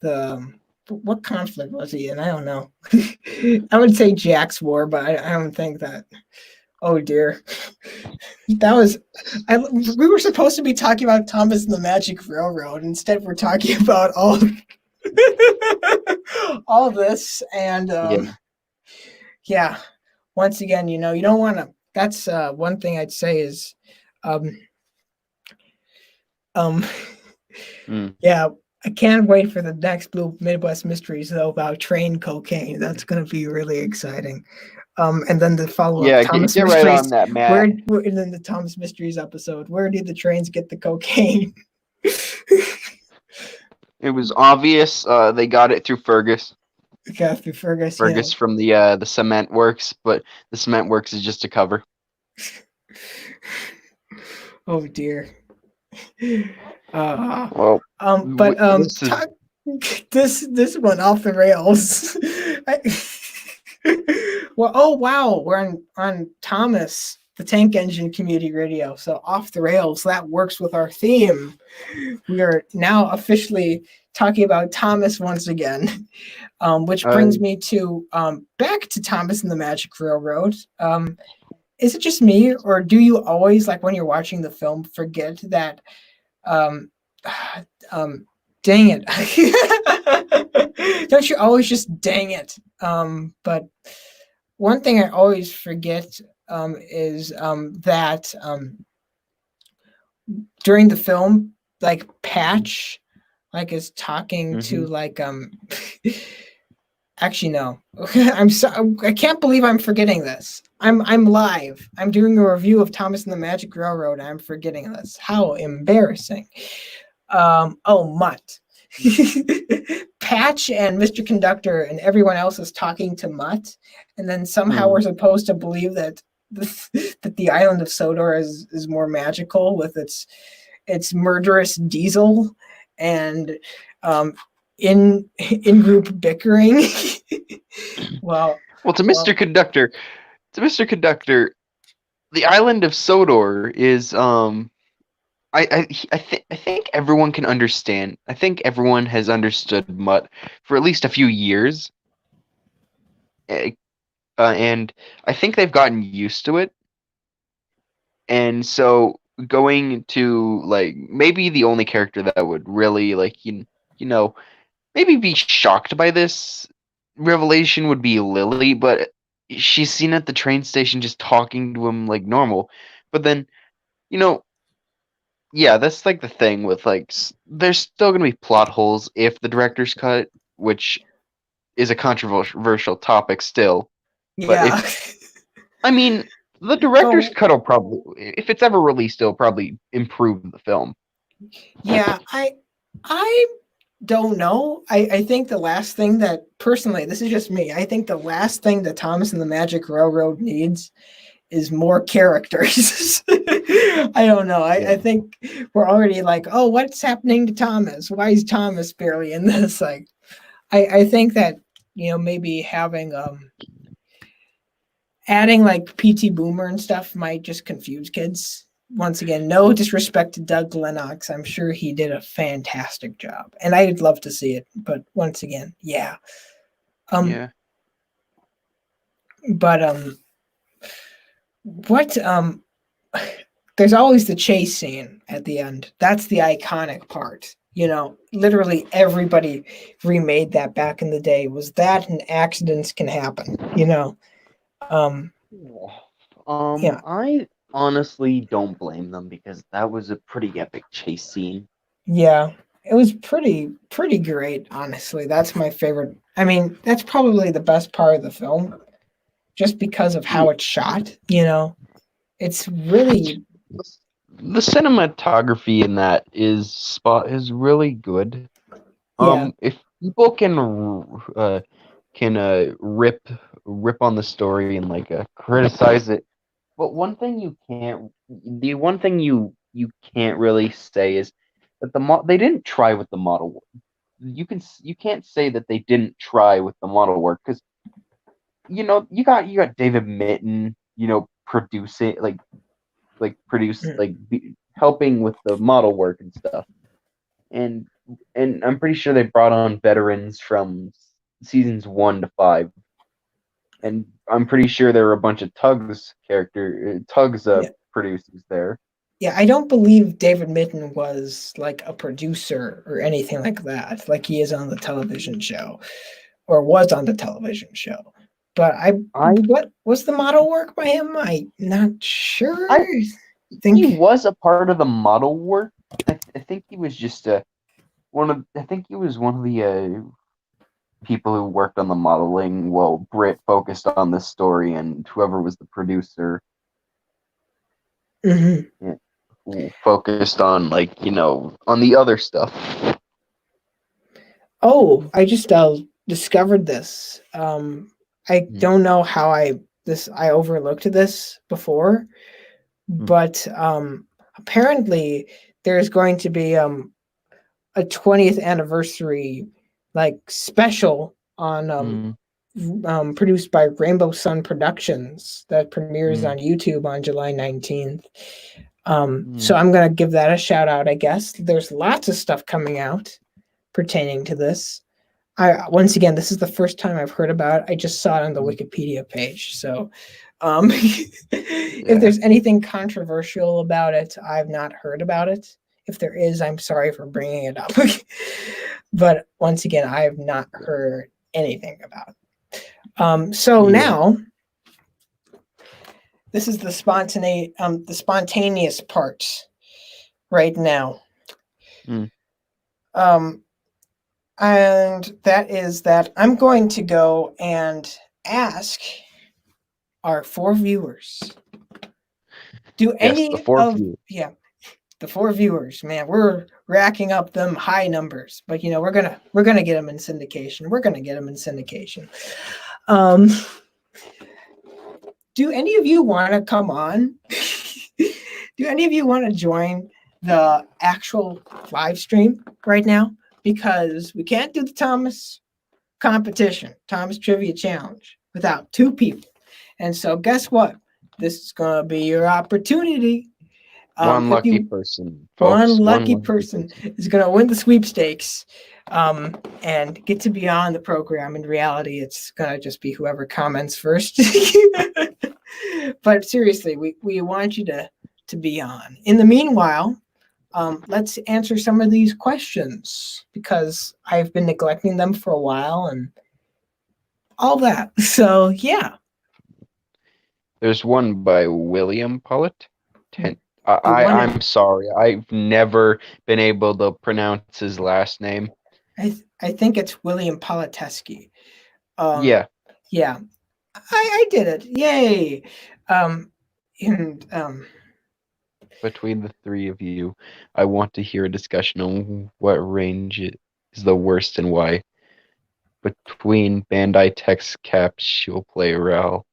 the what conflict was he in? I don't know. I would say Jack's War, but I don't think that. Oh dear, that was. We were supposed to be talking about Thomas and the Magic Railroad. Instead, we're talking about all this, and yeah. once again, you don't want to. That's one thing I'd say is, um, yeah, I can't wait for the next Blue Midwest Mysteries though about train cocaine. That's gonna be really exciting. And then the follow-up Thomas get Mysteries. right on that, Matt. And then the Thomas Mysteries episode. Where did the trains get the cocaine? It was obvious. They got it through Fergus. Yeah, through Fergus. Fergus from the cement works, but the cement works is just a cover. Oh dear. Well, but this went off the rails. Well, oh wow, we're on Thomas, the Tank Engine Community Radio. So off the rails, that works with our theme. We are now officially talking about Thomas once again, which brings me to back to Thomas and the Magic Railroad. Is it just me, or do you always, like when you're watching the film, forget that dang it. Don't you always just dang it? But one thing I always forget is that during the film, like Patch, like is talking to like actually no. I can't believe I'm forgetting this. I'm live. I'm doing a review of Thomas and the Magic Railroad. I'm forgetting this. How embarrassing. Mutt. Patch and Mr. Conductor and everyone else is talking to Mutt, and then somehow we're supposed to believe that the island of Sodor is more magical with its murderous diesel and in group bickering. well, to Mr. Conductor, the island of Sodor is I think everyone can understand. I think everyone has understood Mutt for at least a few years, and I think they've gotten used to it. And so going to like maybe the only character that would really like maybe be shocked by this revelation would be Lily, but she's seen at the train station just talking to him like normal. But then, yeah, that's like the thing with like there's still gonna be plot holes if the director's cut, which is a controversial topic still. Yeah. But the director's cut will probably, if it's ever released, it'll probably improve the film. Yeah, I don't know. I think the last thing that, personally, this is just me, I think the last thing that Thomas and the Magic Railroad needs is more characters. I don't know. I think we're already like, oh, what's happening to Thomas? Why is Thomas barely in this? Like, I think that, maybe having adding like PT Boomer and stuff might just confuse kids. Once again, no disrespect to Doug Lennox. I'm sure he did a fantastic job, and I'd love to see it. But once again, yeah. But what there's always the chase scene at the end. That's the iconic part. Literally everybody remade that back in the day. Was that, and accidents can happen, Yeah. I honestly don't blame them because that was a pretty epic chase scene. Yeah, it was pretty great, honestly. That's my favorite. That's probably the best part of the film, just because of how it's shot. It's really, the cinematography in that is really good. Yeah. If people can rip on the story and like criticize it, but one thing you can't really say is that they didn't try with the model work. You can't say that they didn't try with the model work, because you got David Mitton, producing helping with the model work and stuff, and I'm pretty sure they brought on veterans from seasons 1 to 5, and I'm pretty sure there were a bunch of Tugs producers there. Yeah, I don't believe David Mitton was like a producer or anything like that, like he is on the television show, or was on the television show. But I what was the model work by him? I'm not sure. I think he was a part of the model work. I think he was just I think he was one of the people who worked on the modeling while Britt focused on this story, and whoever was the producer Mhm. who focused on on the other stuff. Oh, I just discovered this. I don't know how I overlooked this before, but apparently there's going to be a 20th anniversary special on produced by Rainbow Sun Productions that premieres on YouTube on July 19th. So I'm going to give that a shout out, I guess. There's lots of stuff coming out pertaining to this. Once again, this is the first time I've heard about it. I just saw it on the Wikipedia page. So if there's anything controversial about it, I've not heard about it. If there is, I'm sorry for bringing it up. But once again, I have not heard anything about it. Now, this is the spontaneous part right now. And that is that I'm going to go and ask our 4 viewers. Do any the 4 viewers. The 4 viewers, man, we're racking up them high numbers, but we're gonna get them in syndication. Do any of you want to come on? Do any of you want to join the actual live stream right now? Because we can't do the Thomas competition, Thomas Trivia Challenge, without 2 people. And so guess what? This is going to be your opportunity. One lucky person, folks. One lucky person is going to win the sweepstakes and get to be on the program. In reality, it's going to just be whoever comments first. But seriously, we want you to be on. In the meanwhile, let's answer some of these questions because I've been neglecting them for a while and all that. So, yeah. There's one by William Pollitt. I'm sorry. I've never been able to pronounce his last name. I think it's William Politeski. Yeah. Yeah. I did it. Yay. Between the 3 of you, I want to hear a discussion on what range is the worst and why. Between Bandai Text Capsule Plarail,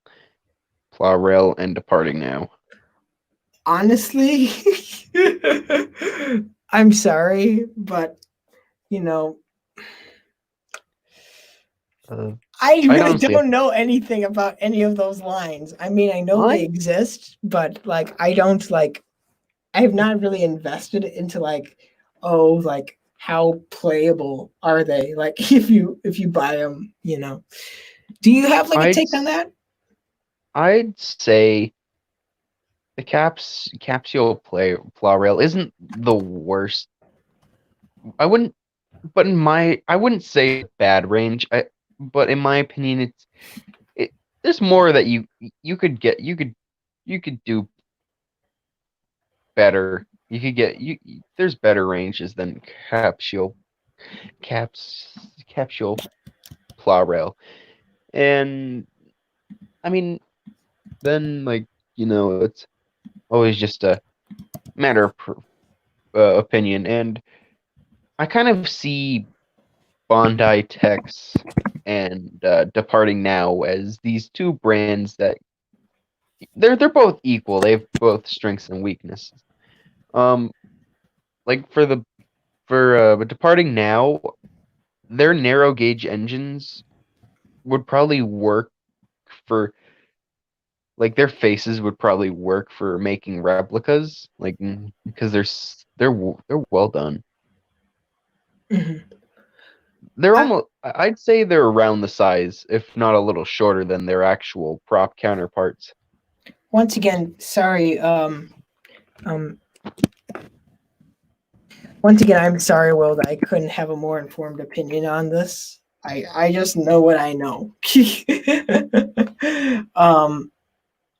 and Departing Now. Honestly, I'm sorry, but I really don't know anything about any of those lines. I mean, I know they exist, but I don't I have not really invested into how playable are they? If you buy them, Do you have a take on that? I'd say the Capsule Plarail isn't the worst. I wouldn't say bad range. But in my opinion, there's more that you could do better. There's better ranges than Capsule Plarail. And I mean, then it's always just a matter of opinion, and I kind of see Bandai Text and Departing Now as these 2 brands that they're both equal. They have both strengths and weaknesses. For Departing Now, their narrow gauge engines would probably work for their faces would probably work for making replicas, because they're well done. They're I'd say they're around the size, if not a little shorter than their actual prop counterparts. Once again, sorry. Once again, I'm sorry, Will, that I couldn't have a more informed opinion on this. I just know what I know.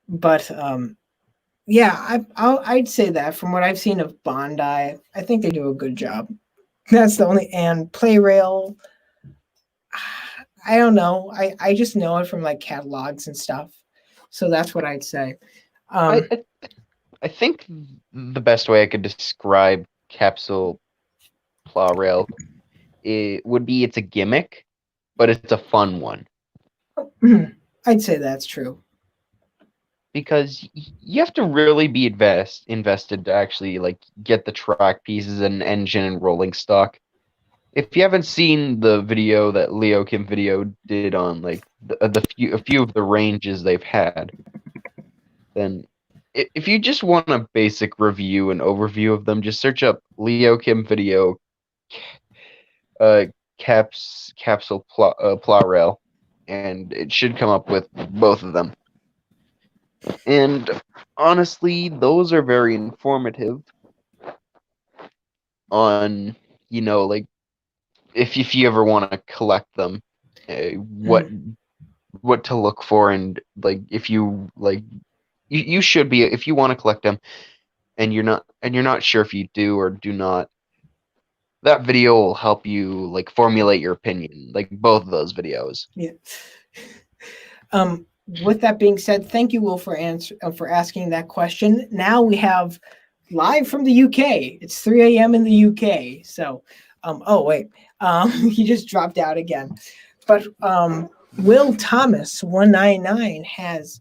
But yeah, I'd say that from what I've seen of Bondi, I think they do a good job. That's the only, and Playrail, I don't know. I just know it from like catalogs and stuff. So that's what I'd say. I think the best way I could describe Capsule Plow Rail would be it's a gimmick, but it's a fun one. I'd say that's true. Because you have to really be invested to actually like get the track pieces and engine and rolling stock. If you haven't seen the video that Leo Kim Video did on like a few of the ranges they've had, then if you just want a basic review and overview of them, just search up Leo Kim Video capsule plow rail, and it should come up with both of them. And honestly, those are very informative on, like if you ever want to collect them, what to look for, and like if you like you should be, if you want to collect them and you're not sure if you do or do not, that video will help you like formulate your opinion, like both of those videos. Yeah. With that being said, thank you, Will, for asking that question. Now we have live from the UK. It's 3 a.m. in the UK. So, oh wait, he just dropped out again. But Will Thomas 199 has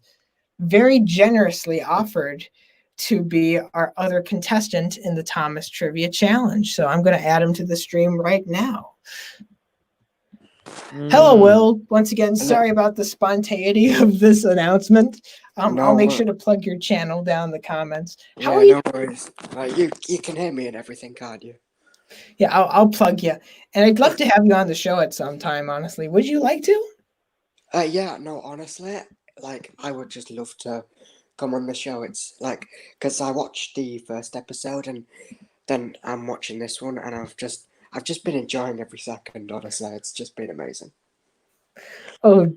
very generously offered to be our other contestant in the Thomas Trivia Challenge. So I'm going to add him to the stream right now. Hello, Will. Once again, sorry about the spontaneity of this announcement. I'll make sure to plug your channel down in the comments. How are you? No worries. You can hear me and everything, can't you? Yeah, I'll plug you. And I'd love to have you on the show at some time, honestly. Would you like to? Yeah, no, honestly, like, I would just love to come on the show. It's like, because I watched the first episode and then I'm watching this one, and I've just been enjoying every second, honestly. It's just been amazing. Oh,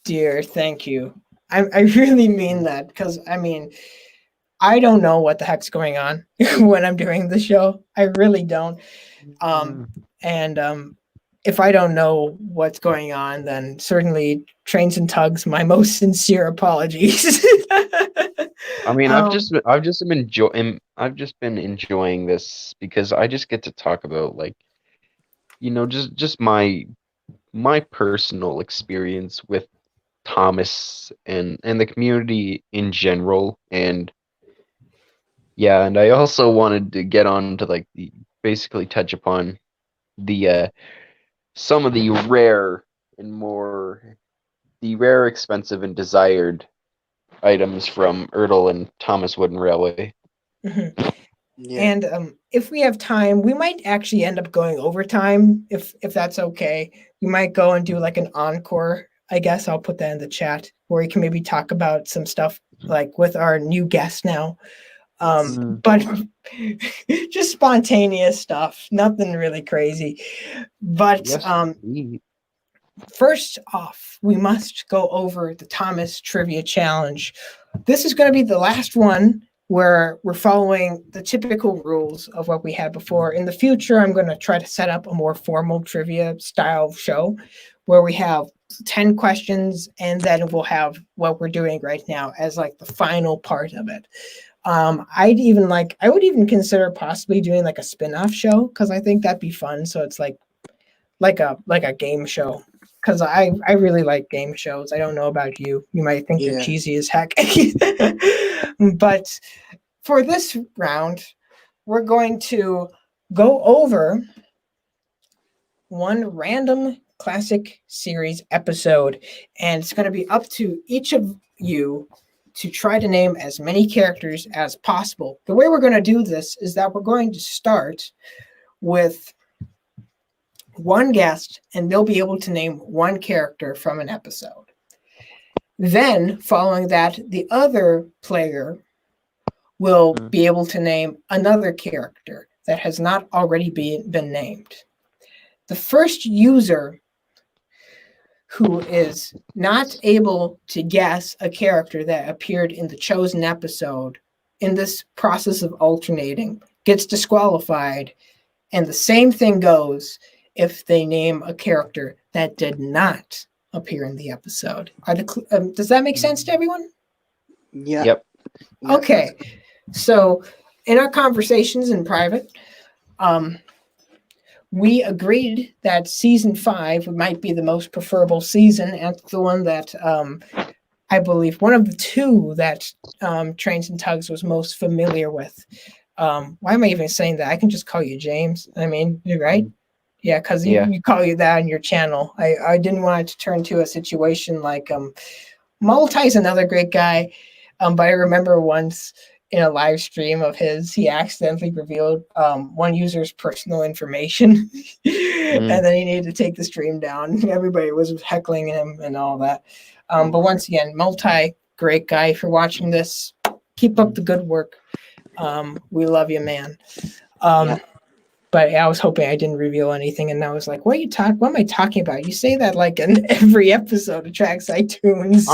dear. Thank you. I really mean that, because, I mean, I don't know what the heck's going on when I'm doing the show. I really don't. And if I don't know what's going on, then certainly Trains and Tugs, my most sincere apologies. I mean, I've just been enjoying this because I just get to talk about, like, just my personal experience with Thomas and the community in general. And yeah, and I also wanted to get on to like basically touch upon the some of the rare, expensive and desired items from Ertl and Thomas Wooden Railway. Mm-hmm. Yeah. And if we have time, we might actually end up going overtime, if that's okay. We might go and do like an encore. I guess I'll put that in the chat where we can maybe talk about some stuff like with our new guest now. But just spontaneous stuff, nothing really crazy. But Yes, first off, we must go over the Thomas Trivia Challenge. This is going to be the last one where we're following the typical rules of what we had before. In the future, I'm going to try to set up a more formal trivia style show where we have 10 questions, and then we'll have what we're doing right now as like the final part of it. I would even consider possibly doing like a spin-off show, because I think that'd be fun. So it's like a game show, because I really like game shows. I don't know about you. You might think they're cheesy as heck. But for this round, we're going to go over one random classic series episode, and it's going to be up to each of you to try to name as many characters as possible. The way we're going to do this is that we're going to start with one guest, and they'll be able to name one character from an episode. Then, following that, the other player will be able to name another character that has not already been named. The first user who is not able to guess a character that appeared in the chosen episode in this process of alternating gets disqualified. And the same thing goes if they name a character that did not appear in the episode. Does that make sense to everyone? Yeah. Yep. Okay. So in our conversations in private, we agreed that season 5 might be the most preferable season, and the one that I believe one of the two that Trains and Tugs was most familiar with. Why am I even saying that? I can just call you James. I mean, you're right. Yeah, because you call you that on your channel. I didn't want it to turn to a situation like Multi's another great guy, but I remember once in a live stream of his, he accidentally revealed one user's personal information, and then he needed to take the stream down. Everybody was heckling him and all that. But once again, Multi, great guy. If you're watching this, keep up the good work. We love you, man. But I was hoping I didn't reveal anything, and I was like, what am I talking about? You say that like in every episode of Tracks iTunes.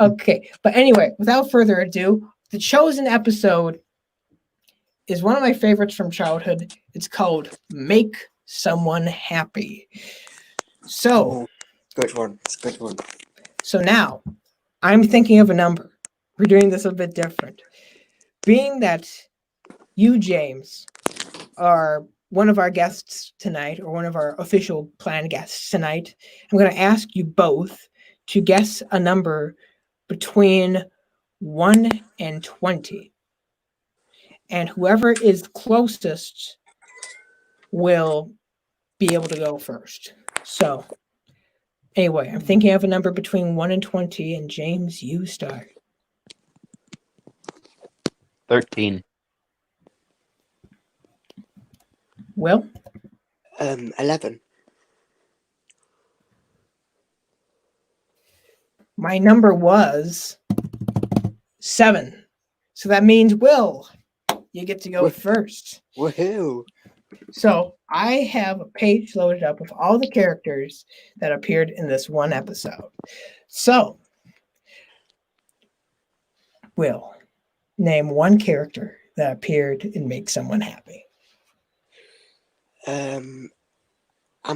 Okay, but anyway, without further ado, the chosen episode is one of my favorites from childhood. It's called Make Someone Happy. So, good one. It's a good one. So now, I'm thinking of a number. We're doing this a bit different. Being that you, James, are one of our guests tonight, or one of our official planned guests tonight, I'm going to ask you both to guess a number between 1 and 20. And whoever is closest will be able to go first. So, anyway, I'm thinking of a number between 1 and 20, and James, you start. 13. Will? 11. My number was 7. So that means, Will, you get to go first. Woohoo! So I have a page loaded up with all the characters that appeared in this one episode. So, Will, name one character that appeared in Make Someone Happy. I'm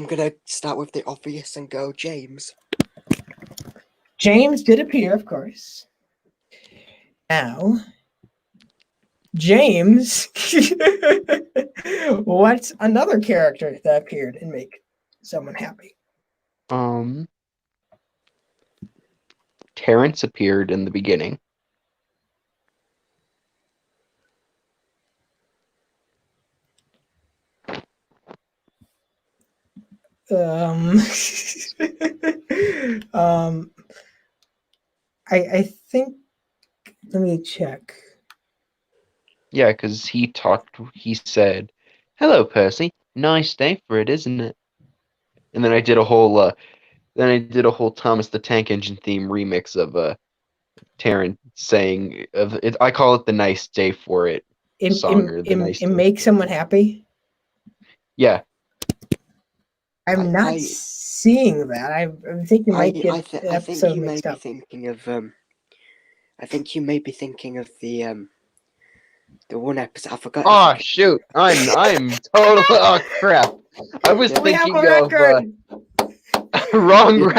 gonna start with the obvious and go James. James did appear, of course. Now, James, what's another character that appeared in Make Someone Happy? Terrence appeared in the beginning. I think, let me check. Yeah, because he said, "Hello, Percy. Nice day for it, isn't it?" And then I did a whole Thomas the Tank Engine theme remix of Terrence saying of it. I call it the Nice Day for It song, or the Nice Day Make Someone Happy. Yeah. I'm not seeing that. I think you might get the episode mixed up. I think you may be thinking of the one episode. I forgot. Oh shoot! I'm totally. Oh crap! I was thinking of wrong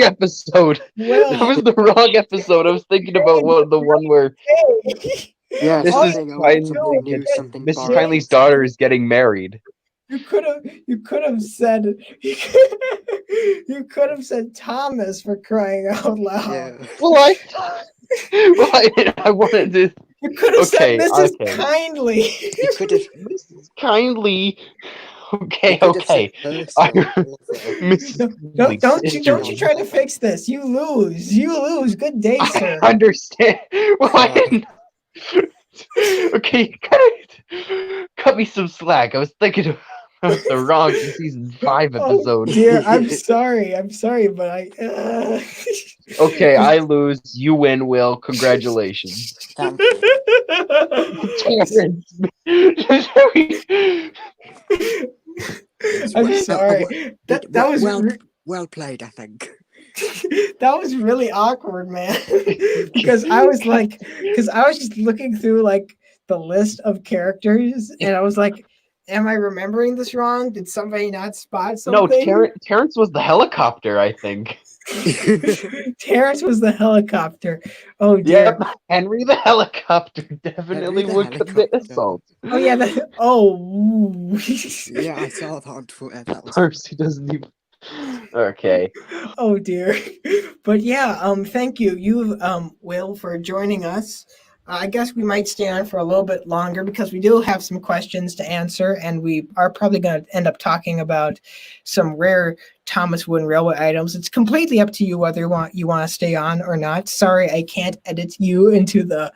episode. That was the wrong episode. I was thinking about the one where Mrs. Kindly's daughter is getting married. You could have said Thomas, for crying out loud. Yeah. Well, I wanted to. You could have said Mrs. Kindly. You could have Mrs. Kindly. Okay. Don't you try to fix this. You lose. Good day, sir. I understand. Well, I didn't. Okay, cut me some slack. I was thinking of the wrong season 5 episode. Oh dear, I'm sorry, but I. Okay, I lose. You win, Will. Congratulations. Thank you. I'm sorry. That was well played, I think. That was really awkward, man. because I was just looking through like the list of characters, and I was like, "Am I remembering this wrong? Did somebody not spot No, something?" Terrence was the helicopter, I think. Terrence was the helicopter. Oh dear. Yep, Henry the helicopter definitely Henry the would commit helicopter. assault. Oh yeah. Ooh. Yeah, I saw that on Twitter. That was Percy doesn't even. Okay. Oh dear. But yeah, thank you, Will, for joining us. I guess we might stay on for a little bit longer because we do have some questions to answer, and we are probably going to end up talking about some rare Thomas Wooden Railway items. It's completely up to you whether you want to stay on or not. Sorry, I can't edit you into the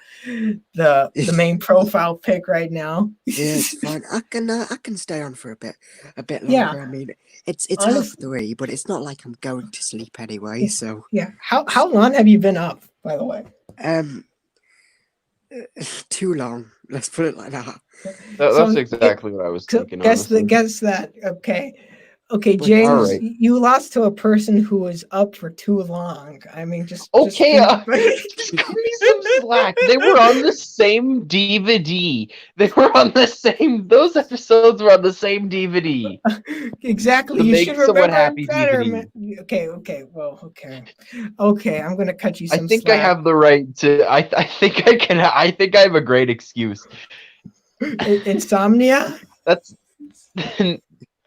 main profile pic right now. Yeah, it's fine. I can stay on for a bit longer. Yeah. I mean, it's Honest- 3:30, but it's not like I'm going to sleep anyway. So Yeah. How long have you been up, by the way? too long. Let's put it like that. That's exactly what I was thinking. Guess that. Okay, James, all right. you lost to a person who was up for too long. I mean, just Just cut me some slack. They were on the same DVD. Those episodes were on the same DVD. Exactly. The You Make should Someone remember Happy better, DVD. man. Okay. Well, okay. I'm gonna cut you some. I think slack. I have the right to. I think I can. I think I have a great excuse. Insomnia. That's. I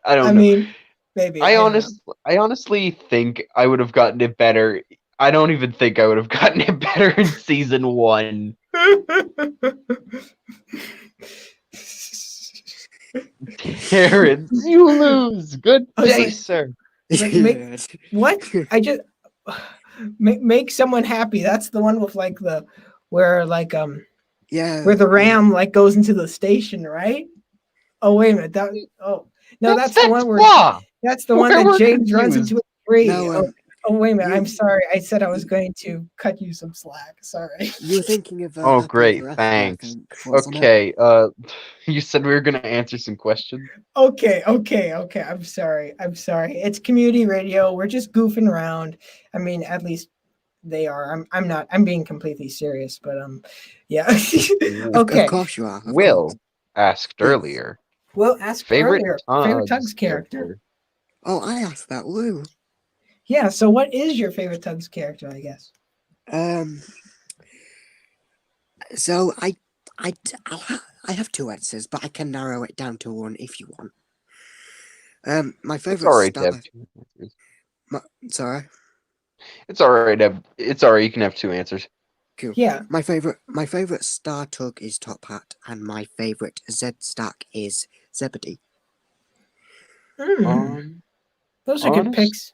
don't know. Mean, maybe. I honestly think I would have gotten it better. I don't even think I would have gotten it better in season 1. Terrence, you lose. Good day, sir. What? I just make someone happy. That's the one with like where the ram like goes into the station, right? Oh wait a minute. That's the one where that's the one that James runs into a tree. No, oh wait a minute. I'm sorry. I said I was going to cut you some slack. Sorry. You were thinking of. Oh great, thanks. Okay, you said we were gonna answer some questions. Okay. I'm sorry. It's community radio. We're just goofing around. I mean, at least they are. I'm not. I'm being completely serious, but yeah. Okay. Of course you are. Will asked earlier. Will asked favorite Tugs character. Oh, I asked that. Woo. Yeah. So, what is your favorite Tugs character? I guess. So I have 2 answers, but I can narrow it down to 1 if you want. My favorite. Sorry. It's all right. It's all right. You can have 2 answers. Cool. Yeah. My favorite Star Tug is Top Hat, and my favorite Z Stack is Zebedee. Those are good picks.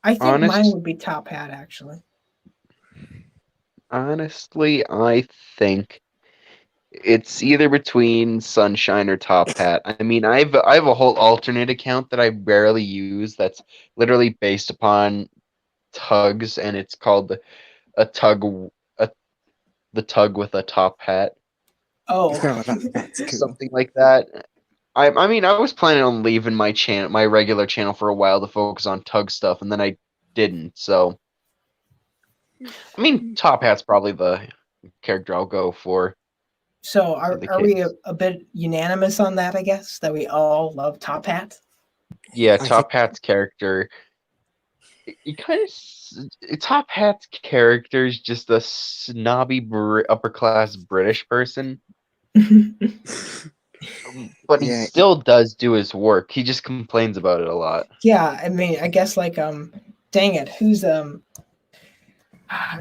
I think mine would be Top Hat, actually. Honestly, I think it's either between Sunshine or Top Hat. I mean, I have a whole alternate account that I barely use that's literally based upon tugs, and it's called the tug with a top hat. Oh, that's cool. Something like that. I mean, I was planning on leaving my regular channel for a while to focus on tug stuff, and then I didn't. So, I mean, Top Hat's probably the character I'll go for. So, are we a bit unanimous on that? I guess that we all love Top Hat. Yeah, Top Hat's character. Top Hat's character is just a snobby upper class British person. But he still does do his work. He just complains about it a lot. Yeah, I mean, I guess like dang it, who's I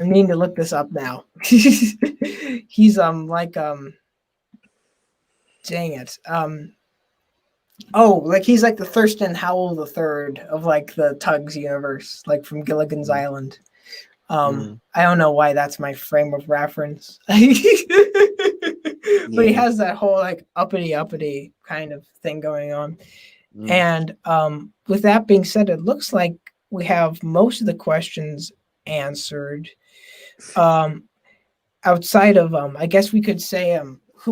need to look this up now. He's dang it. Like he's like the Thurston Howell III of like the Tugs universe, like from Gilligan's Island. I don't know why that's my frame of reference. But he has that whole like uppity kind of thing going on. And with that being said, it looks like we have most of the questions answered. Outside of I guess we could say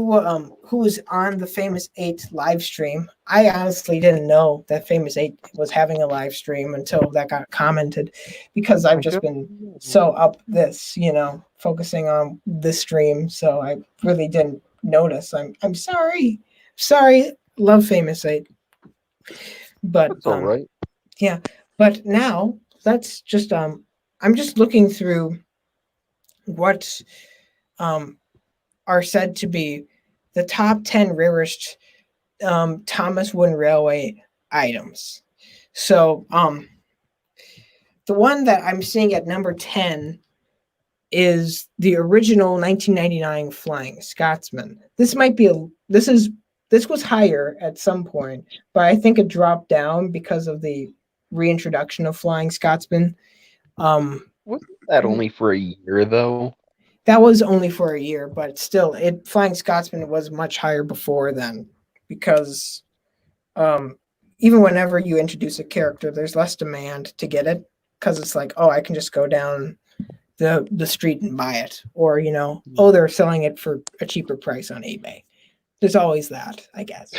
who was on the Famous 8 live stream. I honestly didn't know that Famous 8 was having a live stream until that got commented, because I've just been so up this, focusing on this stream. So I really didn't notice. I'm sorry. Sorry. Love Famous 8. But That's all right. yeah. But now let's just I'm just looking through what are said to be the top 10 rarest Thomas Wooden Railway items. So the one that I'm seeing at number 10 is the original 1999 Flying Scotsman. This was higher at some point, but I think it dropped down because of the reintroduction of Flying Scotsman. Wasn't that only for a year though? That was only for a year, but still, Flying Scotsman was much higher before then, because even whenever you introduce a character, there's less demand to get it, because it's like, oh, I can just go down the street and buy it, or oh, they're selling it for a cheaper price on eBay. There's always that, I guess.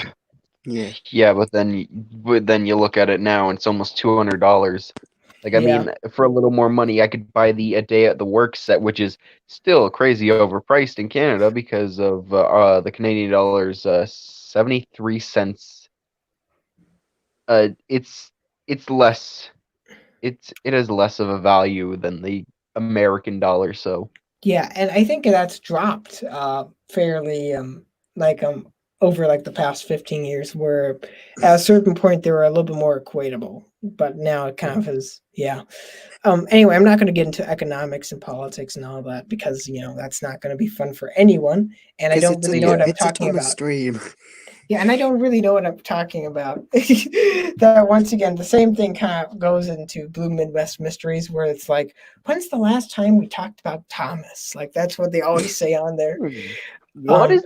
Yeah, but then you look at it now, and it's almost $200. Like, I mean, for a little more money, I could buy a day at the work set, which is still crazy overpriced in Canada because of the Canadian dollar's 73 cents. It's less. It has less of a value than the American dollar. So yeah, and I think that's dropped fairly over like the past 15 years, where at a certain point they were a little bit more equatable, but now it kind of is. Anyway, I'm not going to get into economics and politics and all that, because that's not going to be fun for anyone, and I don't really know what I'm talking about. Stream. Yeah, and I don't really know what I'm talking about. That once again, the same thing kind of goes into Blue Midwest Mysteries, where it's like, when's the last time we talked about Thomas? Like, that's what they always say on there. What is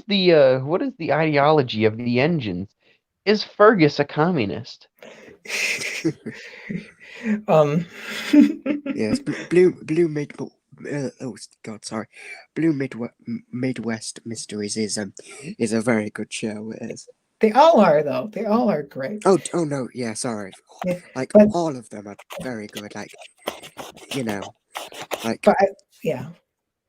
the ideology of the engines? Is Fergus a communist? Yes, Blue Midwest Mysteries is a very good show. It is. They all are, though. They all are great. Oh no, yeah, sorry. Yeah, like all of them are very good. Like, yeah.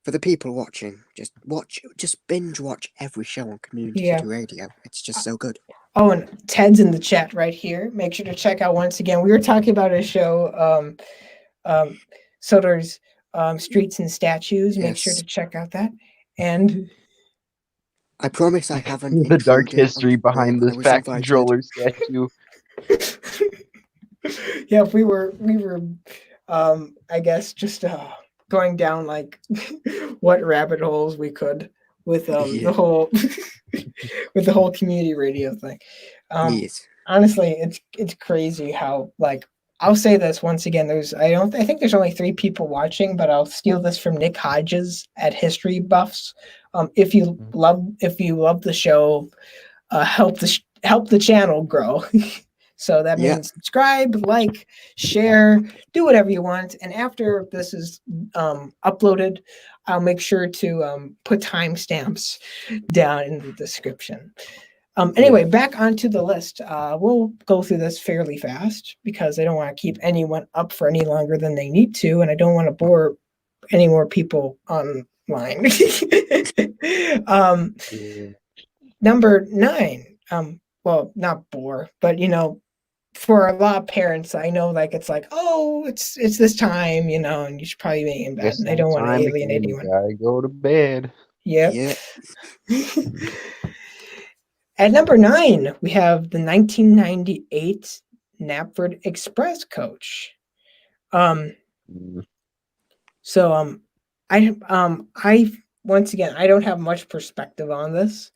For the people watching, just binge watch every show on Community Radio. It's just so good. Oh, and Ted's in the chat right here. Make sure to check out once again. We were talking about a show, Soder's Streets and Statues. Make sure to check out that. And I promise I haven't the dark history behind this Pack Controller statue. Yeah, we were I guess just going down like what rabbit holes we could with the whole with the whole community radio thing. Honestly, it's crazy how, like, I'll say this once again, I think there's only 3 people watching, but I'll steal this from Nick Hodges at History Buffs. If you love the show, help the channel grow. So that means subscribe, like, share, do whatever you want. And after this is uploaded, I'll make sure to put timestamps down in the description. Anyway, back onto the list. We'll go through this fairly fast, because I don't want to keep anyone up for any longer than they need to, and I don't want to bore any more people online. Number 9. Well, not bore, but for a lot of parents, I know, like, it's like, oh, it's this time, and you should probably be in bed. And I don't want to alienate anyone. Gotta go to bed. Yep. At number 9, we have the 1998 Knapford Express coach. So I once again, I don't have much perspective on this.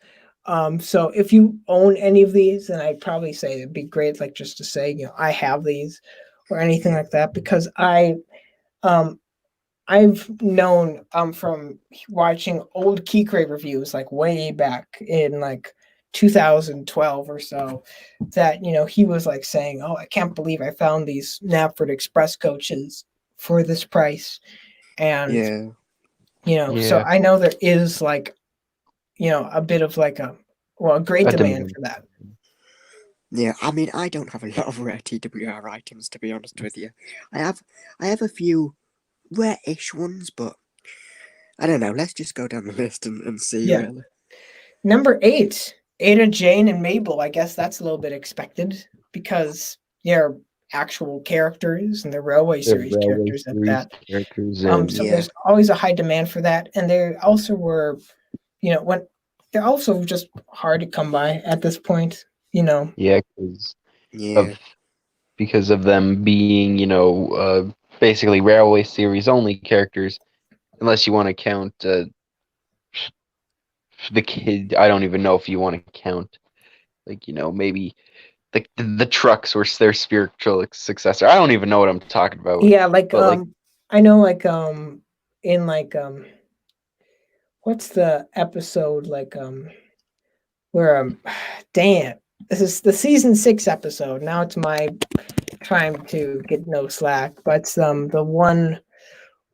So if you own any of these, then I'd probably say it'd be great, like, just to say, I have these or anything like that, because I've known from watching old Keycrate reviews, like way back in like 2012 or so, that he was like saying, oh, I can't believe I found these Knapford Express coaches for this price. And so I know there is like a bit of like a great A demand demand. for that. Yeah, I mean, I don't have a lot of rare TWR items, to be honest with you. I have a few rare-ish ones, but I don't know. Let's just go down the list and see, Yeah. really. Number 8, Ada, Jane, and Mabel. I guess that's a little bit expected because they're actual characters and they're railway series characters at that. Characters So Yeah. there's always a high demand for that, and they also were, when they're also just hard to come by at this point. Yeah, Yeah. because of them being, basically railway series only characters, unless you want to count the kid. I don't even know if you want to count, like, maybe the trucks were their spiritual successor. I don't even know what I'm talking about. Yeah, like But I know, like in like what's the episode like where damn, this is the season 6 episode. Now it's my time to get no slack, but the one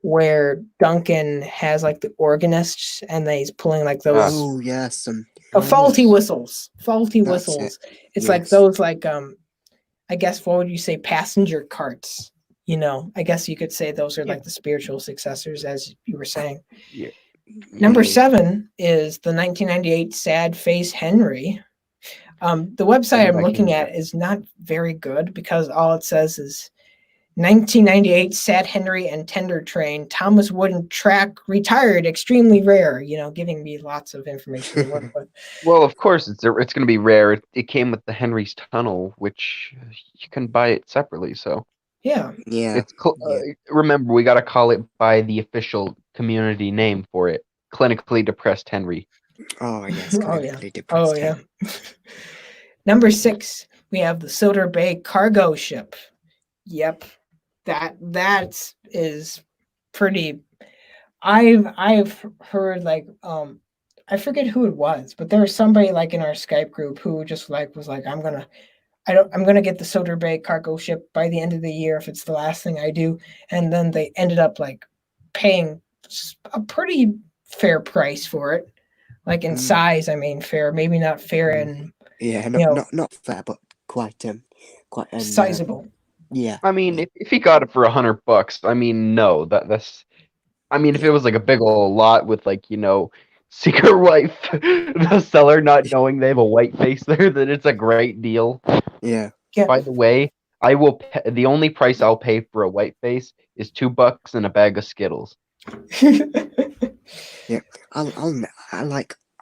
where Duncan has like the organists and he's pulling like those Oh, yes. faulty whistles. That's it. It's like Yes. those like I guess what would you say, passenger carts. I guess you could say those are like the spiritual successors, as you were saying. yeah. Number 7 is the 1998 Sad Face Henry. The website I'm looking at is not very good because all it says is 1998 Sad Henry and Tender Train, Thomas Wooden Track retired, extremely rare, giving me lots of information to work with. Well, of course, it's going to be rare. It came with the Henry's Tunnel, which you can buy it separately. So Yeah. it's remember, we got to call it by the official community name for it: Clinically Depressed Henry. Oh, yes. Clinically depressed. Oh, yeah. Number 6, we have the Silver Bay cargo ship. Yep. That is pretty. I've heard like I forget who it was, but there was somebody like in our Skype group who just like was like, I'm gonna get the Silver Bay cargo ship by the end of the year if it's the last thing I do, and then they ended up like paying a pretty fair price for it, like in size. I mean, fair, maybe not fair in not fair, but quite sizable. Yeah. I mean, if he got it for $100, I mean, no, that's. I mean, if it was like a big old lot with like, secret wife, the seller not knowing they have a white face there, then it's a great deal. Yeah. By the way, I will. The only price I'll pay for a white face is $2 and a bag of Skittles. Yeah.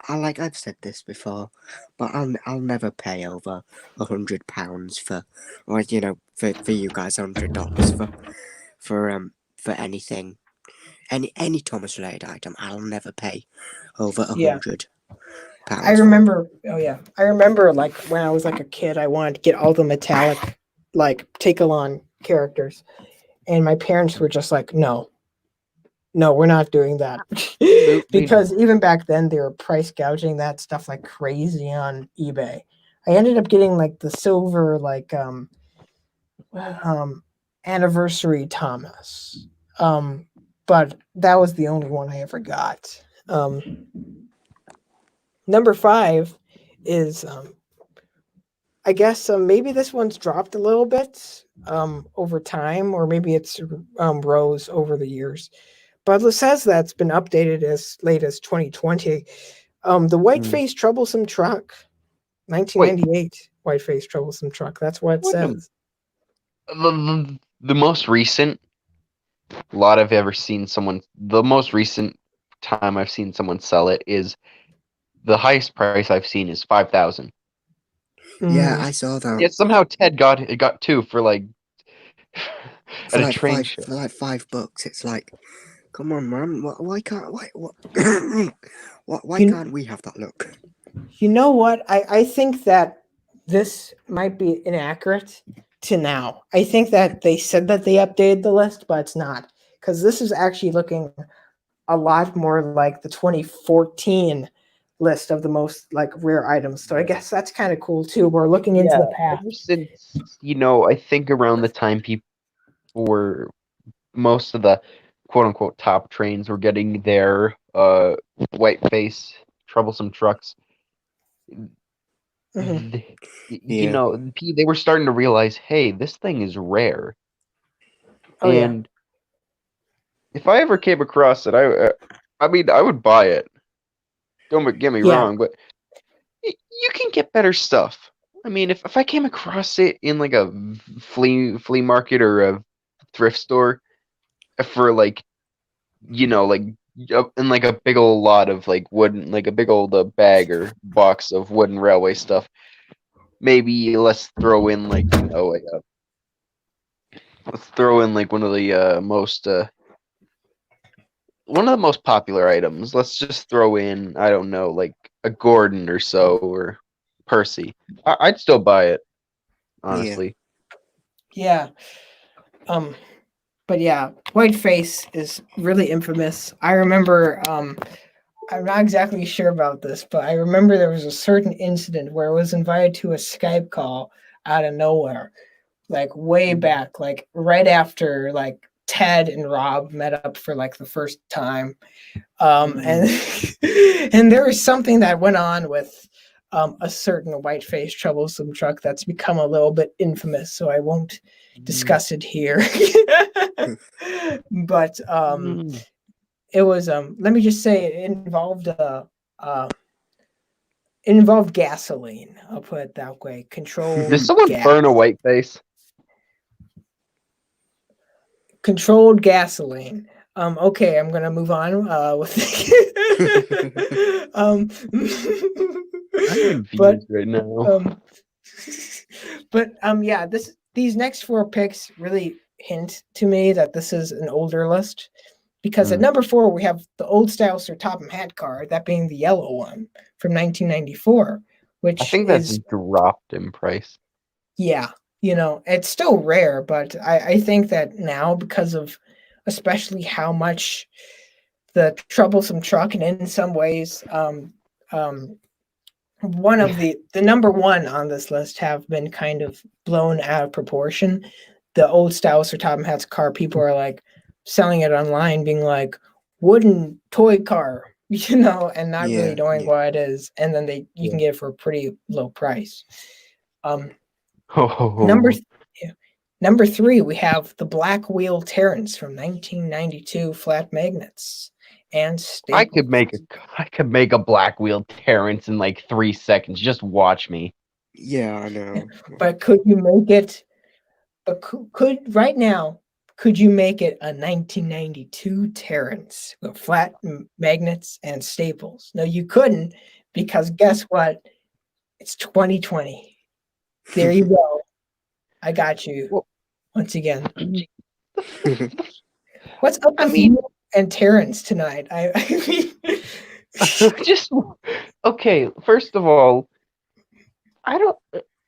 I've said this before, but I'll never pay over £100 for, or for you guys $100 for anything. Any Thomas related item, I'll never pay over £100. I remember. Oh yeah, I remember. Like when I was like a kid, I wanted to get all the metallic, like Take-A-Lon characters, and my parents were just like, "No, we're not doing that," because even back then they were price gouging that stuff like crazy on eBay. I ended up getting like the silver like anniversary Thomas. But that was the only one I ever got. Number 5 is, I guess maybe this one's dropped a little bit over time, or maybe it's rose over the years. But it says that's been updated as late as 2020. The Whiteface Troublesome Truck, 1998 Whiteface Troublesome Truck. That's what it says. The most recent lot I've ever seen the most recent time I've seen someone sell it is the highest price I've seen is $5,000. Yeah, I saw that. Yet somehow Ted got 2 for like at a train show for like $5. It's like, come on, man, why can't we have that look? You know what? I think that this might be inaccurate to now. I think that they said that they updated the list, but it's not, because this is actually looking a lot more like the 2014 list of the most like rare items. So I guess that's kind of cool too. We're looking into the past. Ever since, I think around the time people were, most of the quote unquote top trains were getting their white face troublesome trucks, Mhm. Yeah. they were starting to realize, hey, this thing is rare. Oh yeah. And if I ever came across it, I mean, I would buy it. Don't get me Yeah. wrong, but you can get better stuff. I mean, if I came across it in like a flea market or a thrift store for like, like in like a big old lot of like wooden, like a big old bag or box of wooden railway stuff, maybe let's throw in like let's throw in like one of the most popular items. Let's just throw in, I don't know, like a Gordon or so, or Percy. I'd still buy it, honestly. Yeah. But yeah, Whiteface is really infamous. I remember, I'm not exactly sure about this, but I remember there was a certain incident where I was invited to a Skype call out of nowhere, like way back, like right after like Ted and Rob met up for like the first time. And and there was something that went on with a certain white-faced troublesome truck that's become a little bit infamous, so I won't discuss it here. But it was let me just say it involved gasoline. I'll put it that way. Did someone burn a white face? Controlled gasoline. Okay, I'm gonna move on with I'm confused right now. But yeah, these next 4 picks really hint to me that this is an older list, because at number 4 we have the old style Sir Topham Hatt car, that being the yellow one from 1994, which I think that's dropped in price. Yeah, it's still rare, but I think that now, because of especially how much the troublesome truck, and in some ways, one of the number 1 on this list have been kind of blown out of proportion. The old style Sir Topham Hatt's car, people are like selling it online, being like wooden toy car, and not really knowing what it is, and then you can get it for a pretty low price. Number 3, we have the Black Wheel Terrence from 1992, flat magnets and staples. I could make a Black Wheel Terrence in like 3 seconds. Just watch me. Yeah, I know. But could you make it? Right now, could you make it a 1992 Terrence with flat magnets and staples? No, you couldn't, because guess what? It's 2020. There you go. I got you once again. What's up with you and Terrence tonight? I mean, just okay. First of all,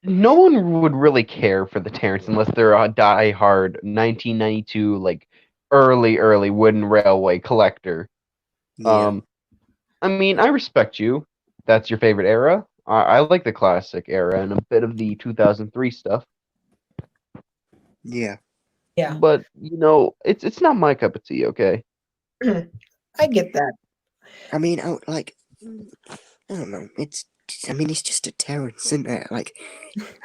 no one would really care for the Terrence unless they're a die-hard 1992 like early wooden railway collector. Yeah. I mean, I respect you. That's your favorite era. I like the classic era and a bit of the 2003 stuff. Yeah. Yeah. But it's not my cup of tea. Okay. I get that. I mean, I don't know. It's just a Terrence, isn't it? Like,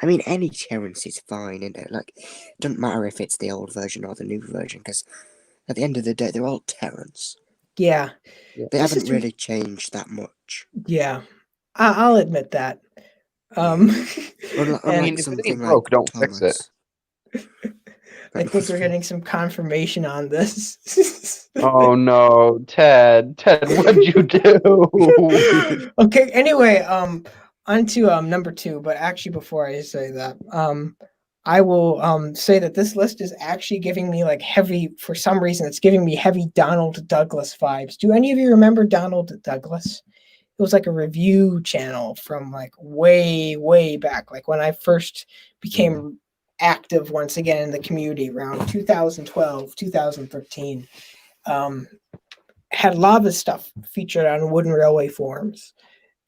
I mean, any Terrence is fine, isn't it? Like, it doesn't matter if it's the old version or the new version, because at the end of the day, they're all Terrence. Yeah. They haven't really changed that much. Yeah. I'll admit that. If something broke, don't fix it. I think we're getting some confirmation on this. Oh no, Ted, what'd you do? Okay, anyway, on to number 2, but actually before I say that, I will say that this list is actually giving me like for some reason it's giving me heavy Donald Douglas vibes. Do any of you remember Donald Douglas? It was like a review channel from like way back, like when I first became active once again in the community around 2012, 2013. Had a lot of his stuff featured on wooden railway forums,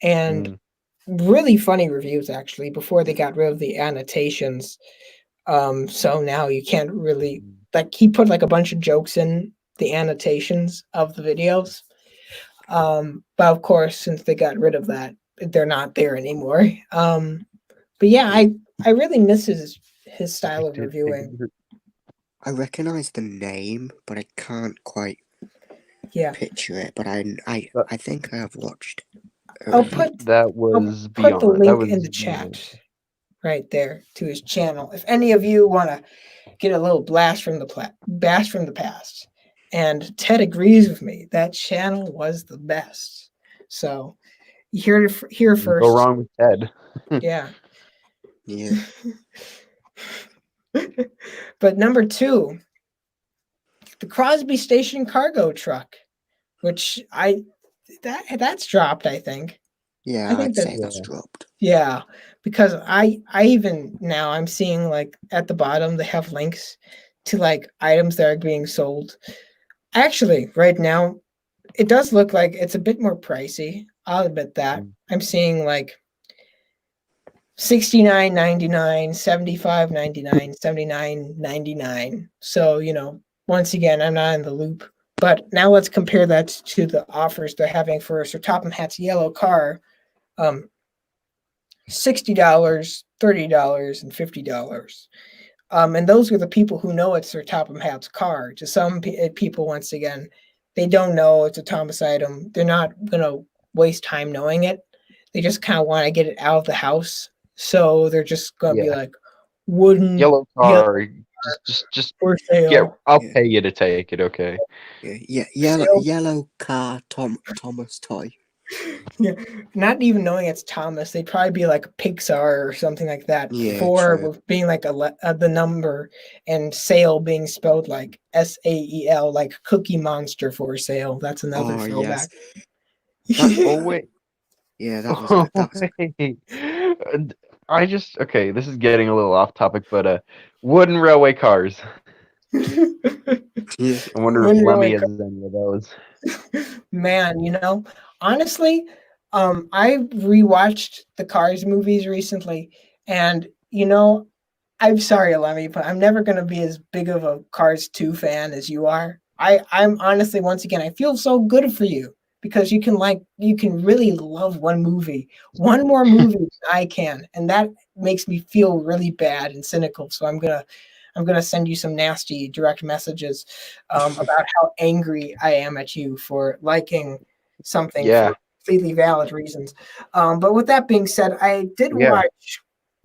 and really funny reviews actually, before they got rid of the annotations. So now you can't really, like, he put like a bunch of jokes in the annotations of the videos. But of course, since they got rid of that, they're not there anymore. But yeah, I really miss his style of reviewing. I recognize the name, but I can't quite picture it. But I think I have watched. I'll put the link in the chat right there to his channel. If any of you want to get a little blast from the past, and Ted agrees with me, that channel was the best. So here first. Go wrong with Ted. Yeah. Yeah. But number 2, the Crosby Station cargo truck, which that's dropped, I think. Yeah, I'd say that's dropped. Yeah, because I even now I'm seeing like at the bottom they have links to like items that are being sold. Actually, right now it does look like it's a bit more pricey. I'll admit that. I'm seeing like $69.99, $75.99, $79.99. So, once again, I'm not in the loop. But now let's compare that to the offers they're having for Sir Topham Hatt's yellow car. $60, $30, and $50. And those are the people who know it's Sir Topham Hatt's car. To some people, once again, they don't know it's a Thomas item. They're not going to waste time knowing it. They just kind of want to get it out of the house. So they're just going to be like, wooden yellow car. Just for sale. I'll pay you to take it, okay? Yeah, yellow car, Thomas toy. Yeah, not even knowing it's Thomas, they'd probably be like Pixar or something like that. Yeah, for true. With being like the number, and sale being spelled like SAEL, like Cookie Monster for sale. That's another throwback. Yes. Wait. Yeah, that was. Okay, this is getting a little off topic, but wooden railway cars. I wonder if Lemmy has any of those. Man, honestly, I rewatched the Cars movies recently, and I'm sorry, Lemmy, but I'm never going to be as big of a Cars 2 fan as you are. I'm honestly, once again, I feel so good for you, because you can really love one movie, one more movie than I can, and that makes me feel really bad and cynical. So I'm gonna send you some nasty direct messages about how angry I am at you for liking something for completely valid reasons. But with that being said, I did watch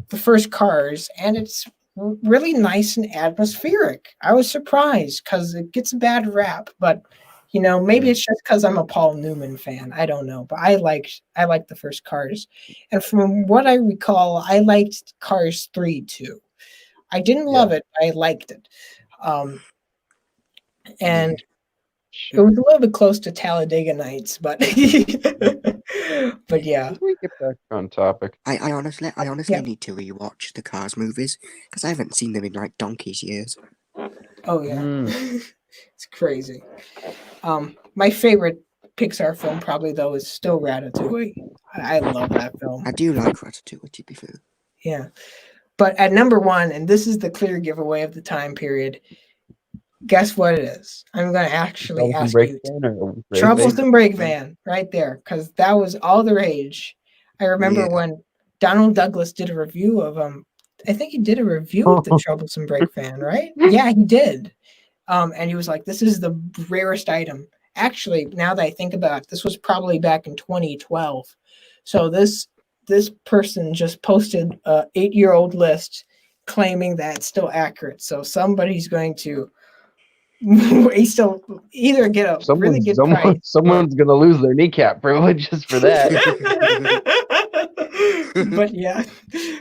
the first Cars, and it's really nice and atmospheric. I was surprised because it gets a bad rap, but maybe it's just because I'm a Paul Newman fan. I don't know, but I liked the first Cars, and from what I recall, I liked Cars 3 too. I didn't love it, but I liked it, and it was a little bit close to Talladega Nights, but but yeah. Before we get back on topic, I honestly need to rewatch the Cars movies, because I haven't seen them in like donkey's years. Oh yeah, it's crazy. My favorite Pixar film probably though is still Ratatouille. I love that film. I do like Ratatouille, to be fair. Yeah, but at number 1, and this is the clear giveaway of the time period. Guess what it is? I'm going to actually ask you. Troublesome Brake Van, right there, because that was all the rage. I remember when Donald Douglas did a review of I think he did a review of the Troublesome Brake Van, right? Yeah, he did. And he was like, "This is the rarest item." Actually, now that I think about it, this was probably back in 2012. So this person just posted a 8-year-old list claiming that it's still accurate. So somebody's going to either get a really good price. Someone's going to lose their kneecap privilege just for that. But yeah,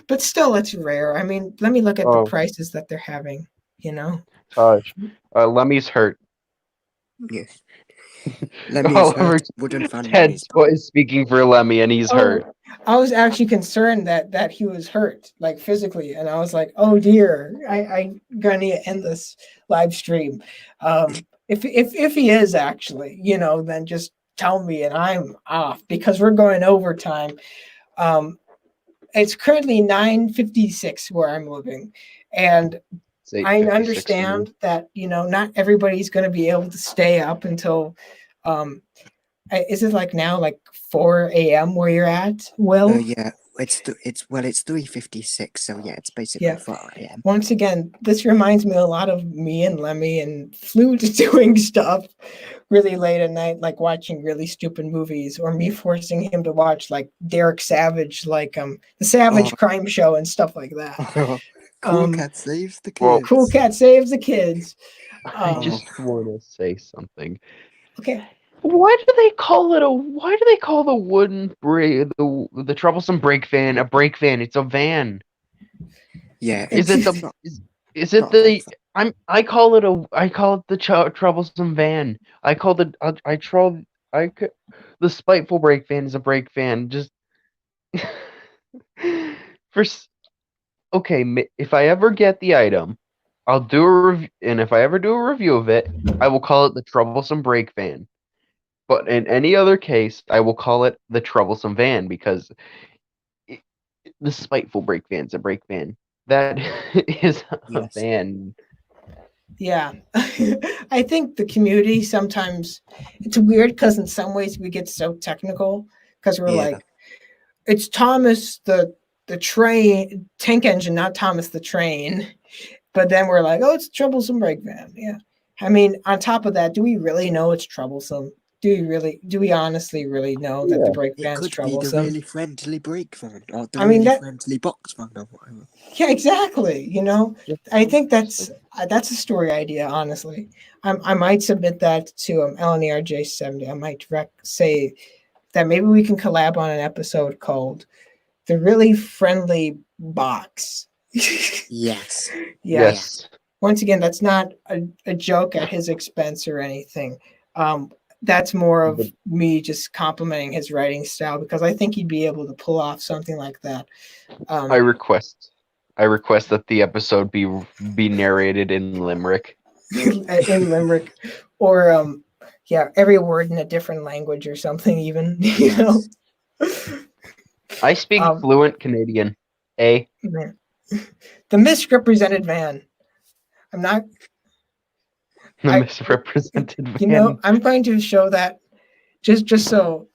but still, it's rare. I mean, let me look at the prices that they're having, Lemmy's hurt. Yes. Lemmy's hurt. Wooden fan. Ted is speaking for Lemmy, and he's hurt. I was actually concerned that he was hurt, like physically, and I was like, "Oh dear, I'm gonna need to end this live stream." If he is actually, then just tell me, and I'm off, because we're going overtime. It's currently 9:56 where I'm living, and I understand that not everybody's going to be able to stay up until Is it like now like 4 a.m. where you're at, Will? Yeah, it's 3:56, so yeah, it's basically Yeah. 4 a.m. Once again, this reminds me a lot of me and Lemmy and Flute doing stuff really late at night, like watching really stupid movies, or me forcing him to watch like Derek Savage, like the Savage Oh. Crime Show and stuff like that. Cool Cat saves the Well, kids. Cool Cat saves the kids. I just want to say something. Okay. Why do they call the wooden brake, the troublesome brake van a brake van? It's a van. Yeah, Is it it's the not- is it not the like that. I call it the troublesome van. The spiteful brake van is a brake van. Just okay. If I ever get the item, I'll do a review, and if I ever do a review of it, I will call it the troublesome brake van. But in any other case, I will call it the troublesome van because the spiteful brake van's a brake van. That is a Yes. van. Yeah. I think the community sometimes, it's weird because in some ways we get so technical because we're Yeah. like, it's Thomas the train tank engine, not Thomas the train. But then we're like, oh, it's troublesome brake van. Yeah. I mean, on top of that, do we really know it's troublesome? Do we honestly really know that the brake It van's could be the troublesome? really friendly brake van, or the I mean, really friendly box van, or whatever. Yeah, exactly. I think that's a story idea. Honestly, I might submit that to LNERJ70. I might say that maybe we can collab on an episode called "The Really Friendly Box." Yes. Yeah. Yes. Once again, that's not a joke at his expense or anything. That's more of me just complimenting his writing style because I think he'd be able to pull off something like that. I request that the episode be narrated in Limerick. In Limerick, or every word in a different language or something. Even I speak fluent Canadian. The misrepresented van. I'm not. Misrepresented van. I'm going to show that just so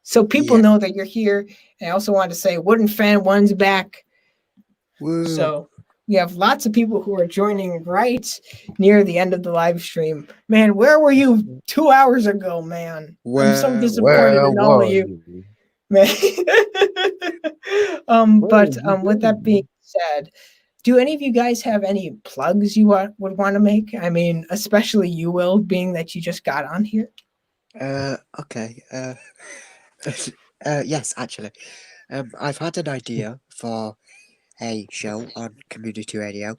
so people know that you're here. And I also want to say Wooden Fan One's back. Woo. So we have lots of people who are joining right near the end of the live stream. Man, where were you 2 hours ago, man? I'm so disappointed in all of you. Man. With that being said, do any of you guys have any plugs you would want to make? I mean, especially you, Will, being that you just got on here. Okay. Yes, actually. I've had an idea for a show on Community Radio.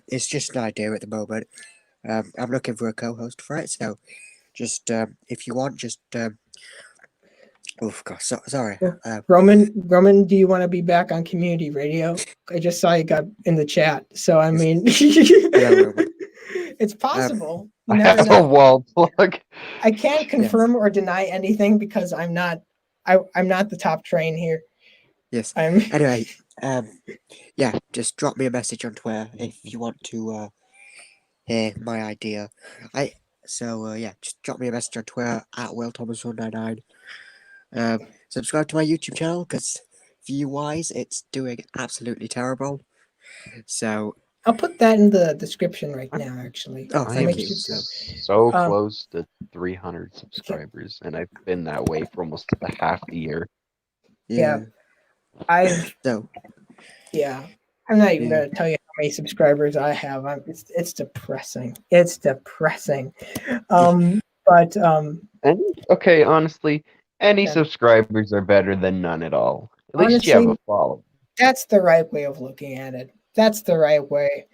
It's just an idea at the moment. I'm looking for a co-host for it, so just if you want, just oh gosh, sorry. Roman, do you want to be back on Community Radio? I just saw you got in the chat, so I mean, it's possible. You never know. A wall plug. I can't confirm or deny anything because I'm not the top train here. Yes. Anyway, just drop me a message on Twitter if you want to hear my idea. Just drop me a message on Twitter at willthomas199. Subscribe to my YouTube channel because view-wise, it's doing absolutely terrible. So I'll put that in the description right now. Actually, oh, I am thank you. so close to 300 subscribers, and I've been that way for almost a half a year. Yeah. I'm not even going to tell you how many subscribers I have. It's depressing. It's depressing. Okay, honestly, any subscribers are better than none at all. At least you have a follow. That's the right way of looking at it. That's the right way.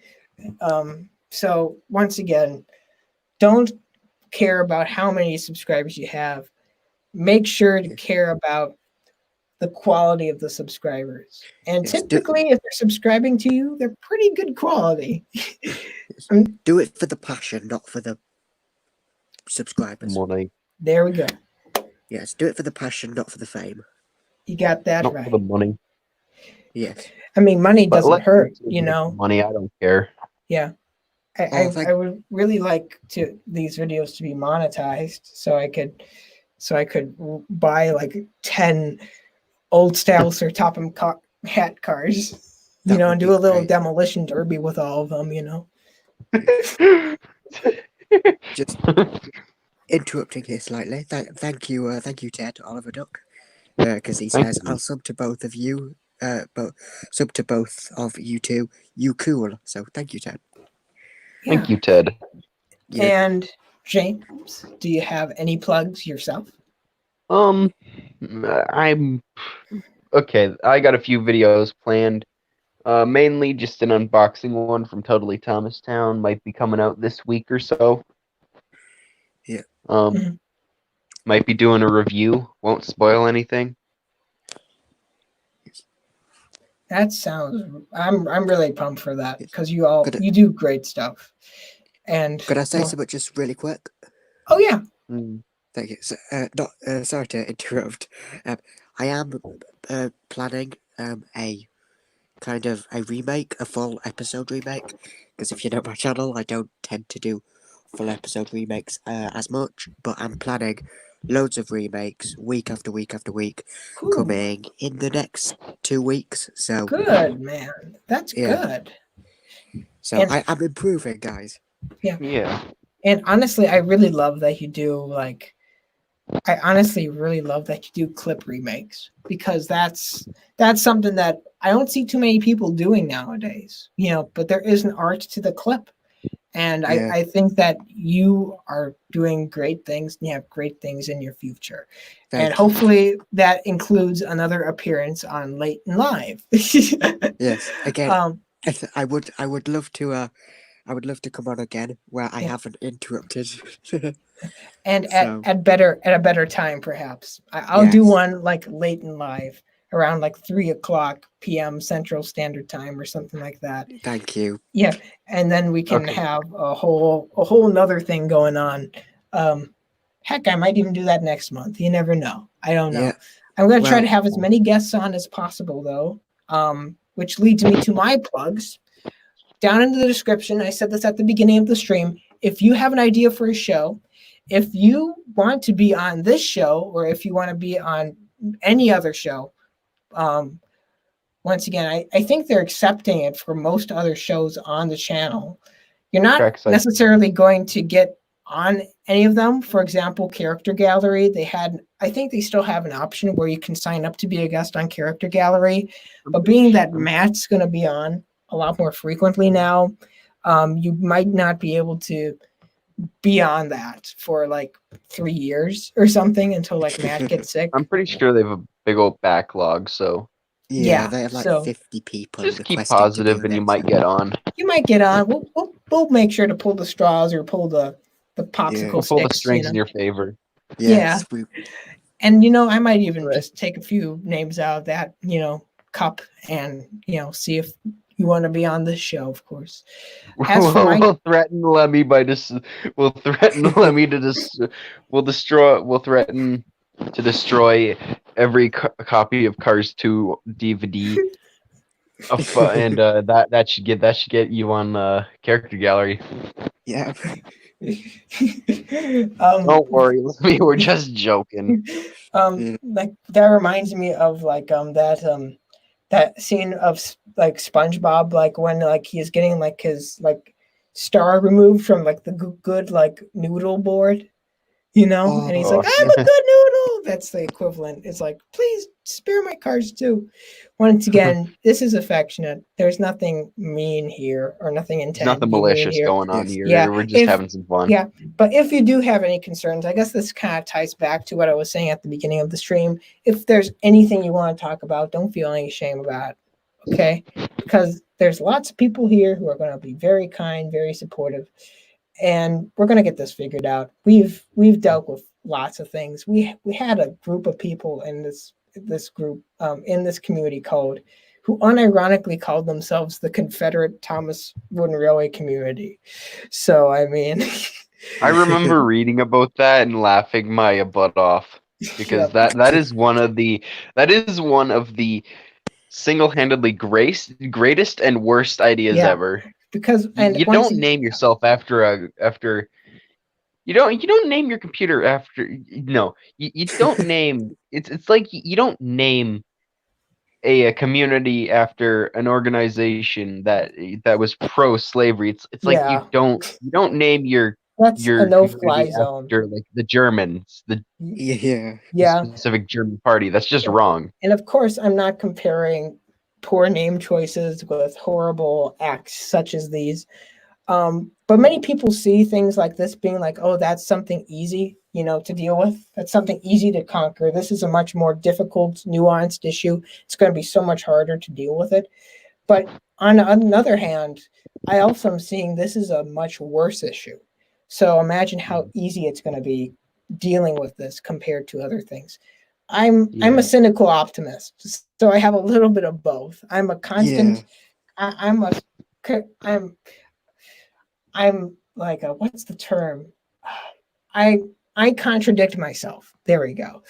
So once again, don't care about how many subscribers you have. Make sure to care about the quality of the subscribers. And typically, if they're subscribing to you, they're pretty good quality. Do it for the passion, not for the subscribers. Money. There we go. Yes, do it for the passion, not for the fame. You got that not right. For the money. Yes. I mean, money doesn't hurt, Money, I don't care. Yeah. I would really like these videos to be monetized, so I could buy like 10 old style Sir Topham Hatt cars, That would and do be a little great. demolition derby with all of them, Just interrupting here slightly. Thank you, Ted Oliver Duck, because he Thank says you. I'll sub to both of you, sub to both of you two. You cool. So thank you, Ted. Thank you, Ted. Yeah. And James, do you have any plugs yourself? I'm okay. I got a few videos planned. Mainly just an unboxing one from Totally Thomastown. Might be coming out this week or so. Yeah. Mhm. Might be doing a review. Won't spoil anything. That sounds. I'm really pumped for that because you Could do great stuff. And I say something just really quick? oh yeah, Thank you. So, sorry to interrupt. I am planning a kind of a remake, a full episode remake. Because if you know my channel, I don't tend to do full episode remakes as much. But I'm planning loads of remakes, week after week after week, cool. coming in the next 2 weeks. So Good, man. That's good. So I'm improving, guys. Yeah. And honestly, I really love that you do I honestly really love that you do clip remakes because that's something that I don't see too many people doing nowadays. But there is an art to the clip. And I think that you are doing great things and you have great things in your future. Thank you. Hopefully that includes another appearance on Late and Live. Yes. Again, I would love to come on again where I haven't interrupted. And at a better time, perhaps. I'll do one like Late and Live around like 3:00 p.m. Central Standard Time or something like that. Thank you. Yeah, and then we can have a whole nother thing going on. Heck, I might even do that next month. You never know. I don't know. Yeah. I'm going to try to have as many guests on as possible, though, which leads me to my plugs. Down in the description, I said this at the beginning of the stream. If you have an idea for a show, if you want to be on this show, or if you want to be on any other show, once again, I think they're accepting it for most other shows on the channel. You're not necessarily going to get on any of them. For example, Character Gallery, I think they still have an option where you can sign up to be a guest on Character Gallery. But being that Matt's going to be on a lot more frequently now, you might not be able to be on that for like 3 years or something until like Matt gets sick. I'm pretty sure they have a big old backlog, so yeah, they have like 50 people. Just keep positive, and you might get on. You might get on. We'll make sure to pull the straws or pull the popsicle We'll pull the sticks, strings in your favor. Yes, yeah. And I might even just take a few names out of that cup and see if you want to be on this show, of course. We'll threaten Lemmy we'll threaten to destroy every copy of Cars 2 DVD. And that should get you on Character Gallery. Yeah. Don't worry, Lemmy, we're just joking. Like that reminds me of like that scene of like SpongeBob, like when like he's getting like his like star removed from like the good like noodle board, and he's like, I'm a good noodle. That's the equivalent. It's like, please spare my Cars too. Once again, this is affectionate. There's nothing mean here or nothing intended. Nothing malicious going on here. Yeah, we're just having some fun. Yeah, but if you do have any concerns, I guess this kind of ties back to what I was saying at the beginning of the stream. If there's anything you want to talk about, don't feel any shame about it, okay? Because there's lots of people here who are going to be very kind, very supportive, and we're going to get this figured out. We've dealt with lots of things. We had a group of people in this group in this community code who unironically called themselves the Confederate Thomas Wooden Railway Community. So I mean, I remember reading about that and laughing my butt off because that is one of the single-handedly greatest and worst ideas ever. because and You once don't name yourself after you don't name your computer after you don't name it's like you don't name a community after an organization that was pro slavery. It's like yeah, you don't name your that's a no-fly community zone. after like the Germans, the Yeah. Yeah, specific German party. That's just wrong. and of course, I'm not comparing poor name choices with horrible acts such as these. But many people see things like this being like, oh, that's something easy, to deal with. That's something easy to conquer. This is a much more difficult, nuanced issue. It's going to be so much harder to deal with it. But on another hand, I also am seeing this is a much worse issue. So imagine how easy it's going to be dealing with this compared to other things. I'm a cynical optimist, so I have a little bit of both. I'm a constant. I'm like what's the term? I contradict myself. There we go.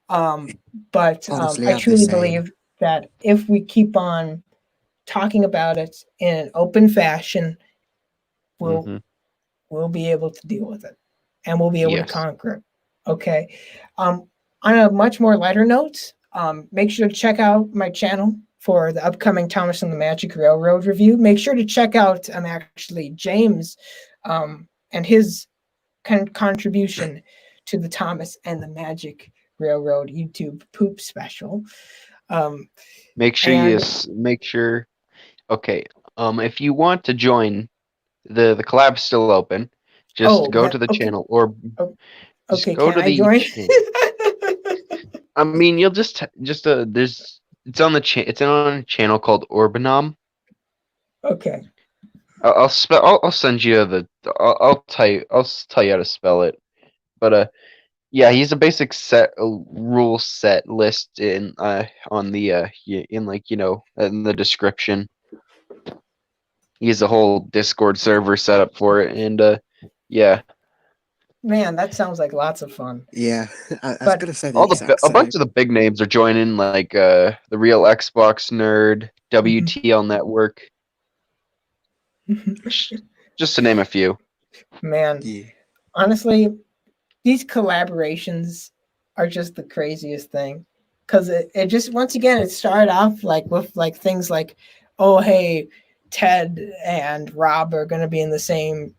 But Honestly, I I'm the truly same. believe that if we keep on talking about it in an open fashion, we'll be able to deal with it, and we'll be able to conquer it. Okay. On a much more lighter note, make sure to check out my channel for the upcoming Thomas and the Magic Railroad review. Make sure to check out actually James and his contribution to the Thomas and the Magic Railroad YouTube poop special. Make sure. Okay. If you want to join, the collab's still open. Just go to the channel or just go to the channel. I mean, you'll just there's it's on a channel called Orbanom. Okay. I'll send you I'll tell you how to spell it. But yeah, he's a basic rule set list in on the in the description. He has a whole Discord server set up for it, and yeah. Man, that sounds like lots of fun. Yeah, I was gonna say a bunch of the big names are joining, like the Real Xbox Nerd, WTL Network, just to name a few. Man, honestly, these collaborations are just the craziest thing, because it just, once again, it started off like with like things like, oh hey, Ted and Rob are gonna be in the same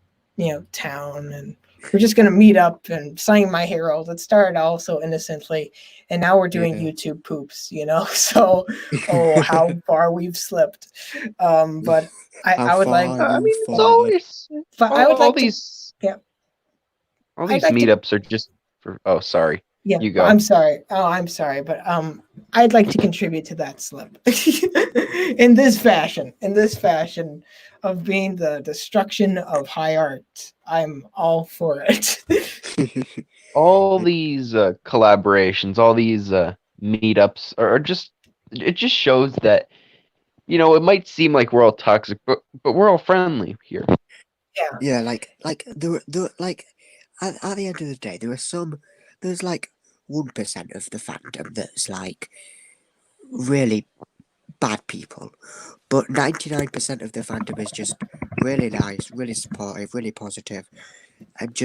town, and we're just gonna meet up and sign My Herald. It started all so innocently, and now we're doing YouTube poops, so how far we've slipped. But I would like. I mean, it's always. But I would like these. Yeah. All these meetups are just for. Oh, sorry. Yeah, you go. I'm sorry. Oh, I'm sorry, but I'd like to contribute to that slip in this fashion of being the destruction of high art. I'm all for it. All these collaborations, all these meetups are just. It just shows that, it might seem like we're all toxic, but we're all friendly here. Yeah. Yeah, like the like at the end of the day, there's like 1% of the fandom that's like really bad people, but 99% of the fandom is just really nice, really supportive, really positive, and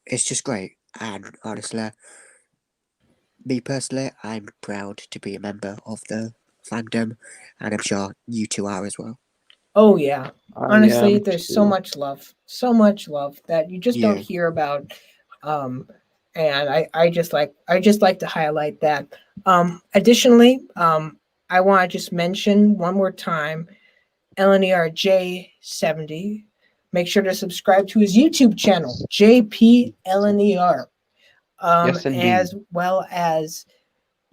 it's just great. And honestly, me personally, I'm proud to be a member of the fandom, and I'm sure you two are as well. Oh yeah, honestly, there's so much love that you just don't hear about. And I just like to highlight that. Additionally, I want to just mention one more time, LNERJ70. Make sure to subscribe to his YouTube channel, JP LNER, as well as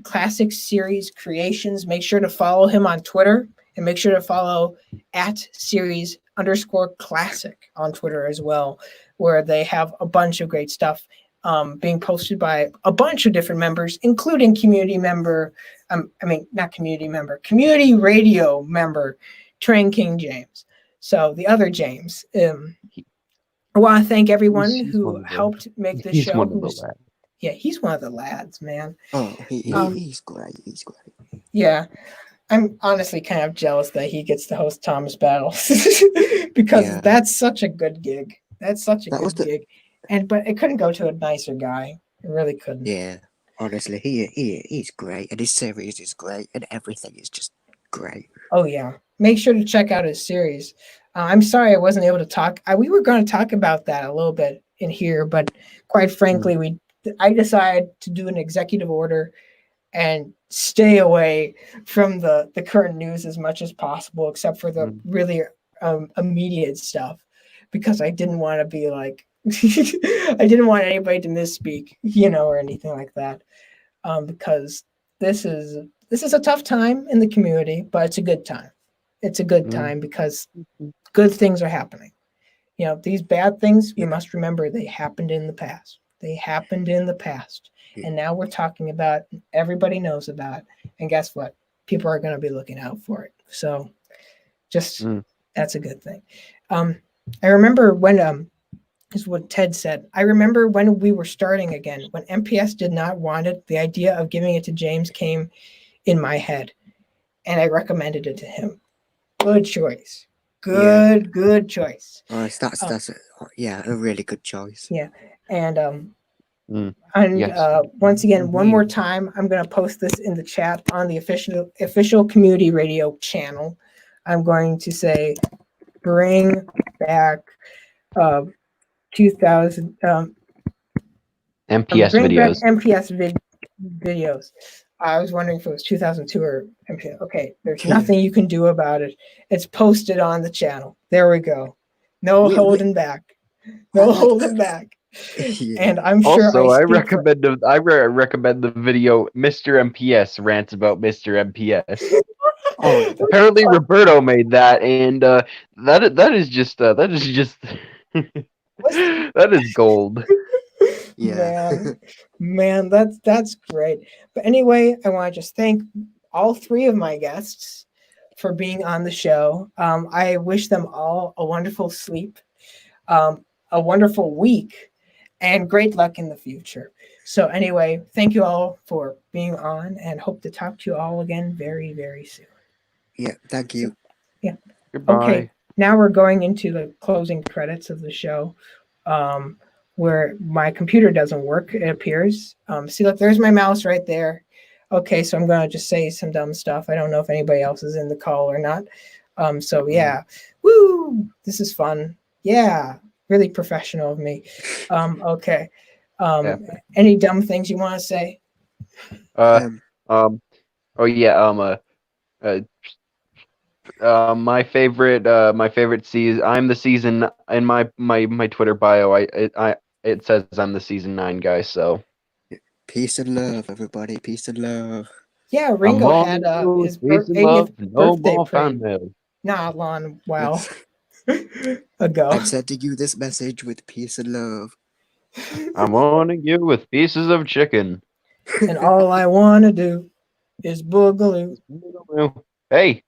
Classic Series Creations. Make sure to follow him on Twitter, and make sure to follow @series_classic on Twitter as well, where they have a bunch of great stuff being posted by a bunch of different members, including community radio member, Train King James. So the other James. I want to thank everyone who helped make this show. He's one of the lads, man. Oh, he's great. He's great. Yeah. I'm honestly kind of jealous that he gets to host Thomas battles because Yeah. that's such a good gig. That's such a That was good gig, but it couldn't go to a nicer guy. It really couldn't. Yeah. Honestly, he's great, and his series is great, and everything is just great. Oh yeah, make sure to check out his series. I'm sorry I wasn't able to talk. We were going to talk about that a little bit in here, but quite frankly, I decided to do an executive order and stay away from the current news as much as possible, except for the really immediate stuff, because I didn't want to be like, I didn't want anybody to misspeak, or anything like that, because this is a tough time in the community, but it's a good time. It's a good time because good things are happening. These bad things, we must remember they happened in the past. And now we're talking about, everybody knows about, and guess what? People are going to be looking out for it. So that's a good thing. I remember when, this is what Ted said. I remember when we were starting again, when MPS did not want it, the idea of giving it to James came in my head, and I recommended it to him. Good choice. Good choice. Oh, that's a really good choice. Yeah, and once again, one more time, I'm going to post this in the chat on the official community radio channel. I'm going to say, bring back 2000 MPS bring videos. back MPS videos. I was wondering if it was 2002 or MPS. Okay, there's nothing you can do about it. It's posted on the channel. There we go. No holding back. No holding back. Yeah. And I'm sure Also, I recommend the video Mr. MPS rants about Mr. MPS. Apparently Roberto made that, and that is just that is gold. Yeah. Man, that's great. But anyway, I want to just thank all three of my guests for being on the show. I wish them all a wonderful sleep, a wonderful week, and great luck in the future. So anyway, thank you all for being on, and hope to talk to you all again very, very soon. Yeah, thank you. Yeah. Goodbye. Okay, now we're going into the closing credits of the show, where my computer doesn't work, it appears. See, look, there's my mouse right there. Okay, so I'm going to just say some dumb stuff. I don't know if anybody else is in the call or not. So yeah, woo, this is fun. Yeah, really professional of me. Okay. Any dumb things you want to say? My favorite season. I'm the season in my Twitter bio. It says I'm the season 9 guy. So peace and love, everybody. Peace and love. Yeah, Ringo had his 80th birthday parade not long while ago. I'm sending you this message with peace and love. I'm warning you with pieces of chicken. And all I want to do is boogaloo. Hey.